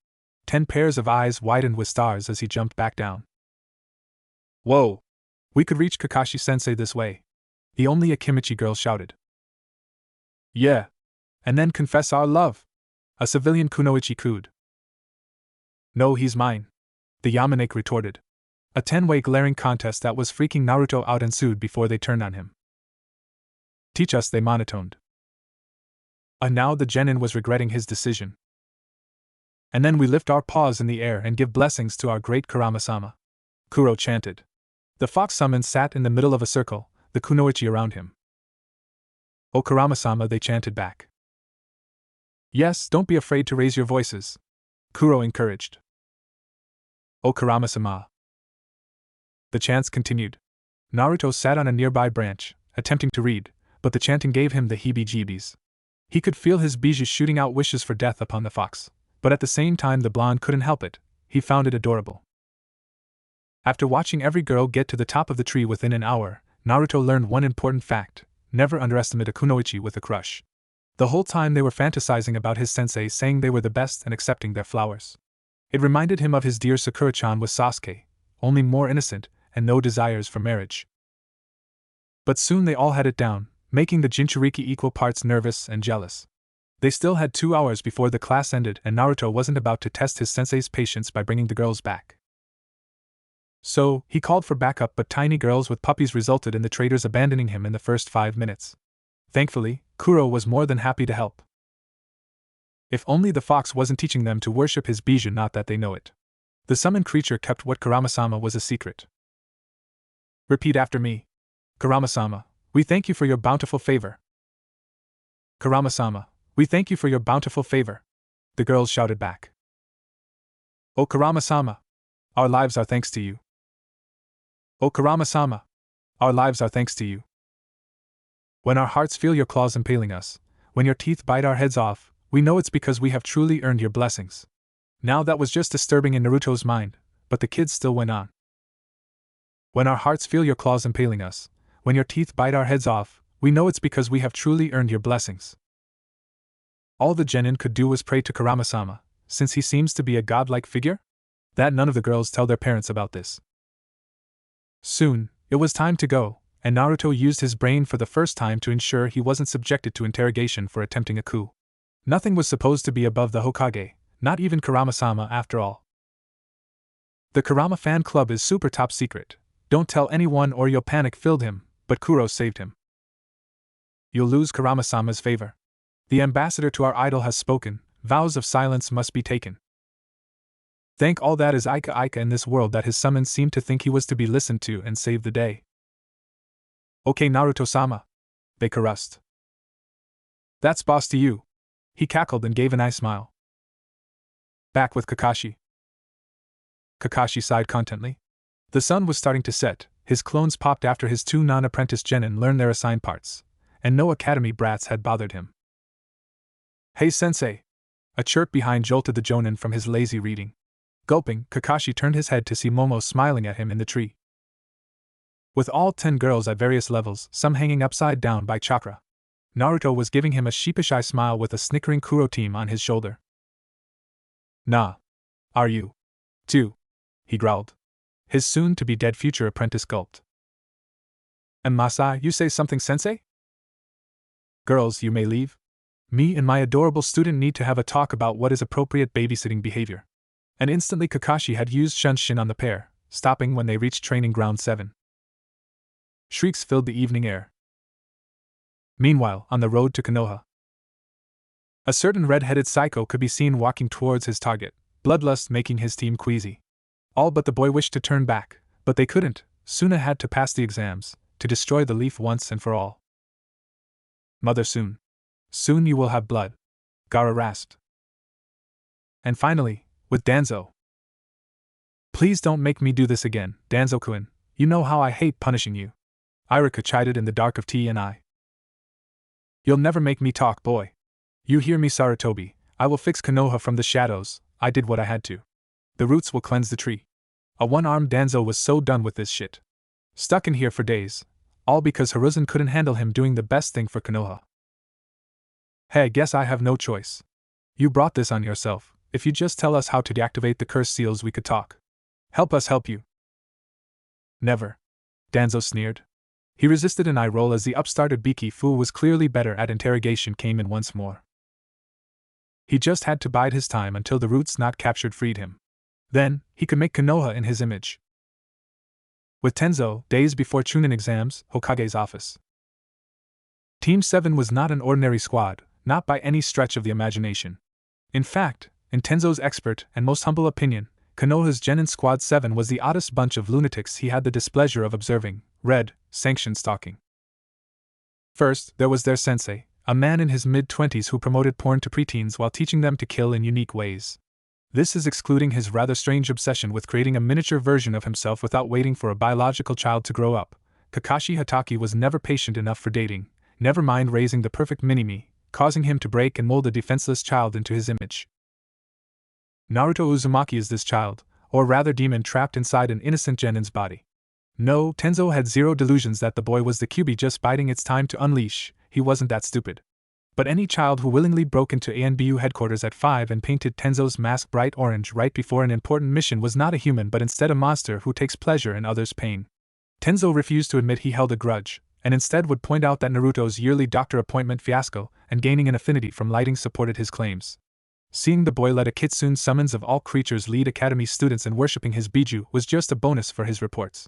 10 pairs of eyes widened with stars as he jumped back down. Whoa! We could reach Kakashi-sensei this way. The only Akimichi girl shouted. Yeah. And then confess our love. A civilian Kunoichi cooed. No, he's mine. The Yamanake retorted. A 10-way glaring contest that was freaking Naruto out ensued before they turned on him. Teach us, they monotoned. Now the genin was regretting his decision. And then we lift our paws in the air and give blessings to our great Kurama-sama. Kuro chanted. The fox summon sat in the middle of a circle, the kunoichi around him. O Kurama-sama, they chanted back. Yes, don't be afraid to raise your voices. Kuro encouraged. O Kurama-sama. The chants continued. Naruto sat on a nearby branch, attempting to read, but the chanting gave him the heebie-jeebies. He could feel his bijou shooting out wishes for death upon the fox, but at the same time the blonde couldn't help it, he found it adorable. After watching every girl get to the top of the tree within an hour, Naruto learned one important fact: never underestimate a kunoichi with a crush. The whole time they were fantasizing about his sensei saying they were the best and accepting their flowers. It reminded him of his dear Sakura-chan with Sasuke, only more innocent, and no desires for marriage. But soon they all had it down, making the Jinchuriki equal parts nervous and jealous. They still had 2 hours before the class ended and Naruto wasn't about to test his sensei's patience by bringing the girls back. So, he called for backup, but tiny girls with puppies resulted in the traders abandoning him in the first 5 minutes. Thankfully, Kuro was more than happy to help. If only the fox wasn't teaching them to worship his bijou, not that they know it. The summoned creature kept what Kurama-sama was a secret. Repeat after me. Kurama-sama, we thank you for your bountiful favor. Kurama-sama, we thank you for your bountiful favor. The girls shouted back. O Kurama-sama, our lives are thanks to you. O Kurama-sama, our lives are thanks to you. When our hearts feel your claws impaling us, when your teeth bite our heads off, we know it's because we have truly earned your blessings. Now that was just disturbing in Naruto's mind, but the kids still went on. When our hearts feel your claws impaling us, when your teeth bite our heads off, we know it's because we have truly earned your blessings. All the genin could do was pray to Kurama-sama, since he seems to be a godlike figure? That none of the girls tell their parents about this. Soon, it was time to go, and Naruto used his brain for the first time to ensure he wasn't subjected to interrogation for attempting a coup. Nothing was supposed to be above the Hokage, not even Kurama-sama after all. The Kurama fan club is super top secret. Don't tell anyone or you'll panic, filled him, but Kuro saved him. You'll lose Kurama-sama's favor. The ambassador to our idol has spoken, vows of silence must be taken. Thank all that is Ika in this world that his summons seemed to think he was to be listened to and save the day. Okay, Naruto-sama. They caressed. That's boss to you. He cackled and gave an eye smile. Back with Kakashi. Kakashi sighed contently. The sun was starting to set, his clones popped after his 2 non-apprentice genin learned their assigned parts, and no academy brats had bothered him. Hey sensei! A chirp behind jolted the jonin from his lazy reading. Gulping, Kakashi turned his head to see Momo smiling at him in the tree. With all 10 girls at various levels, some hanging upside down by chakra, Naruto was giving him a sheepish eye smile with a snickering Kuro team on his shoulder. Nah. Are you? Too? He growled. His soon-to-be-dead future apprentice gulped. And Masai, you say something, sensei? Girls, you may leave. Me and my adorable student need to have a talk about what is appropriate babysitting behavior. And instantly Kakashi had used Shunshin on the pair, stopping when they reached training ground 7. Shrieks filled the evening air. Meanwhile, on the road to Konoha, A certain red-headed psycho could be seen walking towards his target, bloodlust making his team queasy. All but the boy wished to turn back, but they couldn't. Suna had to pass the exams, to destroy the leaf once and for all. Mother soon. Soon you will have blood, Gaara rasped. And finally, with Danzo. Please don't make me do this again, Danzo-kun. You know how I hate punishing you. Irika chided in the dark of T&I. You'll never make me talk, boy. You hear me, Sarutobi. I will fix Konoha from the shadows. I did what I had to. The roots will cleanse the tree. A one-armed Danzo was so done with this shit. Stuck in here for days. All because Hiruzen couldn't handle him doing the best thing for Konoha. Hey, guess I have no choice. You brought this on yourself. If you just tell us how to deactivate the cursed seals, we could talk. Help us help you. Never. Danzo sneered. He resisted an eye roll as the upstart Ibiki fool was clearly better at interrogation came in once more. He just had to bide his time until the roots not captured freed him. Then, he could make Konoha in his image. With Tenzo, days before Chunin exams, Hokage's office. Team 7 was not an ordinary squad, not by any stretch of the imagination. In fact, in Tenzo's expert and most humble opinion, Konoha's Genin Squad 7 was the oddest bunch of lunatics he had the displeasure of observing, sanctioned stalking. First, there was their sensei, a man in his mid-20s who promoted porn to preteens while teaching them to kill in unique ways. This is excluding his rather strange obsession with creating a miniature version of himself without waiting for a biological child to grow up. Kakashi Hatake was never patient enough for dating, never mind raising the perfect mini-me, causing him to break and mold a defenseless child into his image. Naruto Uzumaki is this child, or rather demon trapped inside an innocent genin's body. No, Tenzo had zero delusions that the boy was the QB just biding its time to unleash. He wasn't that stupid. But any child who willingly broke into ANBU headquarters at 5 and painted Tenzo's mask bright orange right before an important mission was not a human but instead a monster who takes pleasure in others' pain. Tenzo refused to admit he held a grudge, and instead would point out that Naruto's yearly doctor appointment fiasco and gaining an affinity from lighting supported his claims. Seeing the boy let a kitsune summons of all creatures lead academy students and worshipping his biju was just a bonus for his reports.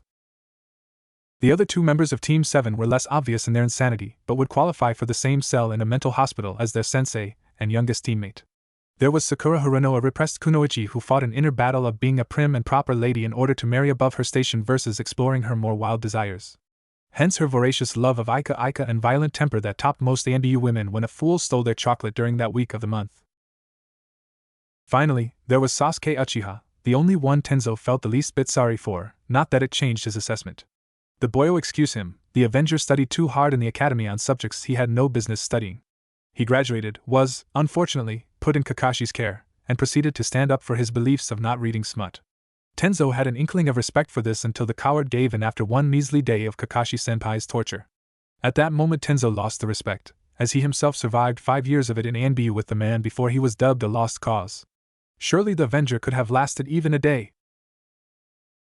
The other two members of Team 7 were less obvious in their insanity, but would qualify for the same cell in a mental hospital as their sensei and youngest teammate. There was Sakura Haruno, a repressed kunoichi who fought an inner battle of being a prim and proper lady in order to marry above her station versus exploring her more wild desires. Hence her voracious love of Ika and violent temper that topped most ANBU women when a fool stole their chocolate during that week of the month. Finally, there was Sasuke Uchiha, the only one Tenzo felt the least bit sorry for, not that it changed his assessment. The boyo excuse him, the Avenger studied too hard in the academy on subjects he had no business studying. He graduated, was, unfortunately, put in Kakashi's care, and proceeded to stand up for his beliefs of not reading smut. Tenzo had an inkling of respect for this until the coward gave in after one measly day of Kakashi-senpai's torture. At that moment Tenzo lost the respect, as he himself survived 5 years of it in ANBU with the man before he was dubbed a lost cause. Surely the Avenger could have lasted even a day.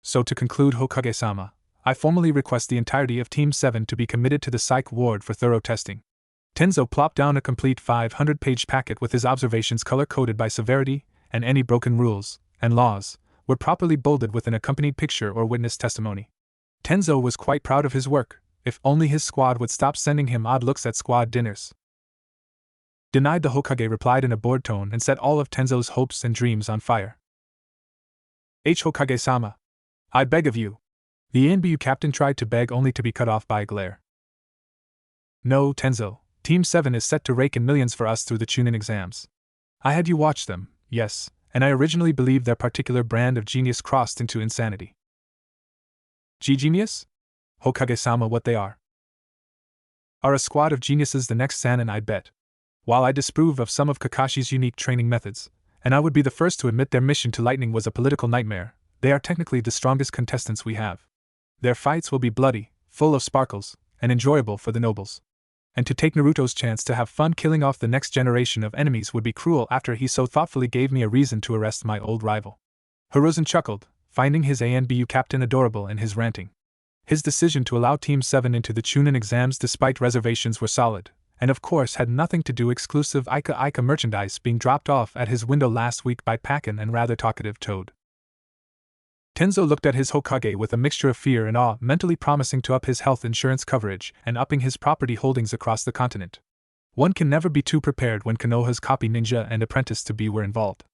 So to conclude, Hokage-sama, I formally request the entirety of Team 7 to be committed to the psych ward for thorough testing. Tenzo plopped down a complete 500-page packet with his observations color-coded by severity, and any broken rules and laws were properly bolded with an accompanied picture or witness testimony. Tenzo was quite proud of his work, if only his squad would stop sending him odd looks at squad dinners. Denied, the Hokage replied in a bored tone and set all of Tenzo's hopes and dreams on fire. Hokage-sama, I beg of you. The ANBU captain tried to beg only to be cut off by a glare. No, Tenzo, Team 7 is set to rake in millions for us through the Chunin exams. I had you watch them, yes, and I originally believed their particular brand of genius crossed into insanity. Genius? Hokage-sama, what they are a squad of geniuses, the next Sanin, I bet. While I disapprove of some of Kakashi's unique training methods, and I would be the first to admit their mission to lightning was a political nightmare, they are technically the strongest contestants we have. Their fights will be bloody, full of sparkles, and enjoyable for the nobles. And to take Naruto's chance to have fun killing off the next generation of enemies would be cruel after he so thoughtfully gave me a reason to arrest my old rival. Hiruzen chuckled, finding his ANBU captain adorable in his ranting. His decision to allow Team 7 into the Chunin exams despite reservations were solid, and of course had nothing to do exclusive Ika merchandise being dropped off at his window last week by Pakin and rather talkative Toad. Tenzo looked at his Hokage with a mixture of fear and awe, mentally promising to up his health insurance coverage and upping his property holdings across the continent. One can never be too prepared when Konoha's copy ninja and apprentice to be were involved.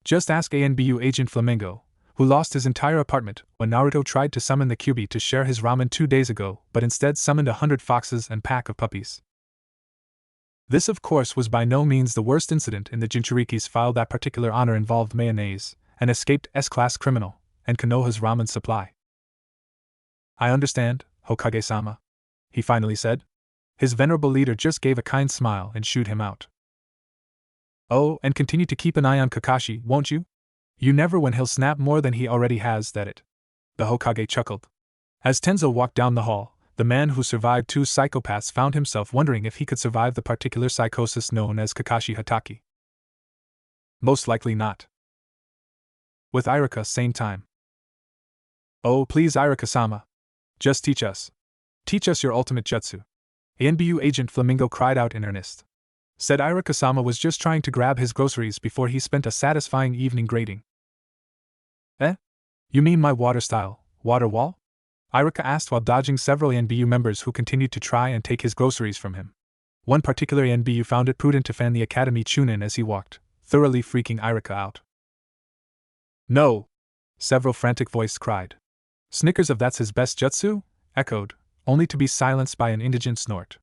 Just ask ANBU agent Flamingo, who lost his entire apartment when Naruto tried to summon the Kyuubi to share his ramen 2 days ago but instead summoned 100 foxes and pack of puppies. This of course was by no means the worst incident in the Jinchuriki's file. That particular honor involved mayonnaise, an escaped S-class criminal, and Konoha's ramen supply. I understand, Hokage-sama, he finally said. His venerable leader just gave a kind smile and shooed him out. Oh, and continue to keep an eye on Kakashi, won't you? You never when he'll snap more than he already has, that it. The Hokage chuckled. As Tenzo walked down the hall, the man who survived 2 psychopaths found himself wondering if he could survive the particular psychosis known as Kakashi Hatake. Most likely not. With Iruka, same time. Oh, please, Iruka-sama. Just teach us. Teach us your ultimate jutsu. ANBU agent Flamingo cried out in earnest. Said Iruka-sama was just trying to grab his groceries before he spent a satisfying evening grading. Eh? You mean my water style, water wall? Iruka asked while dodging several ANBU members who continued to try and take his groceries from him. One particular ANBU found it prudent to fan the academy Chunin as he walked, thoroughly freaking Iruka out. No! Several frantic voices cried. Snickers of that's his best jutsu? Echoed, only to be silenced by an indigent snort.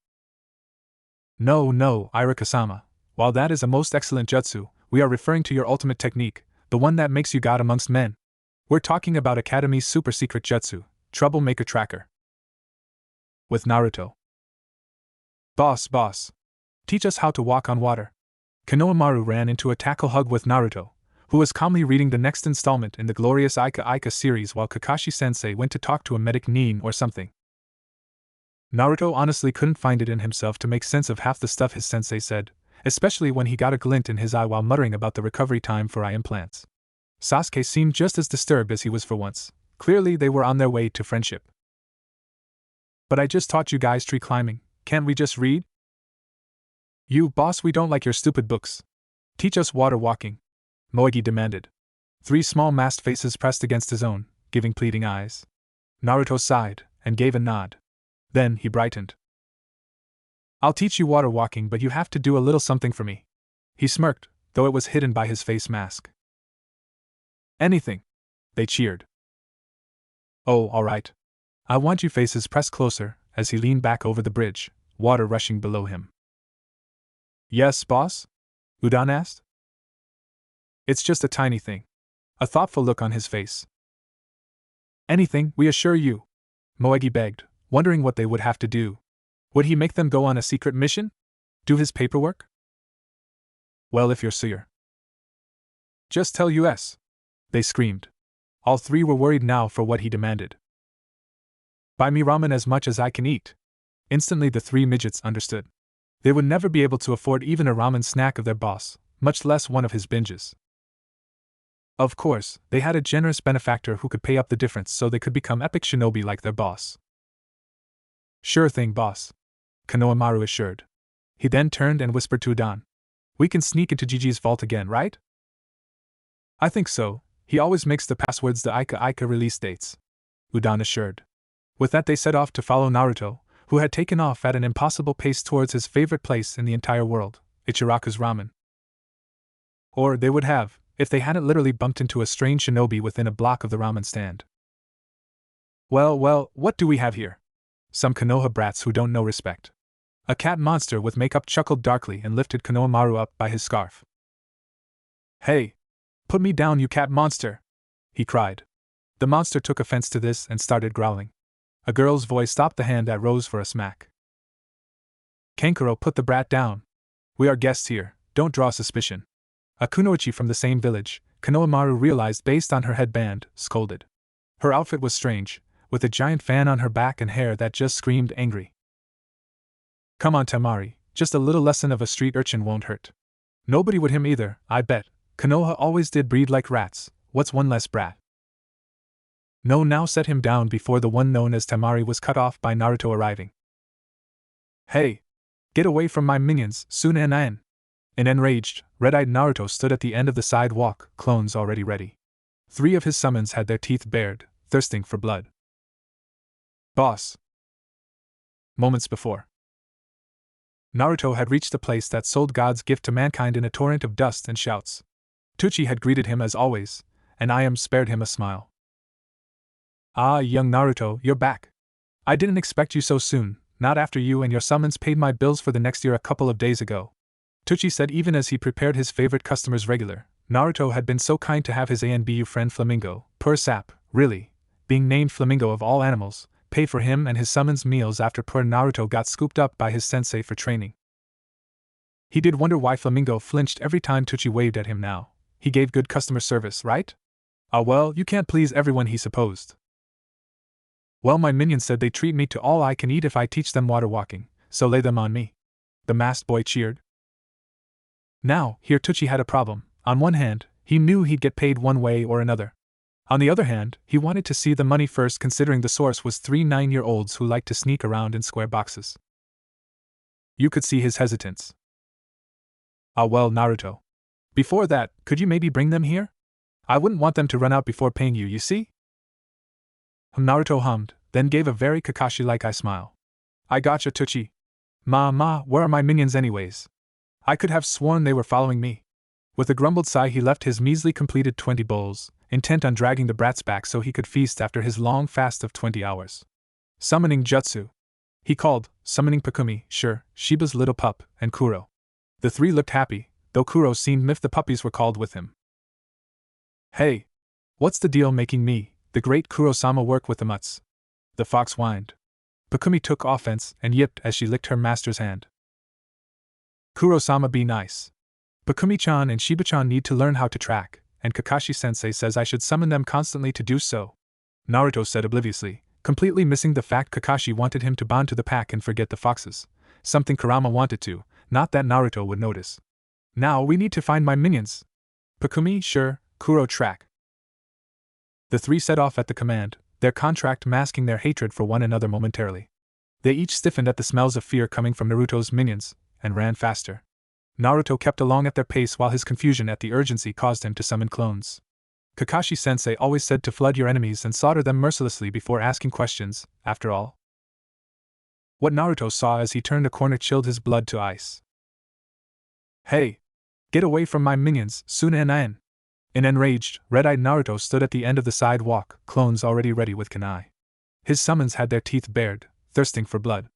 No, Iruka-sama. While that is a most excellent jutsu, we are referring to your ultimate technique, the one that makes you god amongst men. We're talking about Academy's super secret jutsu, Troublemaker Tracker. With Naruto. Boss. Teach us how to walk on water. Konohamaru ran into a tackle hug with Naruto, who was calmly reading the next installment in the glorious Ika series while Kakashi-sensei went to talk to a medic Nin or something. Naruto honestly couldn't find it in himself to make sense of half the stuff his sensei said, especially when he got a glint in his eye while muttering about the recovery time for eye implants. Sasuke seemed just as disturbed as he was for once. Clearly they were on their way to friendship. But I just taught you guys tree climbing, can't we just read? You, boss, we don't like your stupid books. Teach us water walking, Moegi demanded. 3 small masked faces pressed against his own, giving pleading eyes. Naruto sighed, and gave a nod. Then he brightened. I'll teach you water walking, but you have to do a little something for me. He smirked, though it was hidden by his face mask. Anything. They cheered. Oh, all right. I want you faces pressed closer, as he leaned back over the bridge, water rushing below him. Yes, boss? Udan asked. It's just a tiny thing. A thoughtful look on his face. Anything, we assure you, Moegi begged, wondering what they would have to do. Would he make them go on a secret mission? Do his paperwork? Well, if you're sure. Just tell us. They screamed. All 3 were worried now for what he demanded. Buy me ramen as much as I can eat. Instantly the 3 midgets understood. They would never be able to afford even a ramen snack of their boss, much less one of his binges. Of course, they had a generous benefactor who could pay up the difference so they could become epic shinobi like their boss. Sure thing, boss, Konohamaru assured. He then turned and whispered to Udan. We can sneak into Gigi's vault again, right? I think so. He always makes the passwords the Ika release dates, Udan assured. With that they set off to follow Naruto, who had taken off at an impossible pace towards his favorite place in the entire world, Ichiraku's ramen. Or they would have, if they hadn't literally bumped into a strange shinobi within a block of the ramen stand. Well, what do we have here? Some Konoha brats who don't know respect. A cat monster with makeup chuckled darkly and lifted Konohamaru up by his scarf. Hey! Put me down, you cat monster! He cried. The monster took offense to this and started growling. A girl's voice stopped the hand that rose for a smack. Kankuro, put the brat down. We are guests here, don't draw suspicion. A kunoichi from the same village, Konohamaru realized based on her headband, scolded. Her outfit was strange, with a giant fan on her back and hair that just screamed angry. Come on, Temari, just a little lesson of a street urchin won't hurt. Nobody would him either, I bet. Konoha always did breed like rats, what's one less brat? No, now set him down before the one known as Temari was cut off by Naruto arriving. Hey! Get away from my minions, Suna and Aen! An enraged, red-eyed Naruto stood at the end of the sidewalk, clones already ready. 3 of his summons had their teeth bared, thirsting for blood. Boss! Moments before. Naruto had reached the place that sold God's gift to mankind in a torrent of dust and shouts. Tucci had greeted him as always, and I spared him a smile. "Ah, young Naruto, you're back. I didn't expect you so soon, not after you and your summons paid my bills for the next year a couple of days ago," Tucci said even as he prepared his favorite customers regular. Naruto had been so kind to have his ANBU friend Flamingo, poor sap, really, being named Flamingo of all animals, pay for him and his summons meals after poor Naruto got scooped up by his sensei for training. He did wonder why Flamingo flinched every time Tucci waved at him now. He gave good customer service, right? Ah well, you can't please everyone, he supposed. Well, my minions said they treat me to all I can eat if I teach them water walking, so lay them on me. The masked boy cheered. Now, here Tucci had a problem. On one hand, he knew he'd get paid one way or another. On the other hand, he wanted to see the money first, considering the source was 3 9-year-olds who liked to sneak around in square boxes. You could see his hesitance. Ah well, Naruto. Before that, could you maybe bring them here? I wouldn't want them to run out before paying you see? Naruto hummed, then gave a very Kakashi-like eye smile. I gotcha, Tucci. Ma, where are my minions anyways? I could have sworn they were following me. With a grumbled sigh, he left his measly completed 20 bowls, intent on dragging the brats back so he could feast after his long fast of 20 hours. Summoning jutsu. He called, summoning Pakumi, sure, Shiba's little pup, and Kuro. The 3 looked happy, though Kuro seemed miffed the puppies were called with him. Hey! What's the deal making me, the great Kuro-sama, work with the mutts? The fox whined. Pakumi took offense and yipped as she licked her master's hand. Kuro-sama, be nice. Pakumi-chan and Shiba-chan need to learn how to track, and Kakashi-sensei says I should summon them constantly to do so, Naruto said obliviously, completely missing the fact Kakashi wanted him to bond to the pack and forget the foxes, something Kurama wanted to, not that Naruto would notice. Now we need to find my minions. Pakumi, sure, Kuro, track. The 3 set off at the command, their contract masking their hatred for one another momentarily. They each stiffened at the smells of fear coming from Naruto's minions, and ran faster. Naruto kept along at their pace while his confusion at the urgency caused him to summon clones. Kakashi-sensei always said to flood your enemies and slaughter them mercilessly before asking questions, after all. What Naruto saw as he turned a corner chilled his blood to ice. Hey! Get away from my minions, Suna and An! An enraged, red-eyed Naruto stood at the end of the sidewalk, clones already ready with kunai. His summons had their teeth bared, thirsting for blood.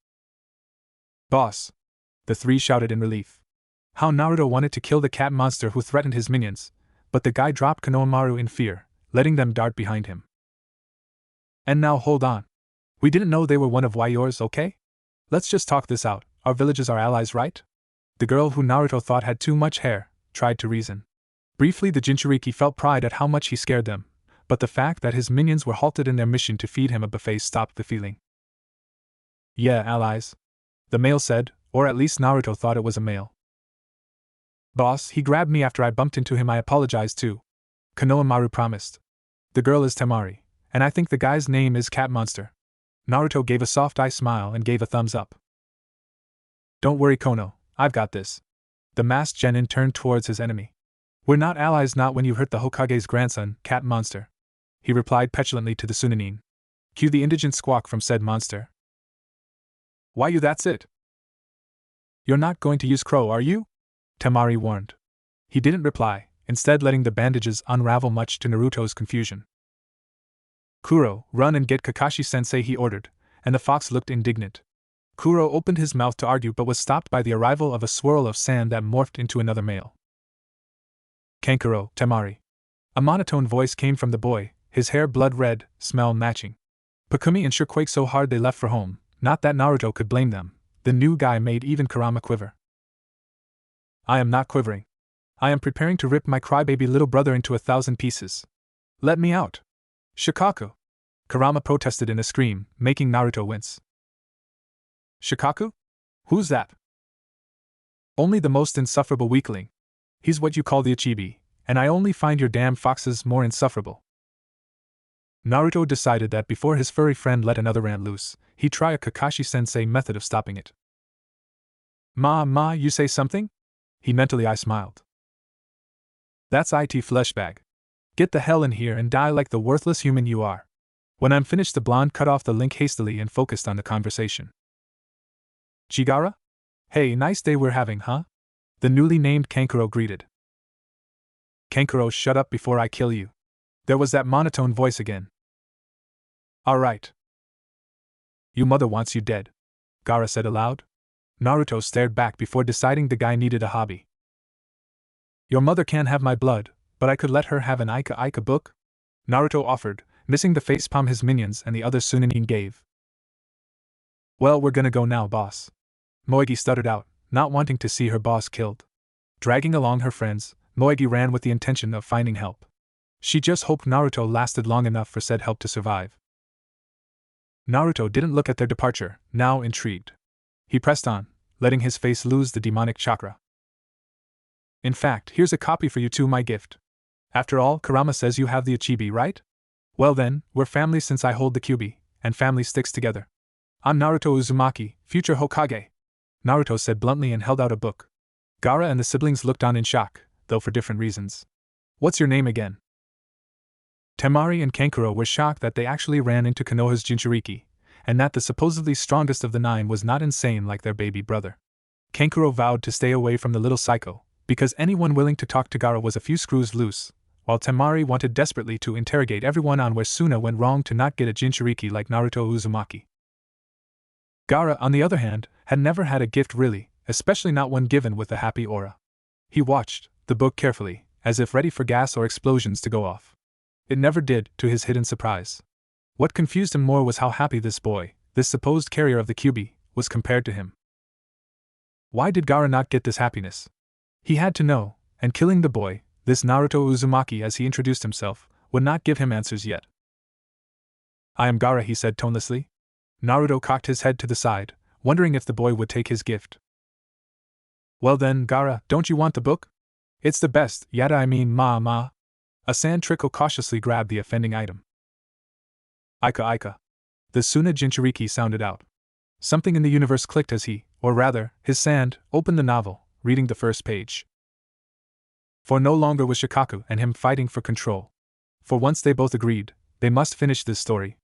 Boss! The 3 shouted in relief. How Naruto wanted to kill the cat monster who threatened his minions, but the guy dropped Konohamaru in fear, letting them dart behind him. And now hold on. We didn't know they were one of yours, okay? Let's just talk this out, our villages are allies, right? The girl who Naruto thought had too much hair tried to reason. Briefly the Jinchuriki felt pride at how much he scared them, but the fact that his minions were halted in their mission to feed him a buffet stopped the feeling. Yeah, allies. The male said, or at least Naruto thought it was a male. Boss, he grabbed me after I bumped into him, I apologized too. Konohamaru promised. The girl is Temari, and I think the guy's name is Cat Monster. Naruto gave a soft eye smile and gave a thumbs up. Don't worry, Kono, I've got this. The masked genin turned towards his enemy. We're not allies, not when you hurt the Hokage's grandson, Cat Monster, he replied petulantly to the Sunanin. Cue the indigent squawk from said monster. Why you, that's it? You're not going to use crow, are you? Temari warned. He didn't reply, instead letting the bandages unravel much to Naruto's confusion. Kuro, run and get Kakashi-sensei, he ordered, and the fox looked indignant. Kuro opened his mouth to argue but was stopped by the arrival of a swirl of sand that morphed into another male. Kankuro, Temari. A monotone voice came from the boy, his hair blood red, smell matching. Pakumi and Sure quaked so hard they left for home, not that Naruto could blame them. The new guy made even Kurama quiver. I am not quivering. I am preparing to rip my crybaby little brother into 1,000 pieces. Let me out. Shikaku! Kurama protested in a scream, making Naruto wince. Shikaku? Who's that? Only the most insufferable weakling. He's what you call the Ichibi, and I only find your damn foxes more insufferable. Naruto decided that before his furry friend let another rant loose, he'd try a Kakashi-sensei method of stopping it. Ma, you say something? He mentally eye-smiled. That's it, fleshbag. Get the hell in here and die like the worthless human you are. When I'm finished, the blonde cut off the link hastily and focused on the conversation. Gaara? Hey, nice day we're having, huh? The newly named Kankuro greeted. Kankuro, shut up before I kill you. There was that monotone voice again. Alright. Your mother wants you dead, Gaara said aloud. Naruto stared back before deciding the guy needed a hobby. Your mother can't have my blood, but I could let her have an Ika book? Naruto offered, missing the facepalm his minions and the other Sunanin gave. Well, we're gonna go now, boss. Moegi stuttered out, not wanting to see her boss killed. Dragging along her friends, Moegi ran with the intention of finding help. She just hoped Naruto lasted long enough for said help to survive. Naruto didn't look at their departure, now intrigued. He pressed on, letting his face lose the demonic chakra. In fact, here's a copy for you too, my gift. After all, Kurama says you have the Ichibi, right? Well then, we're family since I hold the Kyuubi, and family sticks together. I'm Naruto Uzumaki, future Hokage, Naruto said bluntly and held out a book. Gaara and the siblings looked on in shock, though for different reasons. What's your name again? Temari and Kankuro were shocked that they actually ran into Konoha's Jinchuriki, and that the supposedly strongest of the 9 was not insane like their baby brother. Kankuro vowed to stay away from the little psycho, because anyone willing to talk to Gaara was a few screws loose, while Temari wanted desperately to interrogate everyone on where Suna went wrong to not get a Jinchuriki like Naruto Uzumaki. Gaara, on the other hand, had never had a gift really, especially not one given with a happy aura. He watched the book carefully, as if ready for gas or explosions to go off. It never did, to his hidden surprise. What confused him more was how happy this boy, this supposed carrier of the Kyuubi, was compared to him. Why did Gaara not get this happiness? He had to know, and killing the boy, this Naruto Uzumaki as he introduced himself, would not give him answers yet. I am Gaara, he said tonelessly. Naruto cocked his head to the side, wondering if the boy would take his gift. Well then, Gaara, don't you want the book? It's the best, yada I mean ma. A sand trickle cautiously grabbed the offending item. Ika. The Suna Jinchuriki sounded out. Something in the universe clicked as he, or rather, his sand, opened the novel, reading the first page. For no longer was Shikaku and him fighting for control. For once they both agreed, they must finish this story.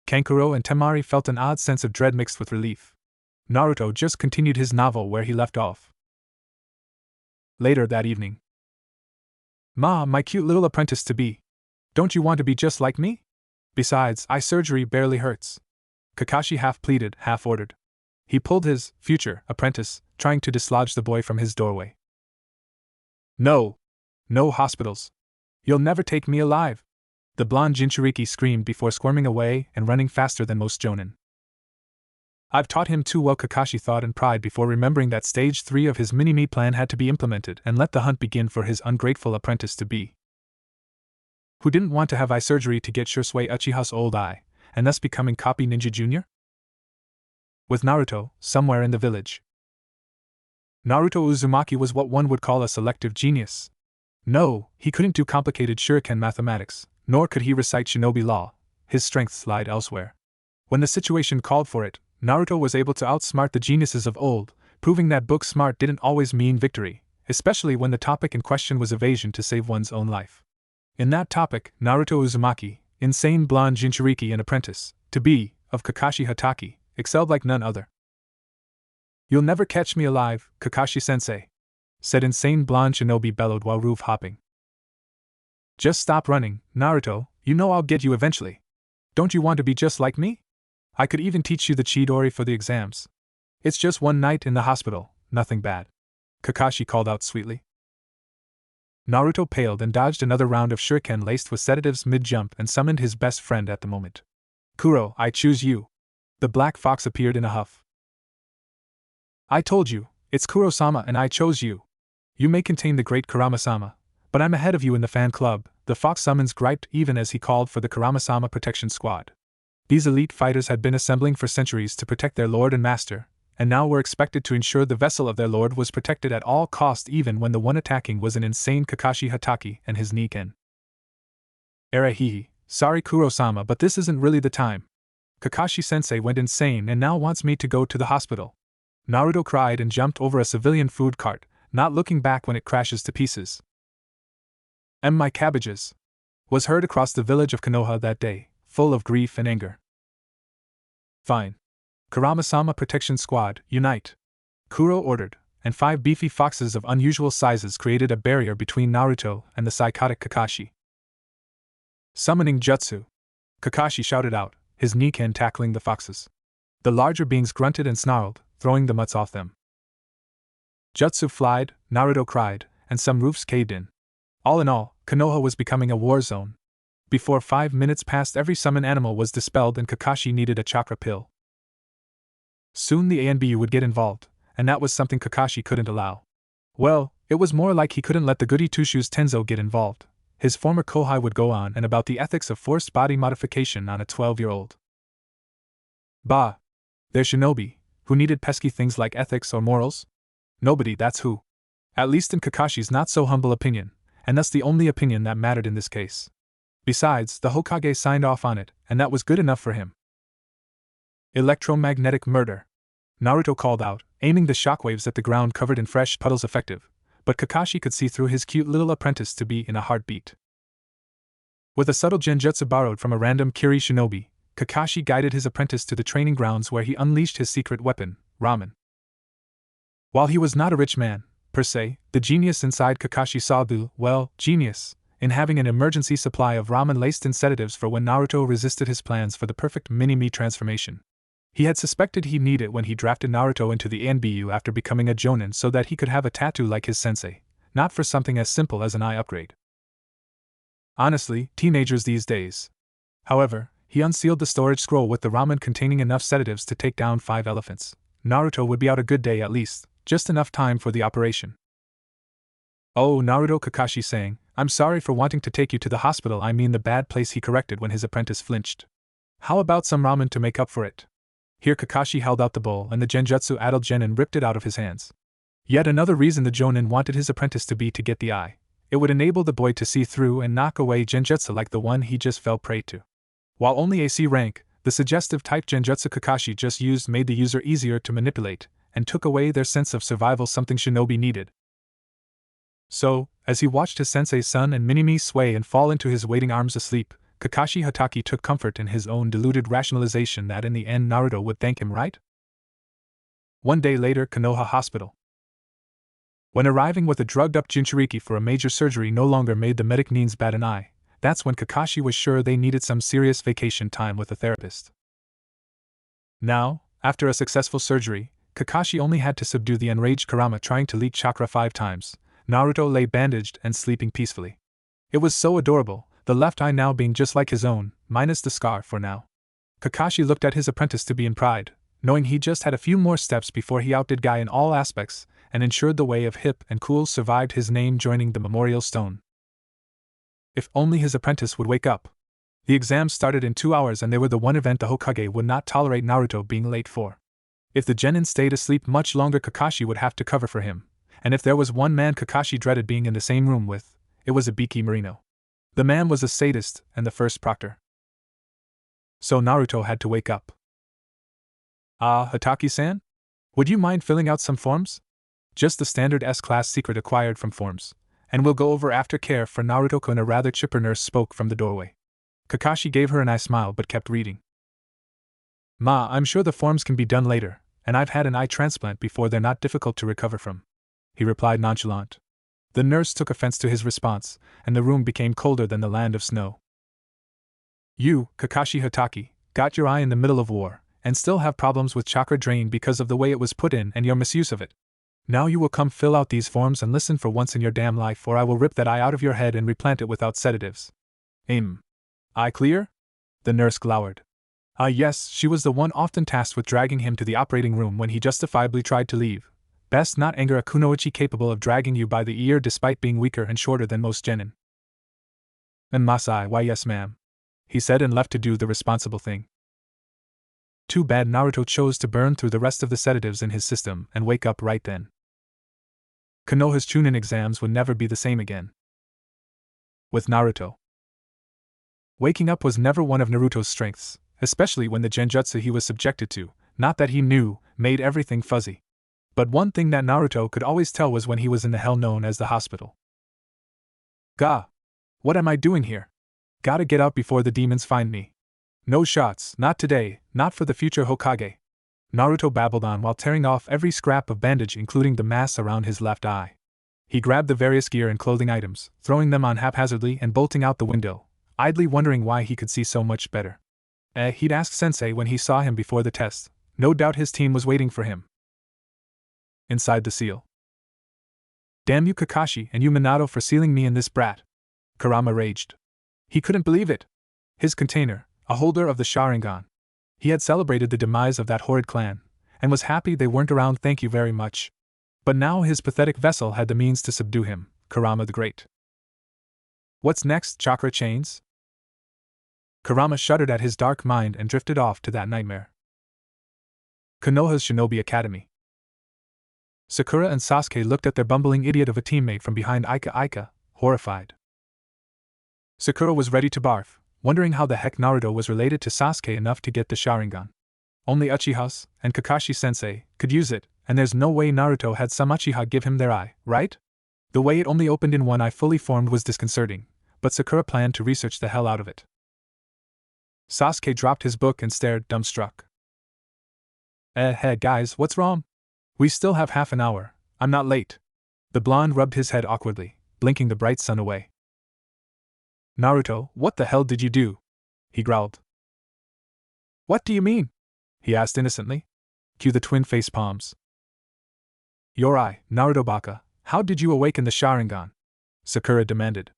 Kankuro and Temari felt an odd sense of dread mixed with relief. Naruto just continued his novel where he left off. Later that evening. Ma, my cute little apprentice-to-be. Don't you want to be just like me? Besides, eye surgery barely hurts. Kakashi half pleaded, half ordered. He pulled his future apprentice, trying to dislodge the boy from his doorway. No hospitals. You'll never take me alive. The blonde Jinchuriki screamed before squirming away and running faster than most jonin. I've taught him too well, Kakashi thought in pride before remembering that stage 3 of his mini-me plan had to be implemented and let the hunt begin for his ungrateful apprentice-to-be. Who didn't want to have eye surgery to get Shursui Uchiha's old eye, and thus becoming Copy Ninja Jr.? With Naruto, somewhere in the village. Naruto Uzumaki was what one would call a selective genius. No, he couldn't do complicated shuriken mathematics, nor could he recite shinobi law. His strengths lied elsewhere. When the situation called for it, Naruto was able to outsmart the geniuses of old, proving that book smart didn't always mean victory, especially when the topic in question was evasion to save one's own life. In that topic, Naruto Uzumaki, insane blonde Jinchuriki and apprentice-to-be, of Kakashi Hatake, excelled like none other. You'll never catch me alive, Kakashi-sensei, said insane blonde shinobi bellowed while roof hopping. Just stop running, Naruto, you know I'll get you eventually. Don't you want to be just like me? I could even teach you the Chidori for the exams. It's just one night in the hospital, nothing bad. Kakashi called out sweetly. Naruto paled and dodged another round of shuriken laced with sedatives mid-jump and summoned his best friend at the moment. Kuro, I choose you. The black fox appeared in a huff. I told you, it's Kuro-sama and I chose you. You may contain the great Kurama-sama, but I'm ahead of you in the fan club, the fox summons griped even as he called for the Kurama-sama protection squad. These elite fighters had been assembling for centuries to protect their lord and master, and now were expected to ensure the vessel of their lord was protected at all cost even when the one attacking was an insane Kakashi Hatake and his Niken. Erahihi, sorry Kuro-sama, but this isn't really the time. Kakashi-sensei went insane and now wants me to go to the hospital. Naruto cried and jumped over a civilian food cart, not looking back when it crashes to pieces. My cabbages, was heard across the village of Konoha that day, full of grief and anger. Fine. Kurama-sama Protection Squad, unite, Kuro ordered, and 5 beefy foxes of unusual sizes created a barrier between Naruto and the psychotic Kakashi. Summoning Jutsu! Kakashi shouted out, his Niken tackling the foxes. The larger beings grunted and snarled, throwing the mutts off them. Jutsu flied, Naruto cried, and some roofs caved in. All in all, Konoha was becoming a war zone. Before 5 minutes passed, every summon animal was dispelled and Kakashi needed a chakra pill. Soon the ANBU would get involved, and that was something Kakashi couldn't allow. Well, it was more like he couldn't let the goody two-shoes Tenzo get involved. His former Kohai would go on and about the ethics of forced body modification on a 12-year-old. Bah! They're shinobi, who needed pesky things like ethics or morals? Nobody, that's who. At least in Kakashi's not-so-humble opinion, and thus the only opinion that mattered in this case. Besides, the Hokage signed off on it, and that was good enough for him. Electromagnetic murder! Naruto called out, aiming the shockwaves at the ground covered in fresh puddles effective, but Kakashi could see through his cute little apprentice to be in a heartbeat. With a subtle genjutsu borrowed from a random Kiri shinobi, Kakashi guided his apprentice to the training grounds where he unleashed his secret weapon, ramen. While he was not a rich man, per se, the genius inside Kakashi saw the, well, genius, in having an emergency supply of ramen laced in sedatives for when Naruto resisted his plans for the perfect mini-me transformation. He had suspected he'd need it when he drafted Naruto into the ANBU after becoming a jonin so that he could have a tattoo like his sensei, not for something as simple as an eye upgrade. Honestly, teenagers these days. However, he unsealed the storage scroll with the ramen containing enough sedatives to take down 5 elephants. Naruto would be out a good day at least, just enough time for the operation. Oh, Naruto, Kakashi saying, I'm sorry for wanting to take you to the hospital, I mean the bad place, he corrected when his apprentice flinched. How about some ramen to make up for it? Here Kakashi held out the bowl and the genjutsu addled genin ripped it out of his hands. Yet another reason the jonin wanted his apprentice to be to get the eye. It would enable the boy to see through and knock away genjutsu like the one he just fell prey to. While only AC rank, the suggestive type genjutsu Kakashi just used made the user easier to manipulate, and took away their sense of survival, something shinobi needed. So, as he watched his sensei's son and Minimi sway and fall into his waiting arms asleep, Kakashi Hatake took comfort in his own deluded rationalization that in the end Naruto would thank him, right? One day later, Konoha Hospital. When arriving with a drugged-up Jinchuriki for a major surgery no longer made the medic needs bat an eye, that's when Kakashi was sure they needed some serious vacation time with a therapist. Now, after a successful surgery, Kakashi only had to subdue the enraged Kurama trying to leak chakra 5 times. Naruto lay bandaged and sleeping peacefully. It was so adorable, the left eye now being just like his own, minus the scar for now. Kakashi looked at his apprentice to be in pride, knowing he just had a few more steps before he outdid Guy in all aspects, and ensured the way of hip and cool survived his name joining the memorial stone. If only his apprentice would wake up. The exams started in 2 hours and they were the one event the Hokage would not tolerate Naruto being late for. If the genin stayed asleep much longer, Kakashi would have to cover for him, and if there was one man Kakashi dreaded being in the same room with, it was Ibiki Marino. The man was a sadist and the first proctor. So Naruto had to wake up. Hatake-san? Would you mind filling out some forms? Just the standard S-class secret acquired from forms, and we'll go over aftercare for Naruto-kun. A rather chipper nurse spoke from the doorway. Kakashi gave her an eye smile but kept reading. Ma, I'm sure the forms can be done later, and I've had an eye transplant before, they're not difficult to recover from, he replied nonchalant. The nurse took offense to his response, and the room became colder than the land of snow. You, Kakashi Hatake, got your eye in the middle of war, and still have problems with chakra drain because of the way it was put in and your misuse of it. Now you will come fill out these forms and listen for once in your damn life, or I will rip that eye out of your head and replant it without sedatives. Eye clear? The nurse glowered. Yes, she was the one often tasked with dragging him to the operating room when he justifiably tried to leave. Best not anger a kunoichi capable of dragging you by the ear despite being weaker and shorter than most genin. Masai, why yes ma'am, he said and left to do the responsible thing. Too bad Naruto chose to burn through the rest of the sedatives in his system and wake up right then. Konoha's Chunin exams would never be the same again. With Naruto. Waking up was never one of Naruto's strengths, especially when the genjutsu he was subjected to, not that he knew, made everything fuzzy. But one thing that Naruto could always tell was when he was in the hell known as the hospital. What am I doing here? Gotta get out before the demons find me. No shots, not today, not for the future Hokage. Naruto babbled on while tearing off every scrap of bandage, including the mass around his left eye. He grabbed the various gear and clothing items, throwing them on haphazardly and bolting out the window, idly wondering why he could see so much better. He'd asked Sensei when he saw him before the test. No doubt his team was waiting for him. Inside the seal. Damn you Kakashi and you Minato for sealing me in this brat. Kurama raged. He couldn't believe it. His container, a holder of the sharingan. He had celebrated the demise of that horrid clan, and was happy they weren't around, thank you very much. But now his pathetic vessel had the means to subdue him, Kurama the Great. What's next, chakra chains? Kurama shuddered at his dark mind and drifted off to that nightmare. Konoha's Shinobi Academy. Sakura and Sasuke looked at their bumbling idiot of a teammate from behind Ika, horrified. Sakura was ready to barf, wondering how the heck Naruto was related to Sasuke enough to get the sharingan. Only Uchihas and Kakashi-sensei could use it, and there's no way Naruto had some Uchiha give him their eye, right? The way it only opened in one eye fully formed was disconcerting, but Sakura planned to research the hell out of it. Sasuke dropped his book and stared, dumbstruck. Hey guys, what's wrong? We still have half an hour, I'm not late. The blonde rubbed his head awkwardly, blinking the bright sun away. Naruto, what the hell did you do? He growled. What do you mean? He asked innocently. Cue the twin face palms. Your eye, Naruto Baka, how did you awaken the sharingan? Sakura demanded.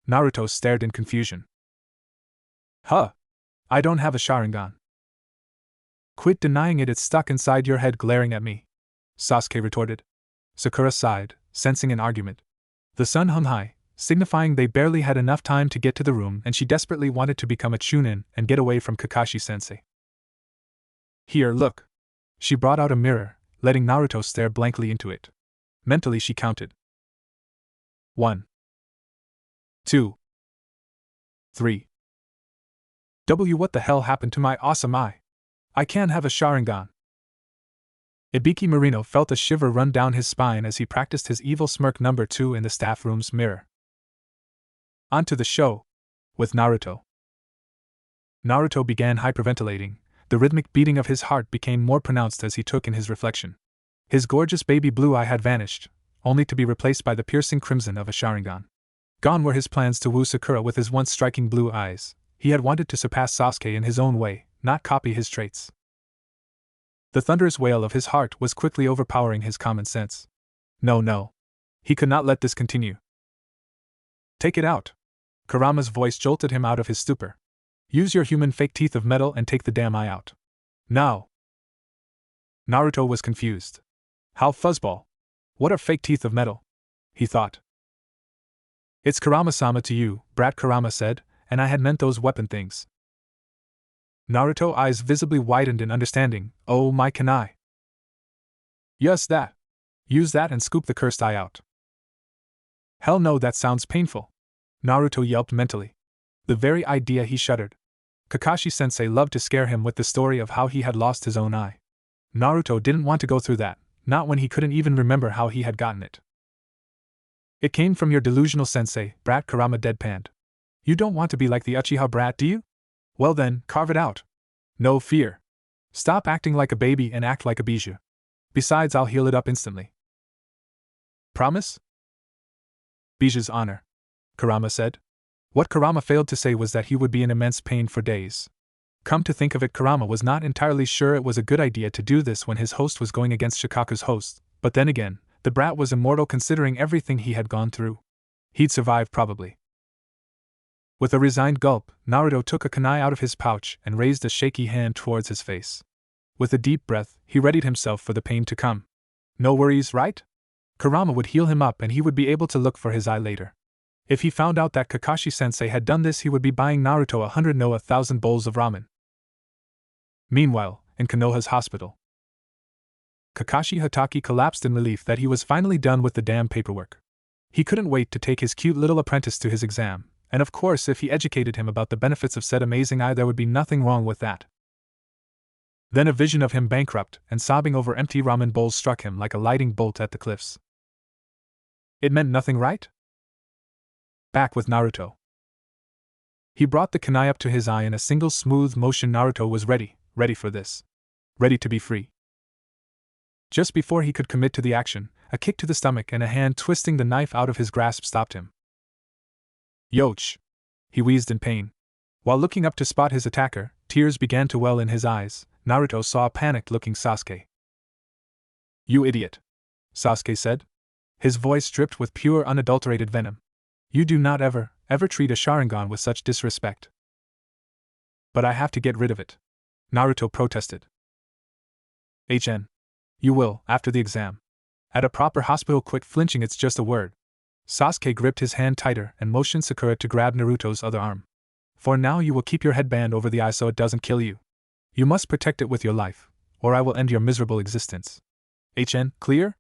Naruto stared in confusion. Huh? I don't have a sharingan. Quit denying it, it's stuck inside your head glaring at me, Sasuke retorted. Sakura sighed, sensing an argument. The sun hung high, signifying they barely had enough time to get to the room, and she desperately wanted to become a chunin and get away from Kakashi-sensei. Here, look. She brought out a mirror, letting Naruto stare blankly into it. Mentally she counted. 1, 2, 3. What the hell happened to my awesome eye? I can't have a sharingan. Ibiki Marino felt a shiver run down his spine as he practiced his evil smirk number 2 in the staff room's mirror. On to the show. With Naruto. Naruto began hyperventilating. The rhythmic beating of his heart became more pronounced as he took in his reflection. His gorgeous baby blue eye had vanished, only to be replaced by the piercing crimson of a sharingan. Gone were his plans to woo Sakura with his once striking blue eyes. He had wanted to surpass Sasuke in his own way, not copy his traits. The thunderous wail of his heart was quickly overpowering his common sense. No. He could not let this continue. Take it out. Kurama's voice jolted him out of his stupor. Use your human fake teeth of metal and take the damn eye out. Now. Naruto was confused. How fuzzball? What are fake teeth of metal? He thought. It's Kurama-sama to you, brat, Kurama said, and I had meant those weapon things. Naruto's eyes visibly widened in understanding. Oh my, can I? Yes, that. Use that and scoop the cursed eye out. Hell no, that sounds painful. Naruto yelped mentally. The very idea, he shuddered. Kakashi-sensei loved to scare him with the story of how he had lost his own eye. Naruto didn't want to go through that, not when he couldn't even remember how he had gotten it. It came from your delusional sensei, brat, Kurama deadpanned. You don't want to be like the Uchiha brat, do you? Well then, carve it out. No fear. Stop acting like a baby and act like a bijou. Besides, I'll heal it up instantly. Promise? Bijou's honor, Kurama said. What Kurama failed to say was that he would be in immense pain for days. Come to think of it, Kurama was not entirely sure it was a good idea to do this when his host was going against Shikaku's host, but then again, the brat was immortal considering everything he had gone through. He'd survive probably. With a resigned gulp, Naruto took a kunai out of his pouch and raised a shaky hand towards his face. With a deep breath, he readied himself for the pain to come. No worries, right? Kurama would heal him up and he would be able to look for his eye later. If he found out that Kakashi-sensei had done this, he would be buying Naruto 1,000 bowls of ramen. Meanwhile, in Konoha's hospital, Kakashi Hatake collapsed in relief that he was finally done with the damn paperwork. He couldn't wait to take his cute little apprentice to his exam, and of course if he educated him about the benefits of said amazing eye, there would be nothing wrong with that. Then a vision of him bankrupt and sobbing over empty ramen bowls struck him like a lightning bolt at the cliffs. It meant nothing, right? Back with Naruto. He brought the kunai up to his eye in a single smooth motion. Naruto was ready for this. Ready to be free. Just before he could commit to the action, a kick to the stomach and a hand twisting the knife out of his grasp stopped him. Yoch! He wheezed in pain. While looking up to spot his attacker, tears began to well in his eyes. Naruto saw a panicked-looking Sasuke. You idiot! Sasuke said. His voice dripped with pure unadulterated venom. You do not ever treat a sharingan with such disrespect. But I have to get rid of it. Naruto protested. You will, after the exam. At a proper hospital, quit flinching, it's just a word. Sasuke gripped his hand tighter and motioned Sakura to grab Naruto's other arm. For now you will keep your headband over the eye so it doesn't kill you. You must protect it with your life, or I will end your miserable existence. Clear?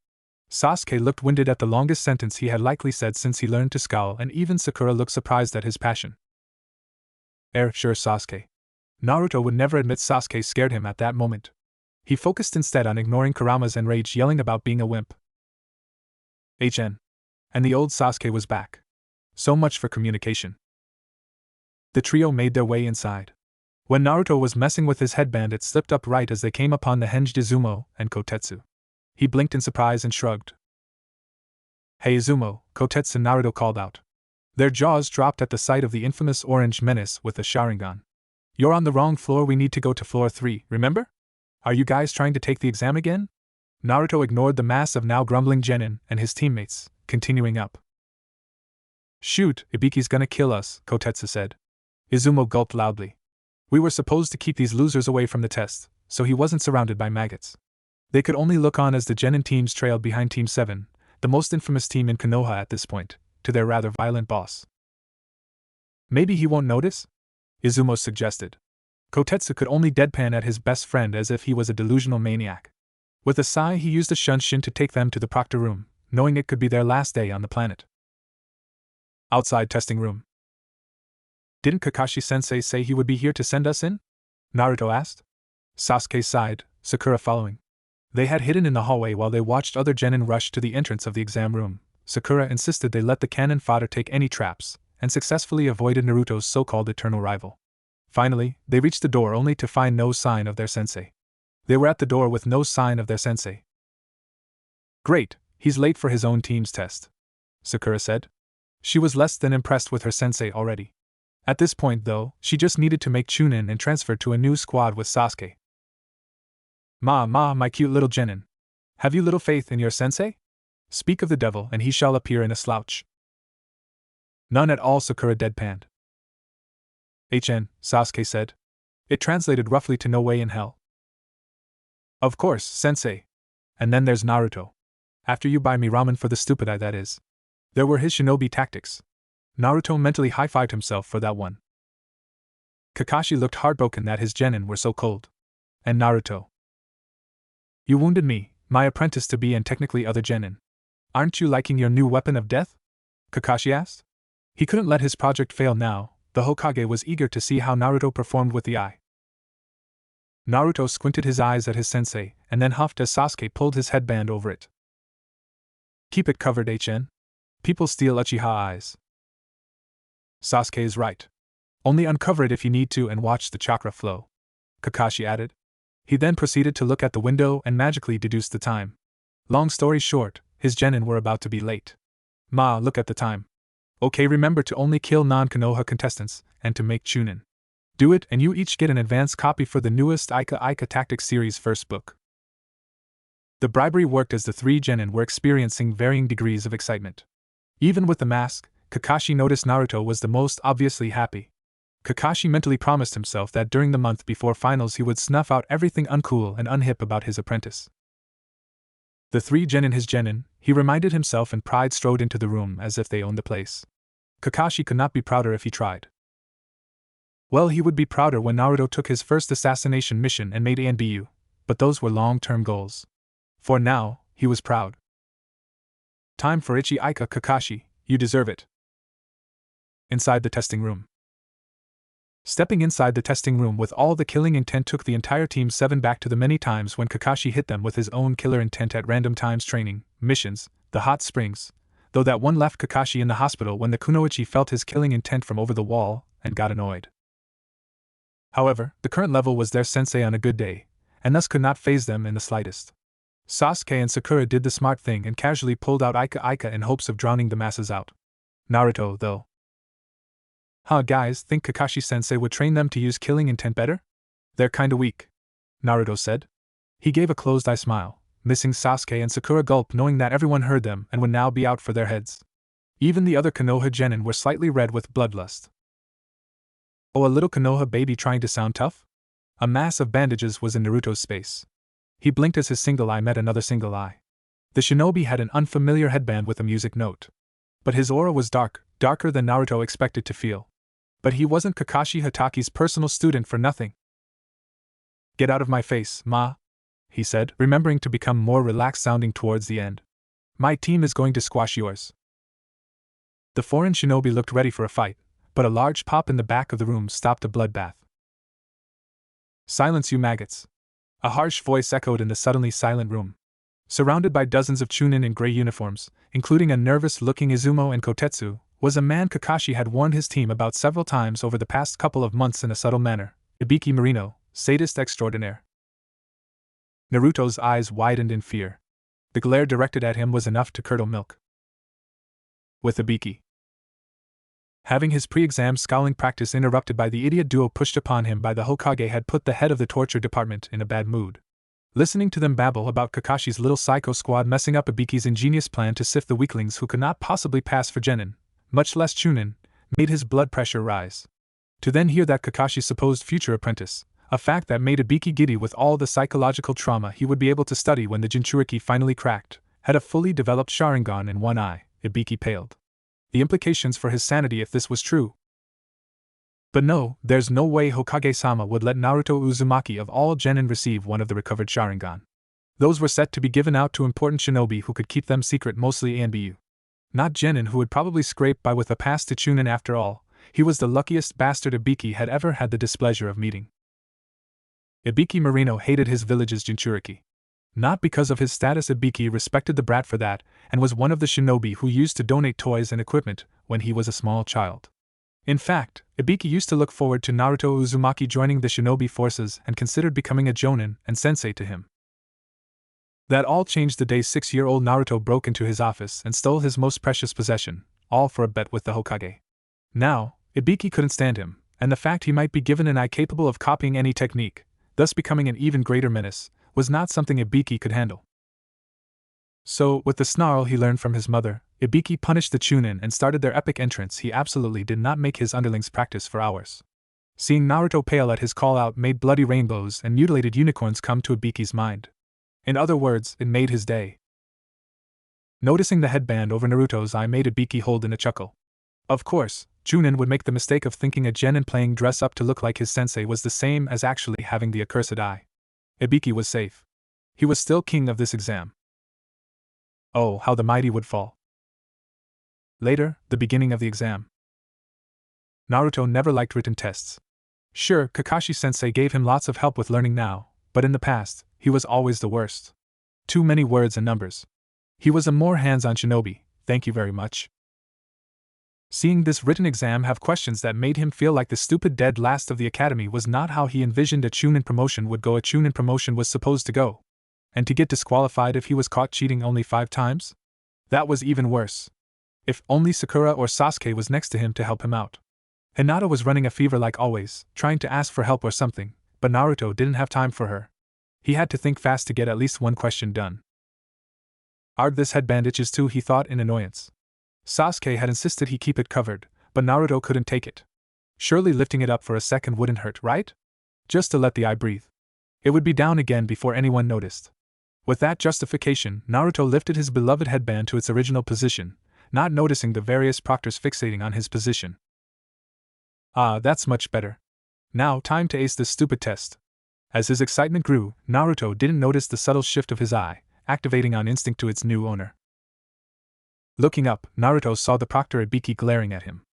Sasuke looked winded at the longest sentence he had likely said since he learned to scowl, and even Sakura looked surprised at his passion. Sure, Sasuke. Naruto would never admit Sasuke scared him at that moment. He focused instead on ignoring Kurama's enraged yelling about being a wimp. And the old Sasuke was back. So much for communication. The trio made their way inside. When Naruto was messing with his headband, it slipped up right as they came upon the henged Izumo and Kotetsu. He blinked in surprise and shrugged. Hey Izumo, Kotetsu, Naruto called out. Their jaws dropped at the sight of the infamous orange menace with the sharingan. You're on the wrong floor, we need to go to floor 3, remember? Are you guys trying to take the exam again? Naruto ignored the mass of now grumbling genin and his teammates, continuing up. Shoot, Ibiki's gonna kill us, Kotetsu said. Izumo gulped loudly. We were supposed to keep these losers away from the test, so he wasn't surrounded by maggots. They could only look on as the genin teams trailed behind Team 7, the most infamous team in Konoha at this point, to their rather violent boss. Maybe he won't notice? Izumo suggested. Kotetsu could only deadpan at his best friend as if he was a delusional maniac. With a sigh, he used a shunshin to take them to the proctor room, knowing it could be their last day on the planet. Outside testing room. Didn't Kakashi-sensei say he would be here to send us in? Naruto asked. Sasuke sighed, Sakura following. They had hidden in the hallway while they watched other genin rush to the entrance of the exam room. Sakura insisted they let the cannon fodder take any traps, and successfully avoided Naruto's so-called eternal rival. Finally, they reached the door only to find no sign of their sensei. They were at the door with no sign of their sensei. Great, he's late for his own team's test, Sakura said. She was less than impressed with her sensei already. At this point, though, she just needed to make Chunin and transfer to a new squad with Sasuke. My cute little genin. Have you little faith in your sensei? Speak of the devil and he shall appear in a slouch. None at all, Sakura deadpanned. Sasuke said. It translated roughly to no way in hell. Of course, sensei. And then there's Naruto. After you buy me ramen for the stupid eye, that is. There were his shinobi tactics. Naruto mentally high-fived himself for that one. Kakashi looked heartbroken that his genin were so cold. And Naruto. You wounded me, my apprentice-to-be and technically other genin. Aren't you liking your new weapon of death? Kakashi asked. He couldn't let his project fail now. The Hokage was eager to see how Naruto performed with the eye. Naruto squinted his eyes at his sensei, and then huffed as Sasuke pulled his headband over it. Keep it covered, People steal Uchiha eyes. Sasuke is right. Only uncover it if you need to and watch the chakra flow, Kakashi added. He then proceeded to look at the window and magically deduced the time. Long story short, his genin were about to be late. Look at the time. Okay, remember to only kill non-Konoha contestants, and to make Chunin. Do it and you each get an advance copy for the newest Ika Tactics series first book. The bribery worked as the three genin were experiencing varying degrees of excitement. Even with the mask, Kakashi noticed Naruto was the most obviously happy. Kakashi mentally promised himself that during the month before finals he would snuff out everything uncool and unhip about his apprentice. The three genin his genin, he reminded himself, and pride strode into the room as if they owned the place. Kakashi could not be prouder if he tried. Well, he would be prouder when Naruto took his first assassination mission and made ANBU, but those were long-term goals. For now, he was proud. Time for Ichi Ika, Kakashi, you deserve it. Inside the testing room. Stepping inside the testing room with all the killing intent took the entire Team 7 back to the many times when Kakashi hit them with his own killer intent at random times training, missions, the hot springs, though that one left Kakashi in the hospital when the Kunoichi felt his killing intent from over the wall and got annoyed. However, the current level was their sensei on a good day, and thus could not faze them in the slightest. Sasuke and Sakura did the smart thing and casually pulled out Ika in hopes of drowning the masses out. Naruto, though. Guys, think Kakashi-sensei would train them to use killing intent better? They're kinda weak, Naruto said. He gave a closed-eye smile, missing Sasuke and Sakura gulp knowing that everyone heard them and would now be out for their heads. Even the other Konoha genin were slightly red with bloodlust. Oh, a little Konoha baby trying to sound tough? A mass of bandages was in Naruto's space. He blinked as his single eye met another single eye. The shinobi had an unfamiliar headband with a music note. But his aura was darker than Naruto expected to feel. But he wasn't Kakashi Hataki's personal student for nothing. Get out of my face, ma, he said, remembering to become more relaxed sounding towards the end. My team is going to squash yours. The foreign shinobi looked ready for a fight, but a large pop in the back of the room stopped a bloodbath. Silence, you maggots. A harsh voice echoed in the suddenly silent room. Surrounded by dozens of chunin in gray uniforms, including a nervous-looking Izumo and Kotetsu, was a man Kakashi had warned his team about several times over the past couple of months in a subtle manner, Ibiki Marino, sadist extraordinaire. Naruto's eyes widened in fear. The glare directed at him was enough to curdle milk. With Ibiki having his pre-exam scowling practice interrupted by the idiot duo pushed upon him by the Hokage had put the head of the torture department in a bad mood. Listening to them babble about Kakashi's little psycho squad messing up Ibiki's ingenious plan to sift the weaklings who could not possibly pass for genin, much less chunin, made his blood pressure rise. To then hear that Kakashi's supposed future apprentice, a fact that made Ibiki giddy with all the psychological trauma he would be able to study when the Jinchuriki finally cracked, had a fully developed sharingan in one eye, Ibiki paled. The implications for his sanity if this was true. But no, there's no way Hokage-sama would let Naruto Uzumaki of all genin receive one of the recovered sharingan. Those were set to be given out to important shinobi who could keep them secret, mostly ANBU. Not genin who would probably scrape by with a pass to chunin after all. He was the luckiest bastard Ibiki had ever had the displeasure of meeting. Ibiki Marino hated his village's Jinchuriki. Not because of his status, Ibiki respected the brat for that, and was one of the shinobi who used to donate toys and equipment when he was a small child. In fact, Ibiki used to look forward to Naruto Uzumaki joining the shinobi forces and considered becoming a jonin and sensei to him. That all changed the day 6-year-old Naruto broke into his office and stole his most precious possession, all for a bet with the Hokage. Now, Ibiki couldn't stand him, and the fact he might be given an eye capable of copying any technique, thus becoming an even greater menace, was not something Ibiki could handle. So, with the snarl he learned from his mother, Ibiki punished the chunin and started their epic entrance. He absolutely did not make his underlings practice for hours. Seeing Naruto pale at his call-out made bloody rainbows and mutilated unicorns come to Ibiki's mind. In other words, it made his day. Noticing the headband over Naruto's eye made Ibiki hold in a chuckle. Of course, chunin would make the mistake of thinking a genin playing dress-up to look like his sensei was the same as actually having the accursed eye. Ibiki was safe. He was still king of this exam. Oh, how the mighty would fall. Later, the beginning of the exam. Naruto never liked written tests. Sure, Kakashi-sensei gave him lots of help with learning now, but in the past, he was always the worst. Too many words and numbers. He was a more hands-on shinobi, thank you very much. Seeing this written exam have questions that made him feel like the stupid dead last of the academy was not how he envisioned a chunin promotion would go. A chunin promotion was supposed to go. And to get disqualified if he was caught cheating only 5 times? That was even worse. If only Sakura or Sasuke was next to him to help him out. Hinata was running a fever like always, trying to ask for help or something, but Naruto didn't have time for her. He had to think fast to get at least one question done. This headband itches too, he thought in annoyance. Sasuke had insisted he keep it covered, but Naruto couldn't take it. Surely lifting it up for a second wouldn't hurt, right? Just to let the eye breathe. It would be down again before anyone noticed. With that justification, Naruto lifted his beloved headband to its original position, not noticing the various proctors fixating on his position. That's much better. Now, time to ace this stupid test. As his excitement grew, Naruto didn't notice the subtle shift of his eye, activating on instinct to its new owner. Looking up, Naruto saw the proctor Ibiki glaring at him.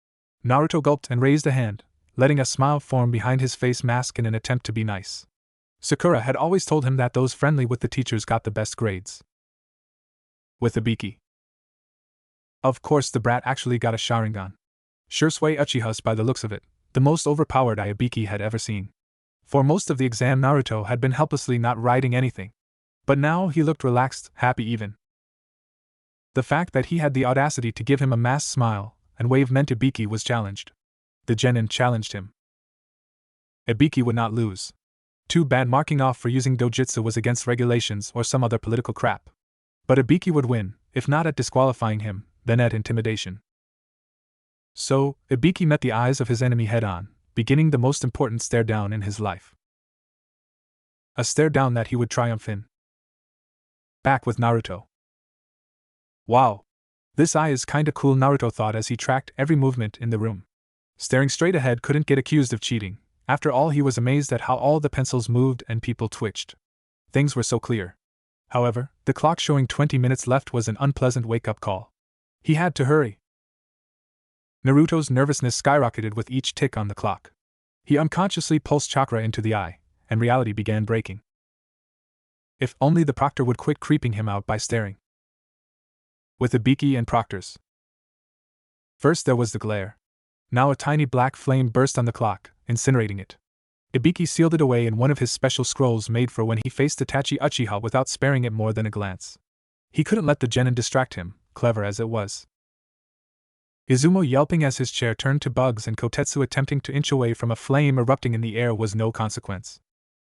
Naruto gulped and raised a hand, letting a smile form behind his face mask in an attempt to be nice. Sakura had always told him that those friendly with the teachers got the best grades. With Ibiki. Of course, the brat actually got a sharingan. Shursui Uchiha's by the looks of it, the most overpowered eye Ibiki had ever seen. For most of the exam, Naruto had been helplessly not writing anything. But now he looked relaxed, happy even. The fact that he had the audacity to give him a masked smile and wave meant Ibiki was challenged. The genin challenged him. Ibiki would not lose. Too bad marking off for using dojutsu was against regulations or some other political crap. But Ibiki would win, if not at disqualifying him, then at intimidation. So, Ibiki met the eyes of his enemy head-on, beginning the most important stare-down in his life. A stare-down that he would triumph in. Back with Naruto. Wow. This eye is kinda cool, Naruto thought as he tracked every movement in the room. Staring straight ahead couldn't get accused of cheating. After all, he was amazed at how all the pencils moved and people twitched. Things were so clear. However, the clock showing 20 minutes left was an unpleasant wake-up call. He had to hurry. Naruto's nervousness skyrocketed with each tick on the clock. He unconsciously pulsed chakra into the eye, and reality began breaking. If only the proctor would quit creeping him out by staring. With Ibiki and proctors. First there was the glare. Now a tiny black flame burst on the clock, incinerating it. Ibiki sealed it away in one of his special scrolls made for when he faced Itachi Uchiha without sparing it more than a glance. He couldn't let the genin distract him, clever as it was. Izumo yelping as his chair turned to bugs and Kotetsu attempting to inch away from a flame erupting in the air was no consequence.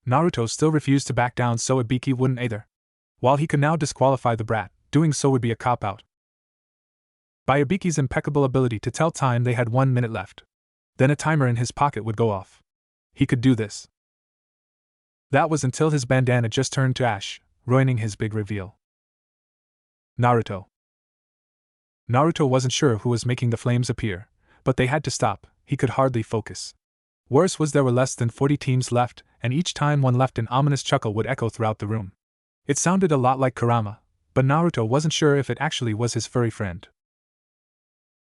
Naruto still refused to back down, so Ibiki wouldn't either. While he could now disqualify the brat, doing so would be a cop-out. By Ibiki's impeccable ability to tell time, they had 1 minute left. Then a timer in his pocket would go off. He could do this. That was until his bandana just turned to ash, ruining his big reveal. Naruto. Naruto wasn't sure who was making the flames appear, but they had to stop. He could hardly focus. Worse was there were less than 40 teams left, and each time one left an ominous chuckle would echo throughout the room. It sounded a lot like Kurama, but Naruto wasn't sure if it actually was his furry friend.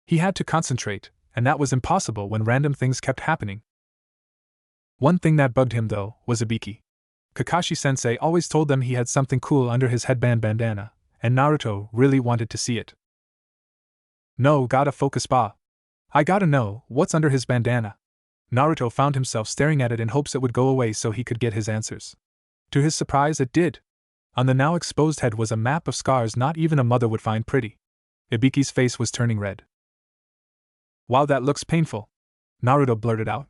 He had to concentrate, and that was impossible when random things kept happening. One thing that bugged him, though, was Ibiki. Kakashi-sensei always told them he had something cool under his headband bandana, and Naruto really wanted to see it. No, gotta focus, ba. I gotta know what's under his bandana. Naruto found himself staring at it in hopes it would go away so he could get his answers. To his surprise, it did. On the now exposed head was a map of scars not even a mother would find pretty. Ibiki's face was turning red. Wow, that looks painful, Naruto blurted out.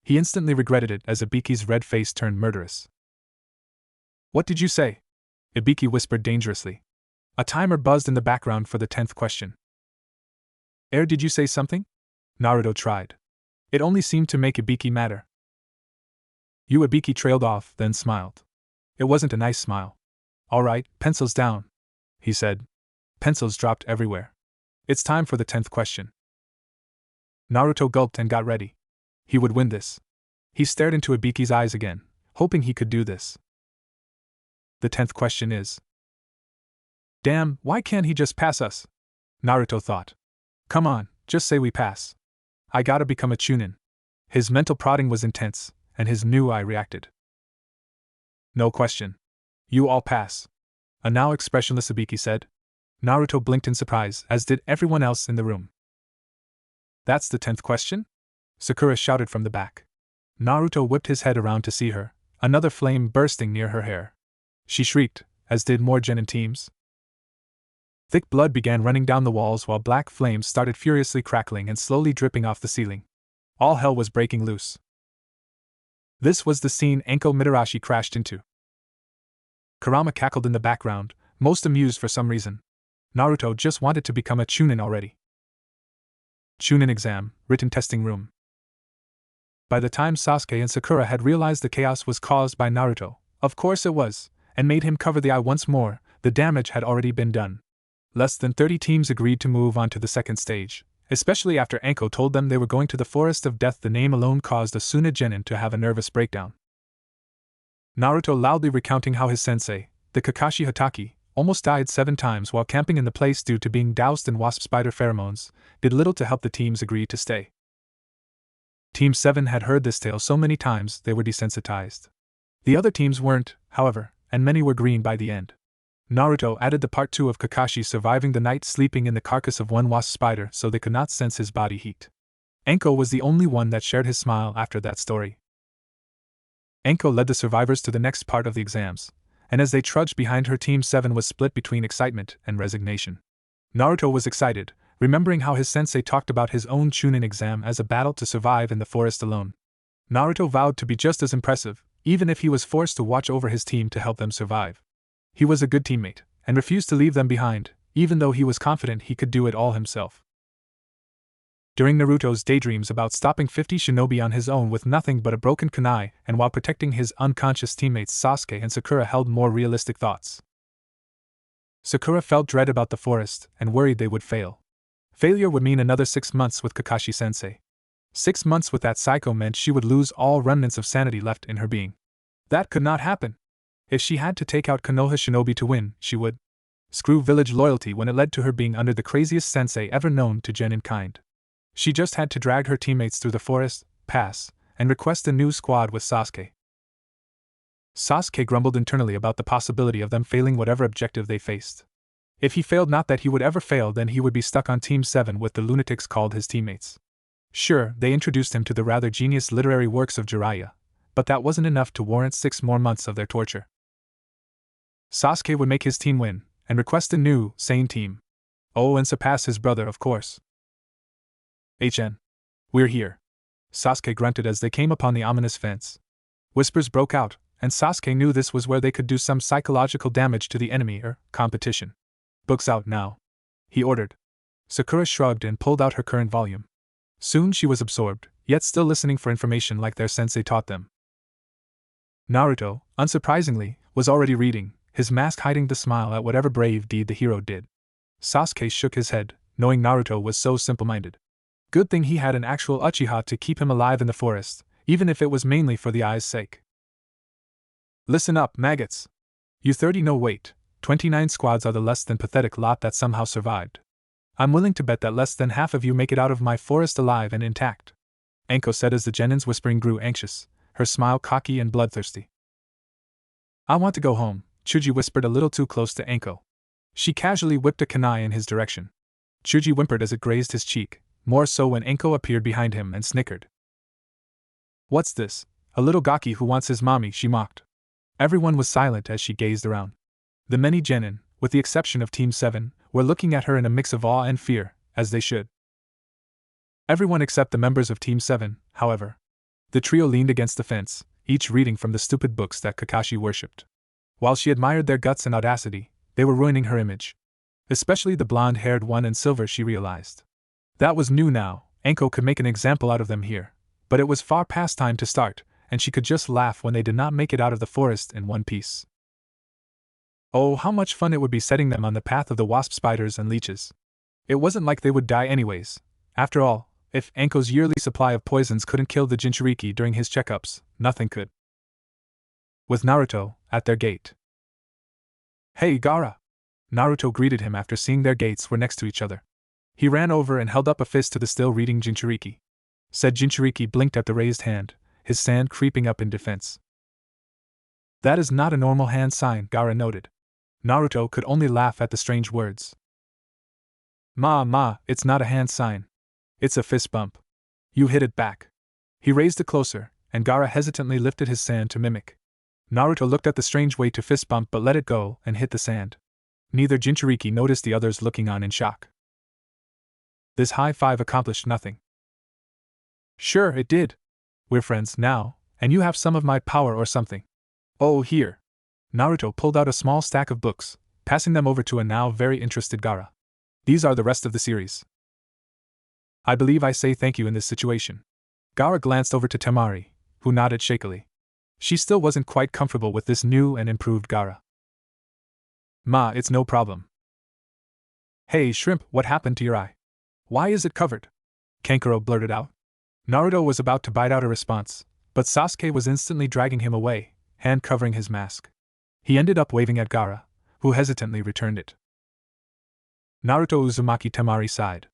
He instantly regretted it as Ibiki's red face turned murderous. What did you say? Ibiki whispered dangerously. A timer buzzed in the background for the 10th question. Did you say something? Naruto tried. It only seemed to make Ibiki madder. Ibiki trailed off, then smiled. It wasn't a nice smile. Alright, pencils down, he said. Pencils dropped everywhere. It's time for the 10th question. Naruto gulped and got ready. He would win this. He stared into Ibiki's eyes again, hoping he could do this. The 10th question is. Damn, why can't he just pass us? Naruto thought. Come on, just say we pass. I gotta become a Chunin. His mental prodding was intense, and his new eye reacted. No question. You all pass. A now expressionless Ibiki said. Naruto blinked in surprise, as did everyone else in the room. That's the 10th question? Sakura shouted from the back. Naruto whipped his head around to see her, another flame bursting near her hair. She shrieked, as did more genin teams. Thick blood began running down the walls while black flames started furiously crackling and slowly dripping off the ceiling. All hell was breaking loose. This was the scene Anko Mitarashi crashed into. Kurama cackled in the background, most amused for some reason. Naruto just wanted to become a Chunin already. Chunin exam, written testing room. By the time Sasuke and Sakura had realized the chaos was caused by Naruto, of course it was, and made him cover the eye once more, the damage had already been done. Less than 30 teams agreed to move on to the second stage, especially after Anko told them they were going to the Forest of Death. The name alone caused a Suna genin to have a nervous breakdown. Naruto loudly recounting how his sensei, the Kakashi Hatake, almost died 7 times while camping in the place due to being doused in wasp spider pheromones, did little to help the teams agree to stay. Team 7 had heard this tale so many times they were desensitized. The other teams weren't, however, and many were green by the end. Naruto added the part 2 of Kakashi surviving the night sleeping in the carcass of one wasp spider so they could not sense his body heat. Anko was the only one that shared his smile after that story. Anko led the survivors to the next part of the exams, and as they trudged behind her, Team 7 was split between excitement and resignation. Naruto was excited, remembering how his sensei talked about his own Chunin exam as a battle to survive in the forest alone. Naruto vowed to be just as impressive, even if he was forced to watch over his team to help them survive. He was a good teammate, and refused to leave them behind, even though he was confident he could do it all himself. During Naruto's daydreams about stopping 50 shinobi on his own with nothing but a broken kunai, and while protecting his unconscious teammates, Sasuke and Sakura held more realistic thoughts. Sakura felt dread about the forest and worried they would fail. Failure would mean another 6 months with Kakashi-sensei. 6 months with that psycho meant she would lose all remnants of sanity left in her being. That could not happen. If she had to take out Konoha shinobi to win, she would screw village loyalty when it led to her being under the craziest sensei ever known to genin kind. She just had to drag her teammates through the forest, pass, and request a new squad with Sasuke. Sasuke grumbled internally about the possibility of them failing whatever objective they faced. If he failed, not that he would ever fail, then he would be stuck on Team 7 with the lunatics called his teammates. Sure, they introduced him to the rather genius literary works of Jiraiya, but that wasn't enough to warrant 6 more months of their torture. Sasuke would make his team win, and request a new, sane team. Oh, and surpass his brother, of course. We're here. Sasuke grunted as they came upon the ominous fence. Whispers broke out, and Sasuke knew this was where they could do some psychological damage to the enemy or competition. Books out now, he ordered. Sakura shrugged and pulled out her current volume. Soon she was absorbed, yet still listening for information like their sensei taught them. Naruto, unsurprisingly, was already reading, his mask hiding the smile at whatever brave deed the hero did. Sasuke shook his head, knowing Naruto was so simple-minded. Good thing he had an actual Uchiha to keep him alive in the forest, even if it was mainly for the eye's sake. Listen up, maggots. You 30 no wait, 29 squads are the less than pathetic lot that somehow survived. I'm willing to bet that less than half of you make it out of my forest alive and intact. Anko said as the genin's whispering grew anxious, her smile cocky and bloodthirsty. I want to go home, Chuji whispered a little too close to Anko. She casually whipped a kunai in his direction. Chuji whimpered as it grazed his cheek, more so when Anko appeared behind him and snickered. What's this? A little gaki who wants his mommy, she mocked. Everyone was silent as she gazed around. The many genin, with the exception of Team 7, were looking at her in a mix of awe and fear, as they should. Everyone except the members of Team 7, however. The trio leaned against the fence, each reading from the stupid books that Kakashi worshipped. While she admired their guts and audacity, they were ruining her image. Especially the blonde-haired one in silver, she realized. That was new now, Anko could make an example out of them here, but it was far past time to start, and she could just laugh when they did not make it out of the forest in one piece. Oh, how much fun it would be setting them on the path of the wasp spiders and leeches. It wasn't like they would die anyways. After all, if Anko's yearly supply of poisons couldn't kill the Jinchuriki during his checkups, nothing could. With Naruto at their gate. Hey, Gaara! Naruto greeted him after seeing their gates were next to each other. He ran over and held up a fist to the still-reading Jinchuriki. Said Jinchuriki blinked at the raised hand, his sand creeping up in defense. That is not a normal hand sign, Gaara noted. Naruto could only laugh at the strange words. Ma, it's not a hand sign. It's a fist bump. You hit it back. He raised it closer, and Gaara hesitantly lifted his sand to mimic. Naruto looked at the strange way to fist bump but let it go and hit the sand. Neither Jinchuriki noticed the others looking on in shock. This high five accomplished nothing. Sure, it did. We're friends now, and you have some of my power or something. Oh, here. Naruto pulled out a small stack of books, passing them over to a now very interested Gaara. These are the rest of the series. I believe I say thank you in this situation. Gaara glanced over to Temari, who nodded shakily. She still wasn't quite comfortable with this new and improved Gaara. Ma, it's no problem. Hey, Shrimp, what happened to your eye? Why is it covered? Kankuro blurted out. Naruto was about to bite out a response, but Sasuke was instantly dragging him away, hand covering his mask. He ended up waving at Gaara, who hesitantly returned it. Naruto Uzumaki Temari sighed.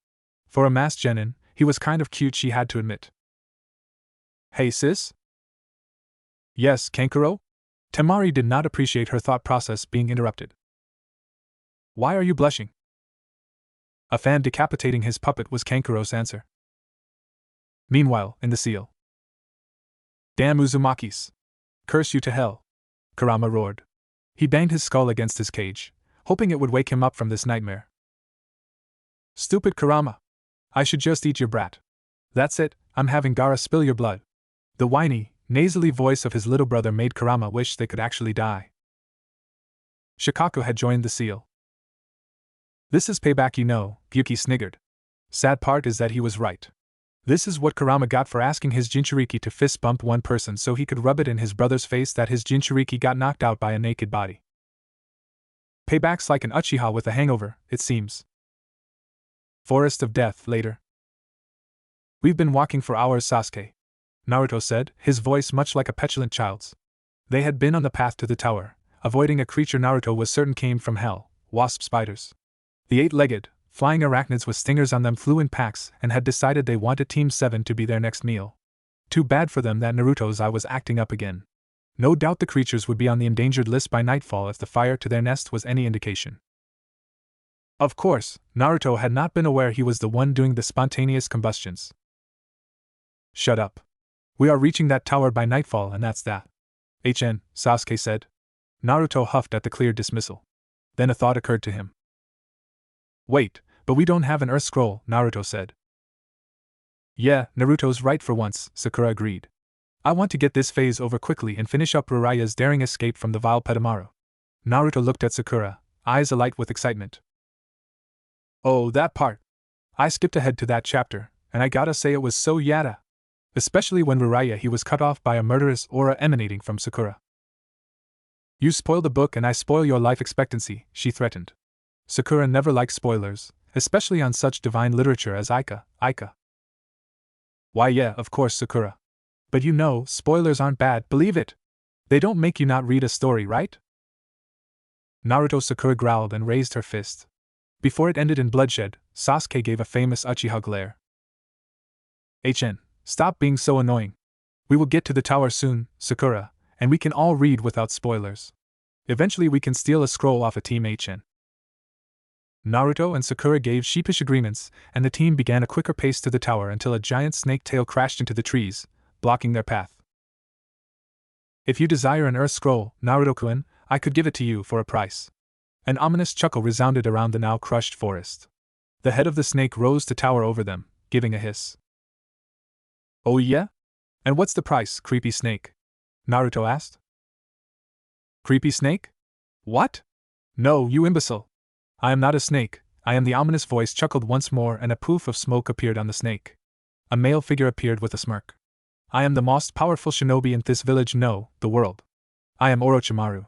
For a masked genin, he was kind of cute, she had to admit. Hey sis? Yes, Kankuro? Temari did not appreciate her thought process being interrupted. Why are you blushing? A fan decapitating his puppet was Kankuro's answer. Meanwhile, in the seal. Damn Uzumakis! Curse you to hell! Kurama roared. He banged his skull against his cage, hoping it would wake him up from this nightmare. Stupid Kurama! I should just eat your brat. That's it, I'm having Gaara spill your blood. The whiny, nasally voice of his little brother made Kurama wish they could actually die. Shikaku had joined the seal. This is payback, you know, Ibiki sniggered. Sad part is that he was right. This is what Kurama got for asking his Jinchuriki to fist bump one person so he could rub it in his brother's face that his Jinchuriki got knocked out by a naked body. Payback's like an Uchiha with a hangover, it seems. Forest of Death, later. We've been walking for hours, Sasuke, Naruto said, his voice much like a petulant child's. They had been on the path to the tower, avoiding a creature Naruto was certain came from hell, wasp spiders. The 8-legged, flying arachnids with stingers on them flew in packs and had decided they wanted Team 7 to be their next meal. Too bad for them that Naruto's eye was acting up again. No doubt the creatures would be on the endangered list by nightfall if the fire to their nest was any indication. Of course, Naruto had not been aware he was the one doing the spontaneous combustions. Shut up. We are reaching that tower by nightfall and that's that. Sasuke said. Naruto huffed at the clear dismissal. Then a thought occurred to him. Wait, but we don't have an Earth Scroll, Naruto said. Yeah, Naruto's right for once, Sakura agreed. I want to get this phase over quickly and finish up Jiraiya's daring escape from the vile Petamaru. Naruto looked at Sakura, eyes alight with excitement. Oh, that part. I skipped ahead to that chapter, and I gotta say it was so yada. Especially when he was cut off by a murderous aura emanating from Sakura. You spoil the book and I spoil your life expectancy, she threatened. Sakura never liked spoilers, especially on such divine literature as Aika. Why yeah, of course Sakura. But you know, spoilers aren't bad, believe it. They don't make you not read a story, right? Naruto. Sakura growled and raised her fist. Before it ended in bloodshed, Sasuke gave a famous Uchiha glare. Stop being so annoying. We will get to the tower soon, Sakura, and we can all read without spoilers. Eventually we can steal a scroll off a Team HN. Naruto and Sakura gave sheepish agreements, and the team began a quicker pace to the tower until a giant snake tail crashed into the trees, blocking their path. If you desire an Earth Scroll, Naruto-kun, I could give it to you for a price. An ominous chuckle resounded around the now crushed forest. The head of the snake rose to tower over them, giving a hiss. Oh yeah? And what's the price, creepy snake? Naruto asked. Creepy snake? What? No, you imbecile. I am not a snake, I am the ominous voice chuckled once more and a poof of smoke appeared on the snake. A male figure appeared with a smirk. I am the most powerful shinobi in this village, no, the world. I am Orochimaru.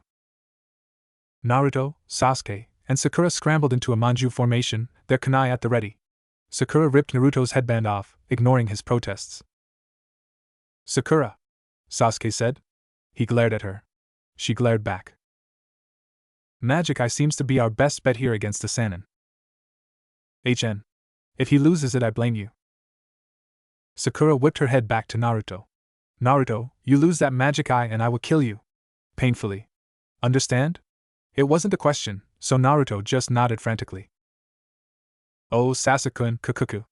Naruto, Sasuke, and Sakura scrambled into a manju formation, their kunai at the ready. Sakura ripped Naruto's headband off, ignoring his protests. Sakura, Sasuke said. He glared at her. She glared back. Magic eye seems to be our best bet here against the Sannin. If he loses it, I blame you. Sakura whipped her head back to Naruto. Naruto, you lose that magic eye and I will kill you. Painfully. Understand? It wasn't a question, so Naruto just nodded frantically. Oh, Sasuke-kun, Kukuku.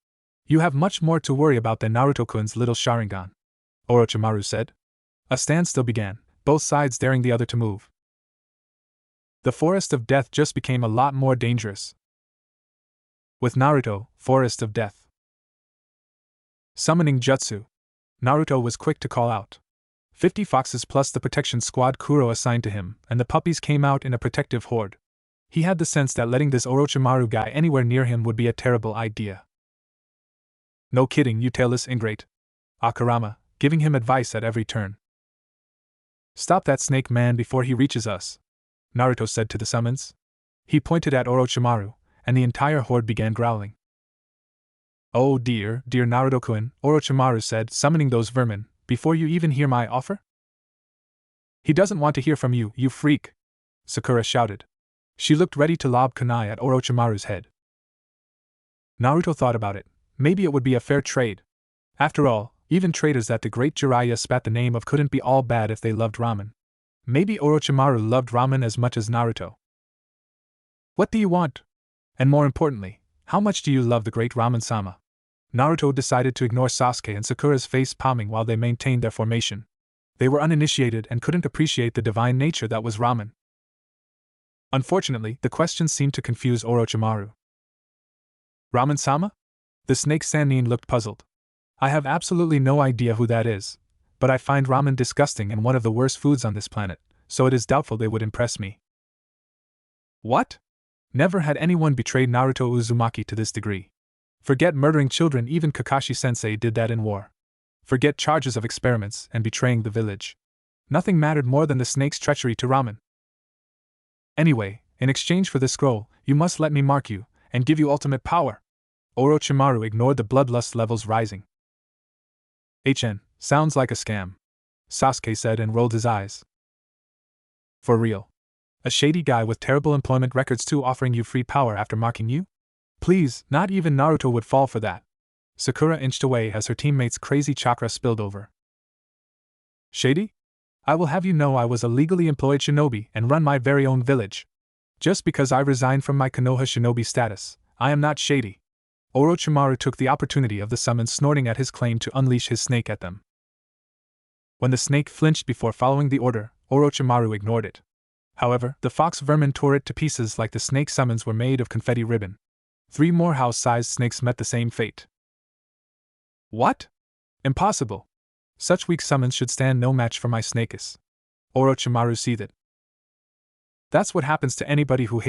You have much more to worry about than Naruto-kun's little sharingan, Orochimaru said. A standstill began, both sides daring the other to move. The Forest of Death just became a lot more dangerous. With Naruto, Forest of Death. Summoning Jutsu. Naruto was quick to call out. 50 foxes plus the protection squad Kuro assigned to him, and the puppies came out in a protective horde. He had the sense that letting this Orochimaru guy anywhere near him would be a terrible idea. No kidding, you tailless ingrate. Akarama, giving him advice at every turn. Stop that snake man before he reaches us, Naruto said to the summons. He pointed at Orochimaru, and the entire horde began growling. Oh dear Naruto-kun, Orochimaru said, summoning those vermin, before you even hear my offer? He doesn't want to hear from you, you freak, Sakura shouted. She looked ready to lob kunai at Orochimaru's head. Naruto thought about it. Maybe it would be a fair trade. After all, even traders that the great Jiraiya spat the name of couldn't be all bad if they loved ramen. Maybe Orochimaru loved ramen as much as Naruto. What do you want? And more importantly, how much do you love the great Ramen-sama? Naruto decided to ignore Sasuke and Sakura's face palming while they maintained their formation. They were uninitiated and couldn't appreciate the divine nature that was ramen. Unfortunately, the questions seemed to confuse Orochimaru. Ramen-sama? The snake Sannin looked puzzled. I have absolutely no idea who that is, but I find ramen disgusting and one of the worst foods on this planet, so it is doubtful they would impress me. What? Never had anyone betrayed Naruto Uzumaki to this degree. Forget murdering children, even Kakashi-sensei did that in war. Forget charges of experiments and betraying the village. Nothing mattered more than the snake's treachery to ramen. Anyway, in exchange for this scroll, you must let me mark you, and give you ultimate power. Orochimaru ignored the bloodlust levels rising. Sounds like a scam, Sasuke said and rolled his eyes. For real? A shady guy with terrible employment records too offering you free power after marking you? Please, not even Naruto would fall for that. Sakura inched away as her teammate's crazy chakra spilled over. Shady? I will have you know I was a legally employed shinobi and run my very own village. Just because I resigned from my Konoha shinobi status, I am not shady. Orochimaru took the opportunity of the summons snorting at his claim to unleash his snake at them. When the snake flinched before following the order, Orochimaru ignored it. However, the fox vermin tore it to pieces like the snake summons were made of confetti ribbon. 3 more house-sized snakes met the same fate. What? Impossible! Such weak summons should stand no match for my snakeus. Orochimaru seethed. That's what happens to anybody who hates